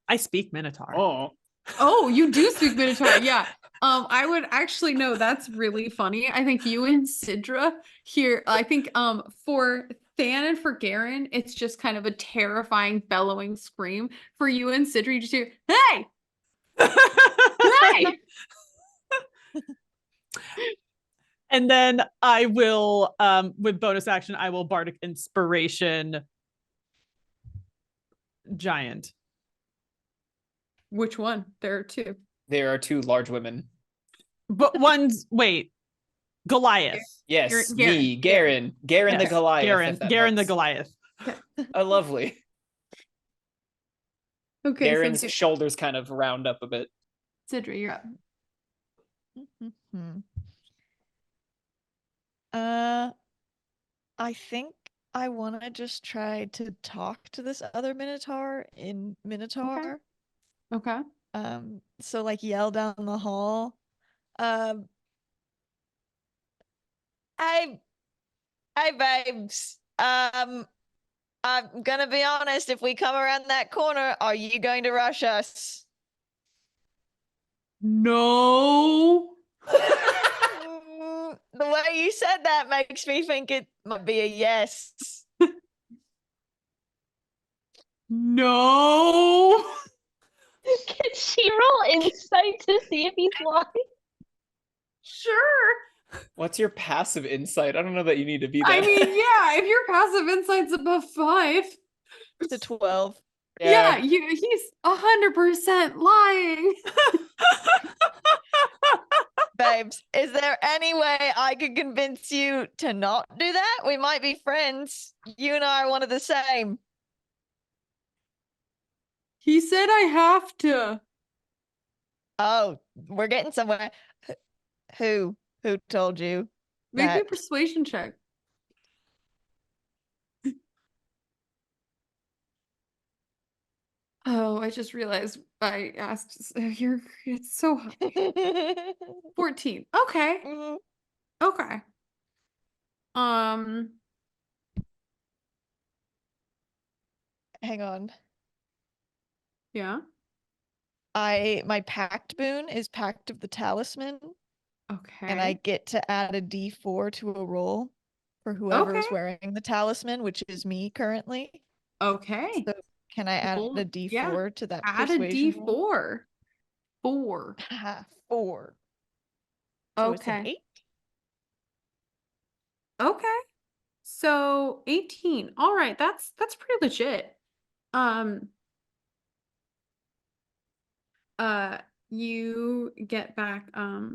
I speak minotaur. Oh. Oh, you do speak Minotaur, yeah. I would actually know that's really funny. I think you and Sidra here. I think for Than and for Garen, it's just kind of a terrifying bellowing scream. For you and Sidra, you just hear, "Hey, hey!" And then I will, with bonus action, I will bardic inspiration giant. Which one? There are two. There are two large women. But one's Goliath. Yes, Garen. me, Garen. Garen the Yes, Goliath. Garen the helps. Goliath. Oh, lovely. Okay, Garen's so shoulders kind of round up a bit. Sidra, you're up. I think I want to just try to talk to this other Minotaur in Minotaur. Okay. So like yell down the hall. Hey, babes. I'm gonna be honest, if we come around that corner, are you going to rush us? No. The way you said that makes me think it might be a yes. No. Can she roll insight to see if he's lying? Sure. What's your passive insight? I don't know that you need to be that. I mean, yeah, if your passive insight's above 5, To 12. yeah, he's 100% lying. Babes, is there any way I could convince you to not do that? We might be friends. You and I are one of the same. He said I have to. Oh, we're getting somewhere. Who? Who told you? Make me a that? persuasion check. Oh, I just realized I asked. It's so high. 14. Okay. Mhm. Okay. Um. Hang on. Yeah. My pact boon is Pact of the Talisman, Okay. and I get to add a D4 to a roll for whoever's Okay. wearing the talisman, which is me currently. Okay. So can I add Roll- a D4 yeah, to that Add a persuasion roll? D4. 4. Haha, 4. So it's an Okay. 8. Okay. So 18. All right, that's pretty legit. Um you get back uh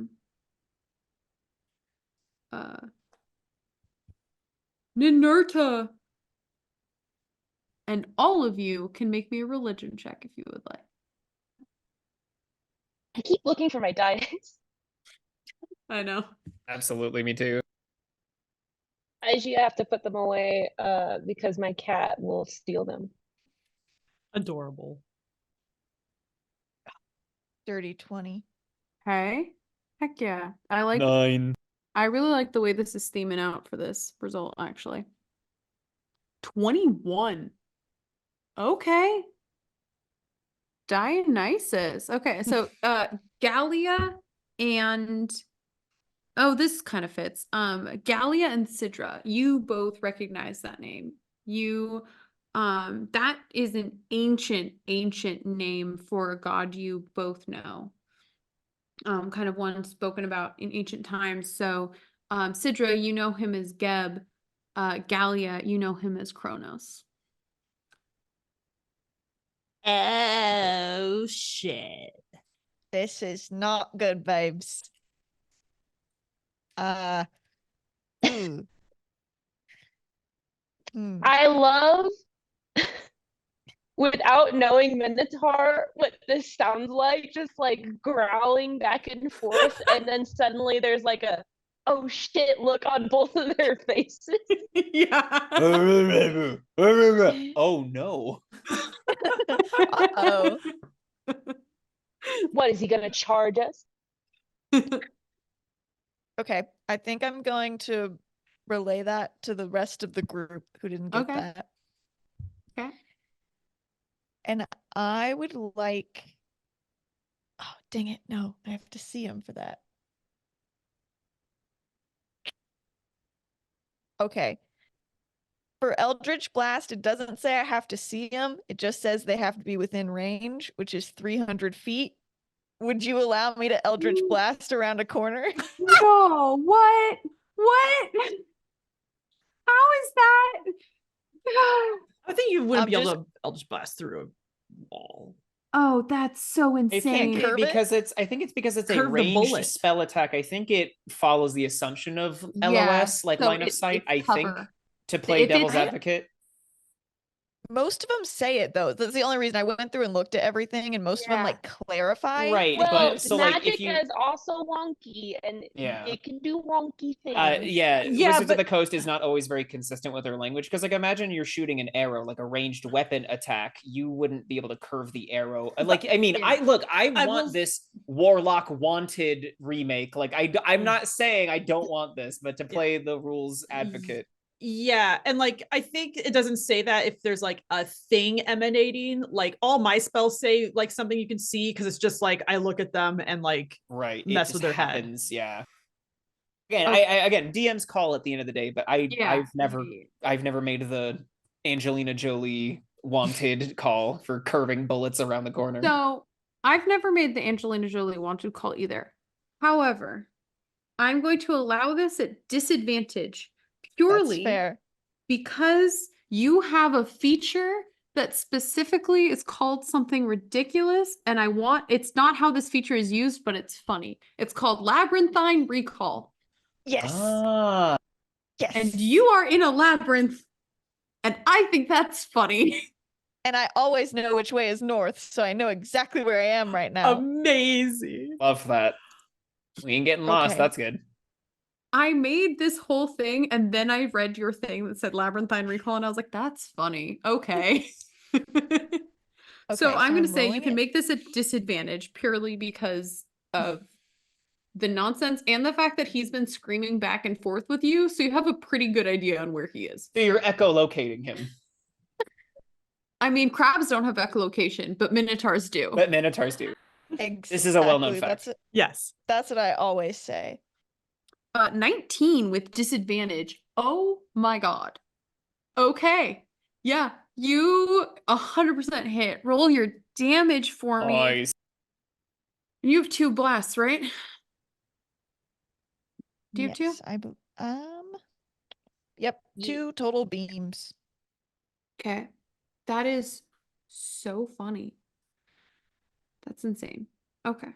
Ninurta. And all of you can make me a religion check if you would like. I keep looking for my dice. I know. Absolutely, me too. I usually have to put them away because my cat will steal them. Adorable. Dirty 20. Hey. Heck yeah. I really like the way this is steaming out for this result, actually. 21. Okay. Dionysus. Okay, so Gallia and this kind of fits. Gallia and Sidra, you both recognize that name. You that is an ancient name for a god you both know. Kind of one spoken about in ancient times. So Sidra, you know him as Geb. Gallia, you know him as Kronos. Oh shit. This is not good, babes. Ooh. Hmm. I love, without knowing Minotaur, what this sounds like, just like growling back and forth, and then suddenly there's like a oh shit look on both of their faces. Yeah. Oh no. Uh-oh. What is he gonna charge us? Okay, I think I'm going to relay that to the rest of the group who didn't get Okay. that. Okay. And I would like. Oh, dang it. No, I have to see him for that. Okay. For Eldritch Blast, it doesn't say I have to see them. It just says they have to be within range, which is 300 feet. Would you allow me to Eldritch Ooh. Blast around a corner? No, what? What? How is that? I think you wouldn't I'm be able just- to. I'll just blast through a wall. Oh, that's so I insane. think curve it? because it's a Curve the ranged bullet. spell attack. I think it follows the assumption of Yeah, LOS, like so line of sight. it's I think cover. to play If devil's it's- advocate. Most of them say it though. That's the only reason I went through and looked at everything, and most of them Yeah. like clarify. Right, Well, but so like magic if you is also wonky, and Yeah. it can do wonky things. yeah, Yeah, Wizards but- of the Coast is not always very consistent with their language because like imagine you're shooting an arrow, like a ranged weapon attack, you wouldn't be able to curve the arrow. Like I mean, Yeah. I I want will- this Warlock Wanted remake. Like I'm not saying I don't want this, but to play the rules advocate. Yeah, and like I think it doesn't say that if there's like a thing emanating. Like all my spells say like something you can see because it's just like I look at them and like Right. mess it with just their head. happens, yeah. Again, Okay. I again DM's call at the end of the day, but Yeah. I've never made the Angelina Jolie wanted call for curving bullets around the corner. So I've never made the Angelina Jolie wanted call either. However, I'm going to allow this at disadvantage That's purely fair. because you have a feature that specifically is called something ridiculous, and it's not how this feature is used, but it's funny. It's called Labyrinthine Recall. Yes. Ah, Yes. And you are in a labyrinth, and I think that's funny. And I always know which way is north, so I know exactly where I am right now. Amazing. love that. We ain't getting lost. Okay. That's good. I made this whole thing, and then I read your thing that said Labyrinthine Recall, and I was like, that's funny. Okay. So Okay, I'm going to I'm say you rolling can it. make this a disadvantage purely because of the nonsense and the fact that he's been screaming back and forth with you. So you have a pretty good idea on where he is. So you're echolocating him, I mean, crabs don't have echolocation, but minotaurs do. but minotaurs do. Exactly. This is a well-known fact. Yes. That's what I always say. 19 with disadvantage. Oh my god. Okay. Yeah, you 100% hit. Roll your damage for me. Nice. You have 2 blasts, right? Do you have 2? Yes, Yep, Ye- 2 total beams. Okay. That is so funny. That's insane. Okay.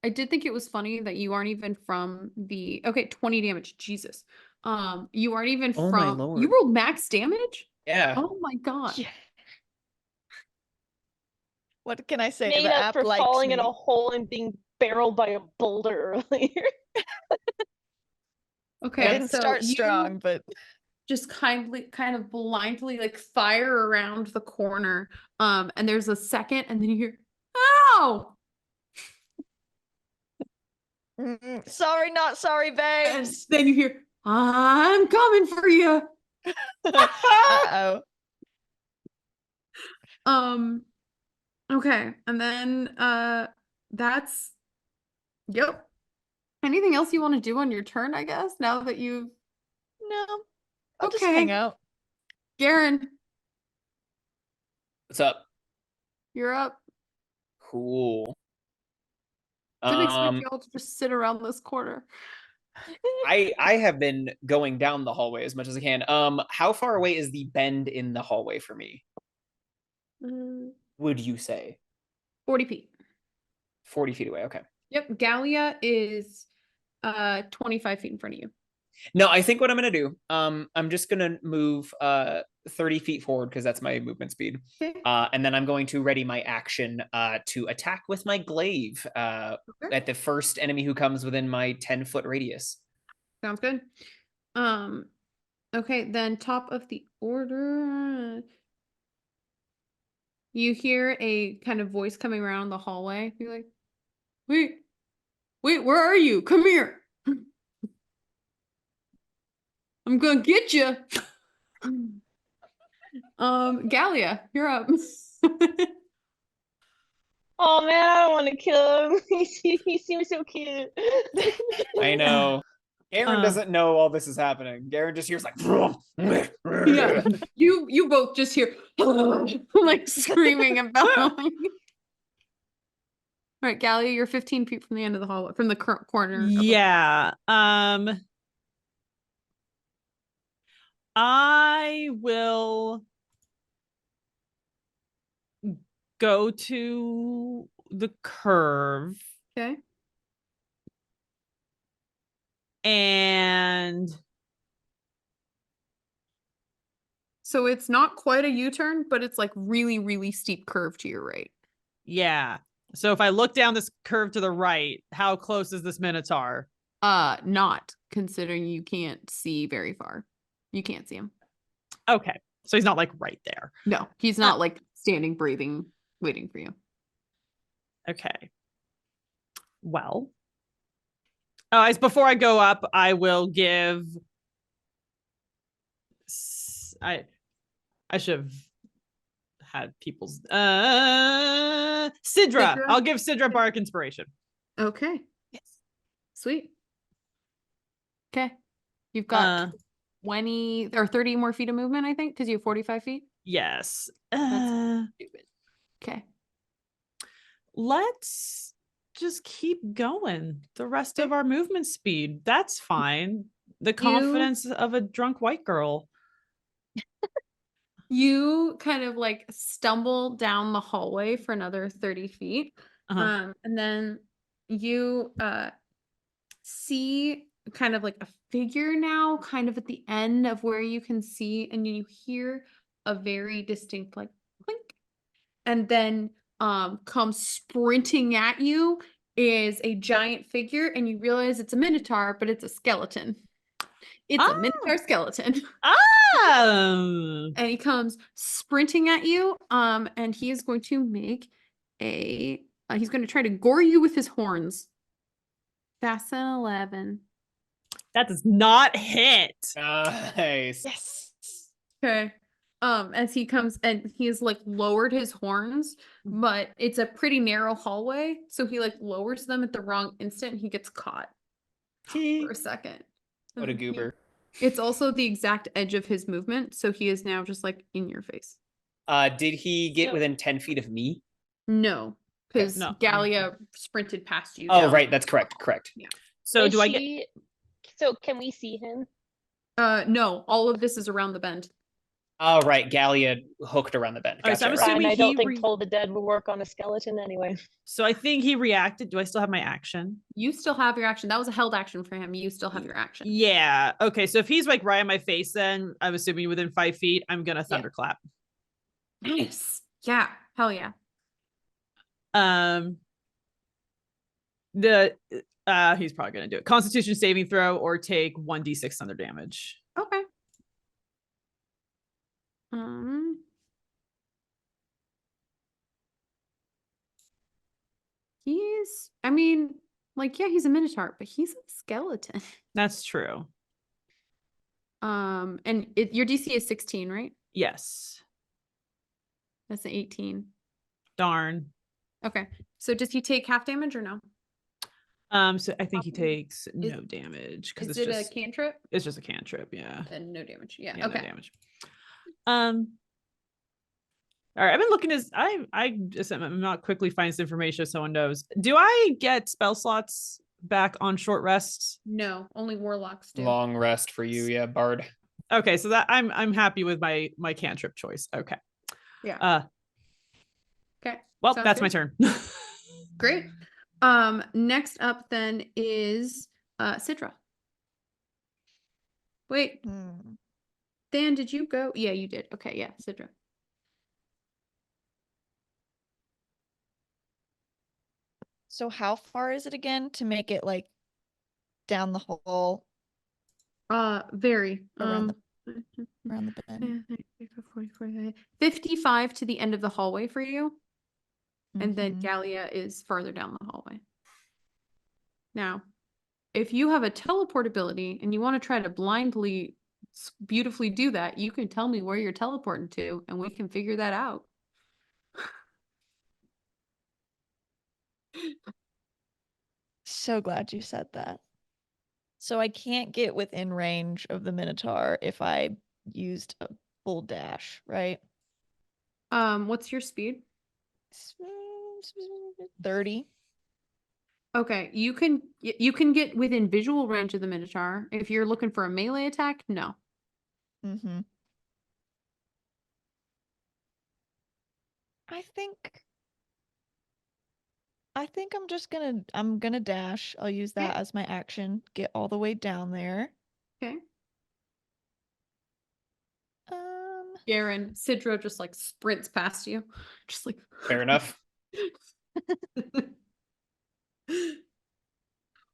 I did think it was funny that you aren't even from the 20 damage. Jesus. You aren't even Oh my from you lord. rolled max damage? Yeah. Oh my god. Yeah. What can I say? Made The up app for likes falling me. in a hole and being barreled by a boulder earlier. Okay, I didn't so start you strong, but just kind of blindly like fire around the corner. And there's a second, and then you hear, ow! sorry, not sorry, And babes. then you hear, I'm coming for you. Uh-oh. Okay, and then that's yep. Anything else you want to do on your turn, I guess, now that you've No, I'll just hang Okay. out. Garen, What's up? you're up. Cool. Didn't expect Um, y'all to just sit around this corner. I have been going down the hallway as much as I can. How far away is the bend in the hallway for me? Would you say 40 feet. 40 feet away? Okay. Yep, Gallia is 25 feet in front of you. No, I think what I'm gonna do, I'm just gonna move 30 feet forward because that's my movement speed. Okay. And then I'm going to ready my action to attack with my glaive at the first enemy who comes within my 10-foot radius. Sounds good. Okay, then top of the order. You hear a kind of voice coming around the hallway. You're like, wait, where are you? Come here. I'm gonna get you. Gallia, you're up. Oh man, I don't want to kill him. He seems so cute. I know. Garen Uh. doesn't know all this is happening. Garen just hears like, Yeah, you both just hear like screaming and bellowing. All right, Gallia, you're 15 feet from the end of the hallway, from the corner. Of the Yeah. I will go to the curve Okay. and So it's not quite a U-turn, but it's like really, really steep curve to your right. yeah. So if I look down this curve to the right, how close is this Minotaur? Not considering you can't see very far. You can't see him. Okay. So he's not like right there. No, he's not like standing, breathing, waiting for you. Okay. Well, as before I go up, I will give. I should have had people's Sidra. Sidra? I'll give Sidra Bardic Inspiration. Okay. Yes. Sweet. Okay. You've got Uh, 20 or 30 more feet of movement, I think, because you have 45 feet. yes. That's stupid. Okay. Let's just keep going the rest of our movement speed. That's fine. The confidence of a drunk white girl. You kind of like stumble down the hallway for another 30 feet. Uh-huh. And then you see kind of like a figure now, kind of at the end of where you can see, and you hear a very distinct like clink. And then comes sprinting at you is a giant figure, and you realize it's a minotaur, but it's a skeleton. It's a minotaur skeleton. Oh, And he comes sprinting at you, and he is going to make a he's going to try to gore you with his horns. That's an 11. that does not hit. Nice. Yes. Okay. As he comes, and he's like lowered his horns, but it's a pretty narrow hallway, so he like lowers them at the wrong instant, and he gets caught for a second. What a He- goober. It's also the exact edge of his movement, so he is now just like in your face. Did he get So- within 10 feet of me? No, because No. Gallia sprinted past you. Oh, down. right. That's correct. Correct. So Is do I get she- So can we see him? No, all of this is around the bend. Oh, right. Gallia hooked around the bend. Alright, so I'm Gotcha. assuming Fine, I don't he think Toll the Dead will work on a skeleton anyway. so I think he reacted. Do I still have my action? You still have your action. That was a held action for him. You still have your action. Yeah. Okay. So if he's like right in my face, then I'm assuming within 5 feet, I'm gonna thunderclap. Nice. Yeah. Hell yeah. The he's probably gonna do it. Constitution saving throw or take 1d6 thunder damage. Okay. He's, I mean, like, yeah, he's a minotaur, but he's a skeleton. That's true. And your DC is 16, right? Yes. That's an 18. Darn. Okay. So does he take half damage or no? So I think he takes Is- no damage because Is it's it just a cantrip? it's just a cantrip. Yeah. Then no damage. Yeah. Yeah, Okay. no damage. All right, I've been looking as I just I'm not quickly find this information so someone knows. Do I get spell slots back on short rests? No, only warlocks do. Long rest for you. Yeah, Bard. Okay, so that I'm happy with my cantrip choice. Okay. Yeah. Okay. Well, Sounds that's my good. turn. Great. Next up then is Sidra. Wait, Hmm. Dan, did you go? Yeah, you did. Okay, yeah, Sidra. So how far is it again to make it like down the hall Very. around the bend? 55 to the end of the hallway for you, and then Mhm. Gallia is farther down the hallway. Now, if you have a teleport ability and you want to try to blindly beautifully do that, you can tell me where you're teleporting to, and we can figure that out. So glad you said that. So I can't get within range of the Minotaur if I used a full dash, right? What's your speed? 30. Okay, you can get within visual range of the Minotaur. If you're looking for a melee attack, no. Mm-hmm. I think I'm gonna dash. I'll use that as my action. Get all the way down there. Okay. Um, Garen, Sidro just like sprints past you. Just like Fair enough.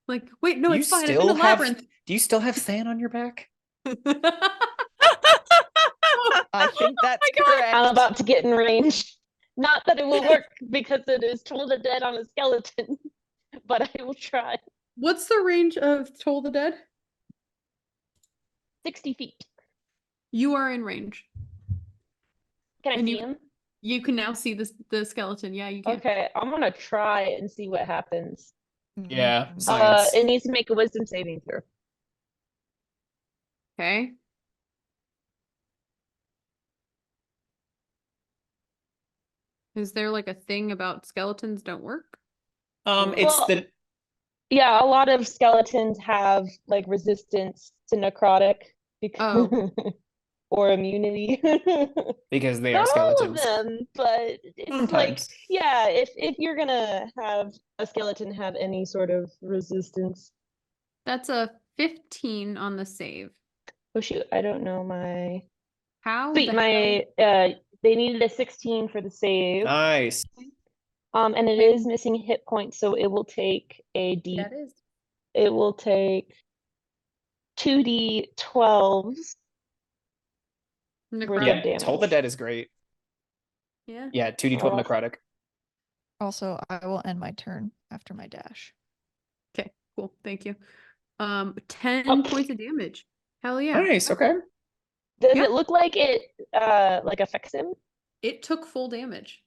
like, wait, no, You it's fine. I'm in still a have- labyrinth. Do you still have sand on your back? I think that's my God. correct. I'm about to get in range. Not that it will work because it is Toll the Dead on a skeleton, but I will try. What's the range of Toll the Dead? 60 feet. You are in range. Can I And see you- him? You can now see the skeleton. Yeah, you can. Okay, I'm gonna try and see what happens. Yeah, Mhm. Science. It needs to make a wisdom saving throw. Okay. Is there like a thing about skeletons don't work? It's Well, the Yeah, a lot of skeletons have like resistance to necrotic because Oh. or immunity. because they are Not all of skeletons. them, but it's like, Sometimes. yeah, if you're gonna have a skeleton have any sort of resistance. That's a 15 on the save. Oh shoot, I don't know my How sweet, the my they needed a 16 for the save. Nice. And it Okay. is missing hit points, so it will take a D. that is? It will take 2d12s worth Necrotic? of Yeah, Toll the damage. Dead is great. Yeah. Yeah, 2d12 Oh. necrotic. Also, I will end my turn after my dash. Okay, cool. Thank you. 10 Oh. points of damage. Hell yeah. Nice, okay. Does Yeah. it look like it like affects him? It took full damage.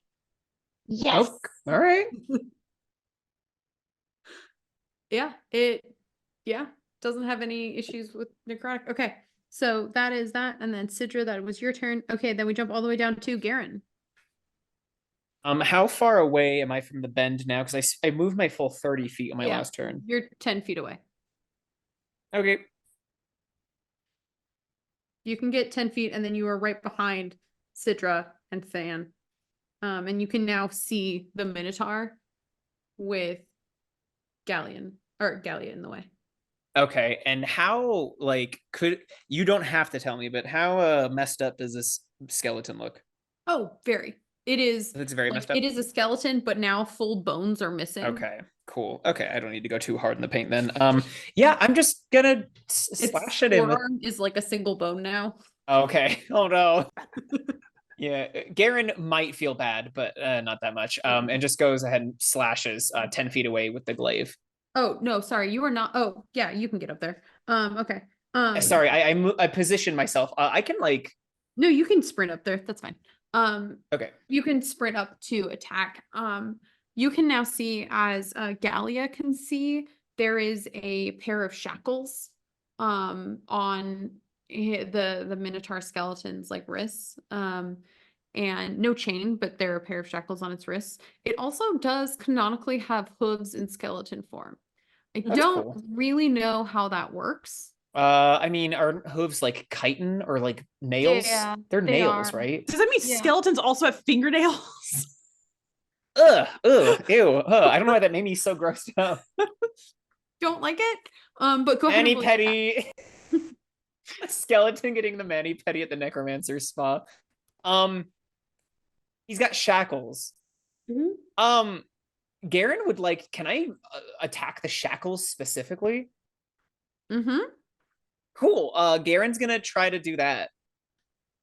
Yes. Oh, all right. Yeah, yeah, doesn't have any issues with necrotic. Okay, so that is that, and then Sidra, that was your turn. Okay, then we jump all the way down to Garen. How far away am I from the bend now? Because I moved my full 30 feet on my Yeah. last turn. You're 10 feet away. Okay. You can get 10 feet, and then you are right behind Sidra and Than. And you can now see the Minotaur with Galleon in the way. Okay, and how like you don't have to tell me, but how messed up does this skeleton look? Oh, very. It is It's very like messed up. it is a skeleton, but now full bones are missing. Okay, cool. Okay, I don't need to go too hard in the paint then. Yeah, I'm just gonna slash it in with. Forearm is like a single bone now. Okay. Oh no. Yeah, Garen might feel bad, but not that much. And just goes ahead and slashes 10 feet away with the glaive. Oh, no, sorry, you are not. Oh, yeah, you can get up there. Okay. Sorry, I position myself. I can like. No, you can sprint up there. That's fine. Okay. You can sprint up to attack. You can now see, as Gallia can see, there is a pair of shackles on the Minotaur skeleton's like wrists. And no chain, but there are a pair of shackles on its wrists. It also does canonically have hooves in skeleton form. I That's don't cool. really know how that works. I mean, are hooves like chitin or like nails? Yeah, They're they nails, are. right? Does that mean Yeah. skeletons also have fingernails? Ugh, ew. I don't know why that made me so grossed out. Don't like it. But go ahead. Mani And roll your attack. Petty. Skeleton getting the Mani Petty at the Necromancer's spa. He's got shackles. Mhm. Garen would like, can I attack the shackles specifically? Mm-hmm. Cool. Garen's gonna try to do that.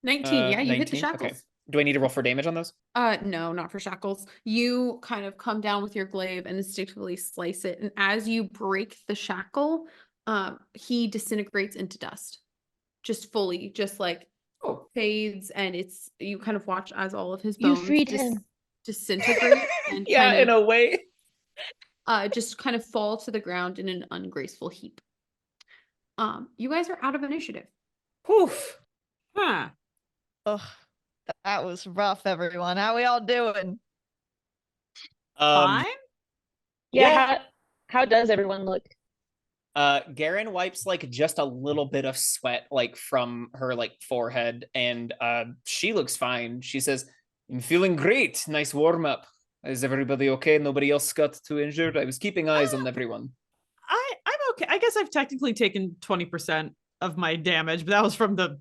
19. Yeah, you hit the 19? Okay. shackles. Do I need to roll for damage on those? No, not for shackles. You kind of come down with your glaive and instinctively slice it, and as you break the shackle, he disintegrates into dust. Just fully, just like Oh. fades, and you kind of watch as all of his You bones freed him. disintegrate and Yeah, kind in a way. of just kind of fall to the ground in an ungraceful heap. You guys are out of initiative. Poof. Huh. Ugh, that was rough, everyone. How we all doing? Fine? Yeah, Yeah. how does everyone look? Garen wipes like just a little bit of sweat like from her like forehead, and she looks fine. She says, "I'm feeling great. Nice warm up. Is everybody okay? Nobody else got too injured? I was keeping eyes on everyone." I'm okay. I guess I've technically taken 20% of my damage, but that was from the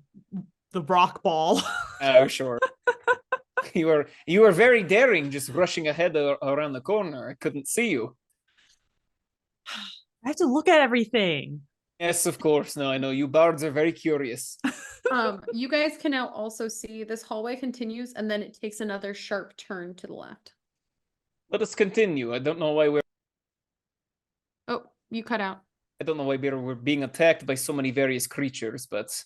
rock ball. Oh, sure. You were very daring, just rushing ahead around the corner. I couldn't see you. I have to look at everything. Yes, of course. No, I know you bards are very curious. You guys can now also see this hallway continues, and then it takes another sharp turn to the left. Let us continue. I don't know why Oh, you cut out. we're being attacked by so many various creatures, but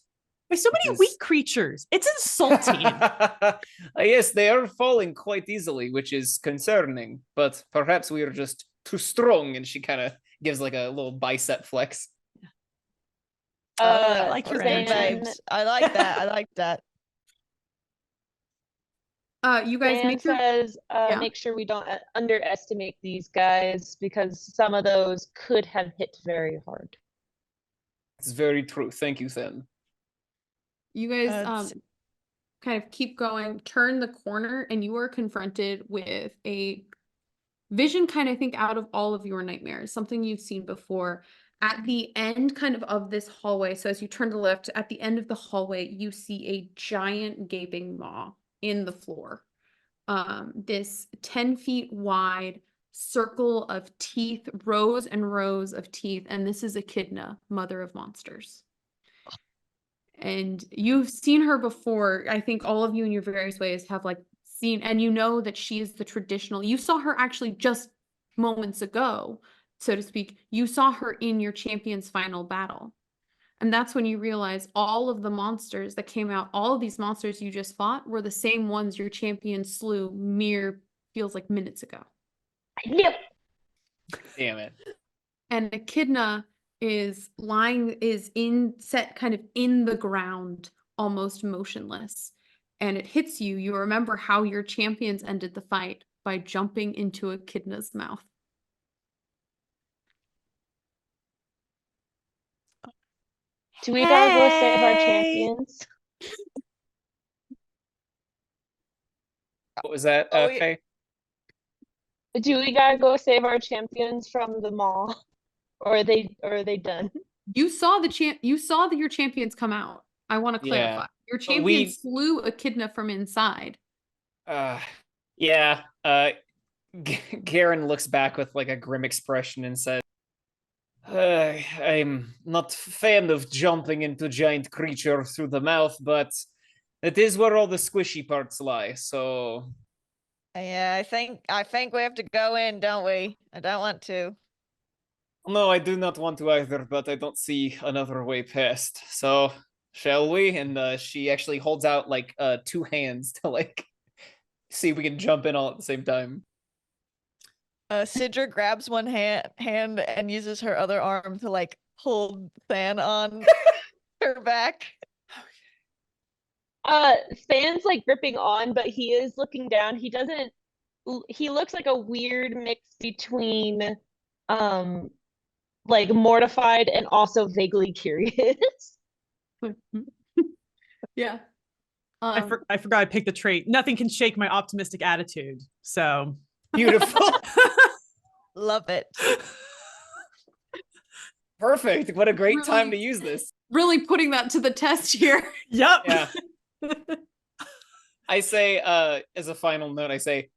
By so many This- weak creatures. It's insulting. Yes, they are falling quite easily, which is concerning. But perhaps we are just too strong. And she kind of gives like a little bicep flex. I like your Zan- babes. I like that. I like that. You guys Dan make your says, yeah. make sure we don't underestimate these guys because some of those could have hit very hard. It's very true. Thank you, Then. You guys That's- kind of keep going, turn the corner, and you are confronted with a vision kind of, I think, out of all of your nightmares, something you've seen before. At the end kind of this hallway, so as you turn to the left, at the end of the hallway, you see a giant gaping maw in the floor. This 10 feet wide circle of teeth, rows and rows of teeth, and this is Echidna, mother of monsters. And you've seen her before. I think all of you in your various ways have like seen, and you know that she is the traditional. You saw her actually just moments ago, so to speak. You saw her in your champion's final battle. And that's when you realize all of the monsters that came out, all of these monsters you just fought were the same ones your champion slew feels like minutes ago. Yep. Damn it. And Echidna is set kind of in the ground, almost motionless. And it hits you. You remember how your champions ended the fight by jumping into Echidna's mouth. Do we gotta go save our champions? What was that, Oh, yeah. Faye? Do we gotta go save our champions from the mall? Or are they done? You saw that your champions come out. I want to Yeah, clarify. Your but champion we- slew Echidna from inside. Yeah. Garen looks back with like a grim expression and says, I'm not fan of jumping into giant creature through the mouth, but it is where all the squishy parts lie, so Yeah, I think we have to go in, don't we? I don't want to. no, I do not want to either, but I don't see another way past. So shall we? And she actually holds out like 2 hands to like see if we can jump in all at the same time. Sidra grabs one hand and uses her other arm to like hold Than on her back. Than's like gripping on, but he is looking down. He looks like a weird mix between like mortified and also vaguely curious. Yeah. I forgot I picked the trait. Nothing can shake my optimistic attitude. So Beautiful. Love it. Perfect. What a great time to Really- use this. Really putting that to the test here. yep. Yeah. I say, as a final note, I say,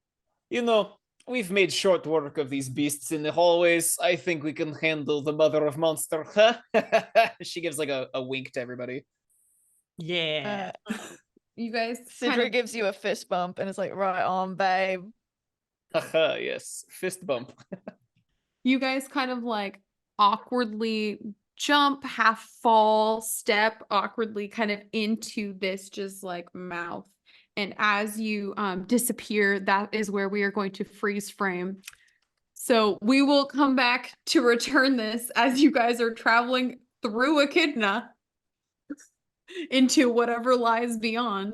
we've made short work of these beasts in the hallways. I think we can handle the mother of monster. She gives like a wink to everybody. Yeah. You guys Sidra gives you a fist bump and it's like, right on, babe. Haha, yes. Fist bump. you guys kind of like awkwardly jump, half fall, step awkwardly kind of into this just like mouth. And as you disappear, that is where we are going to freeze frame. So we will come back to return this as you guys are traveling through Echidna into whatever lies beyond.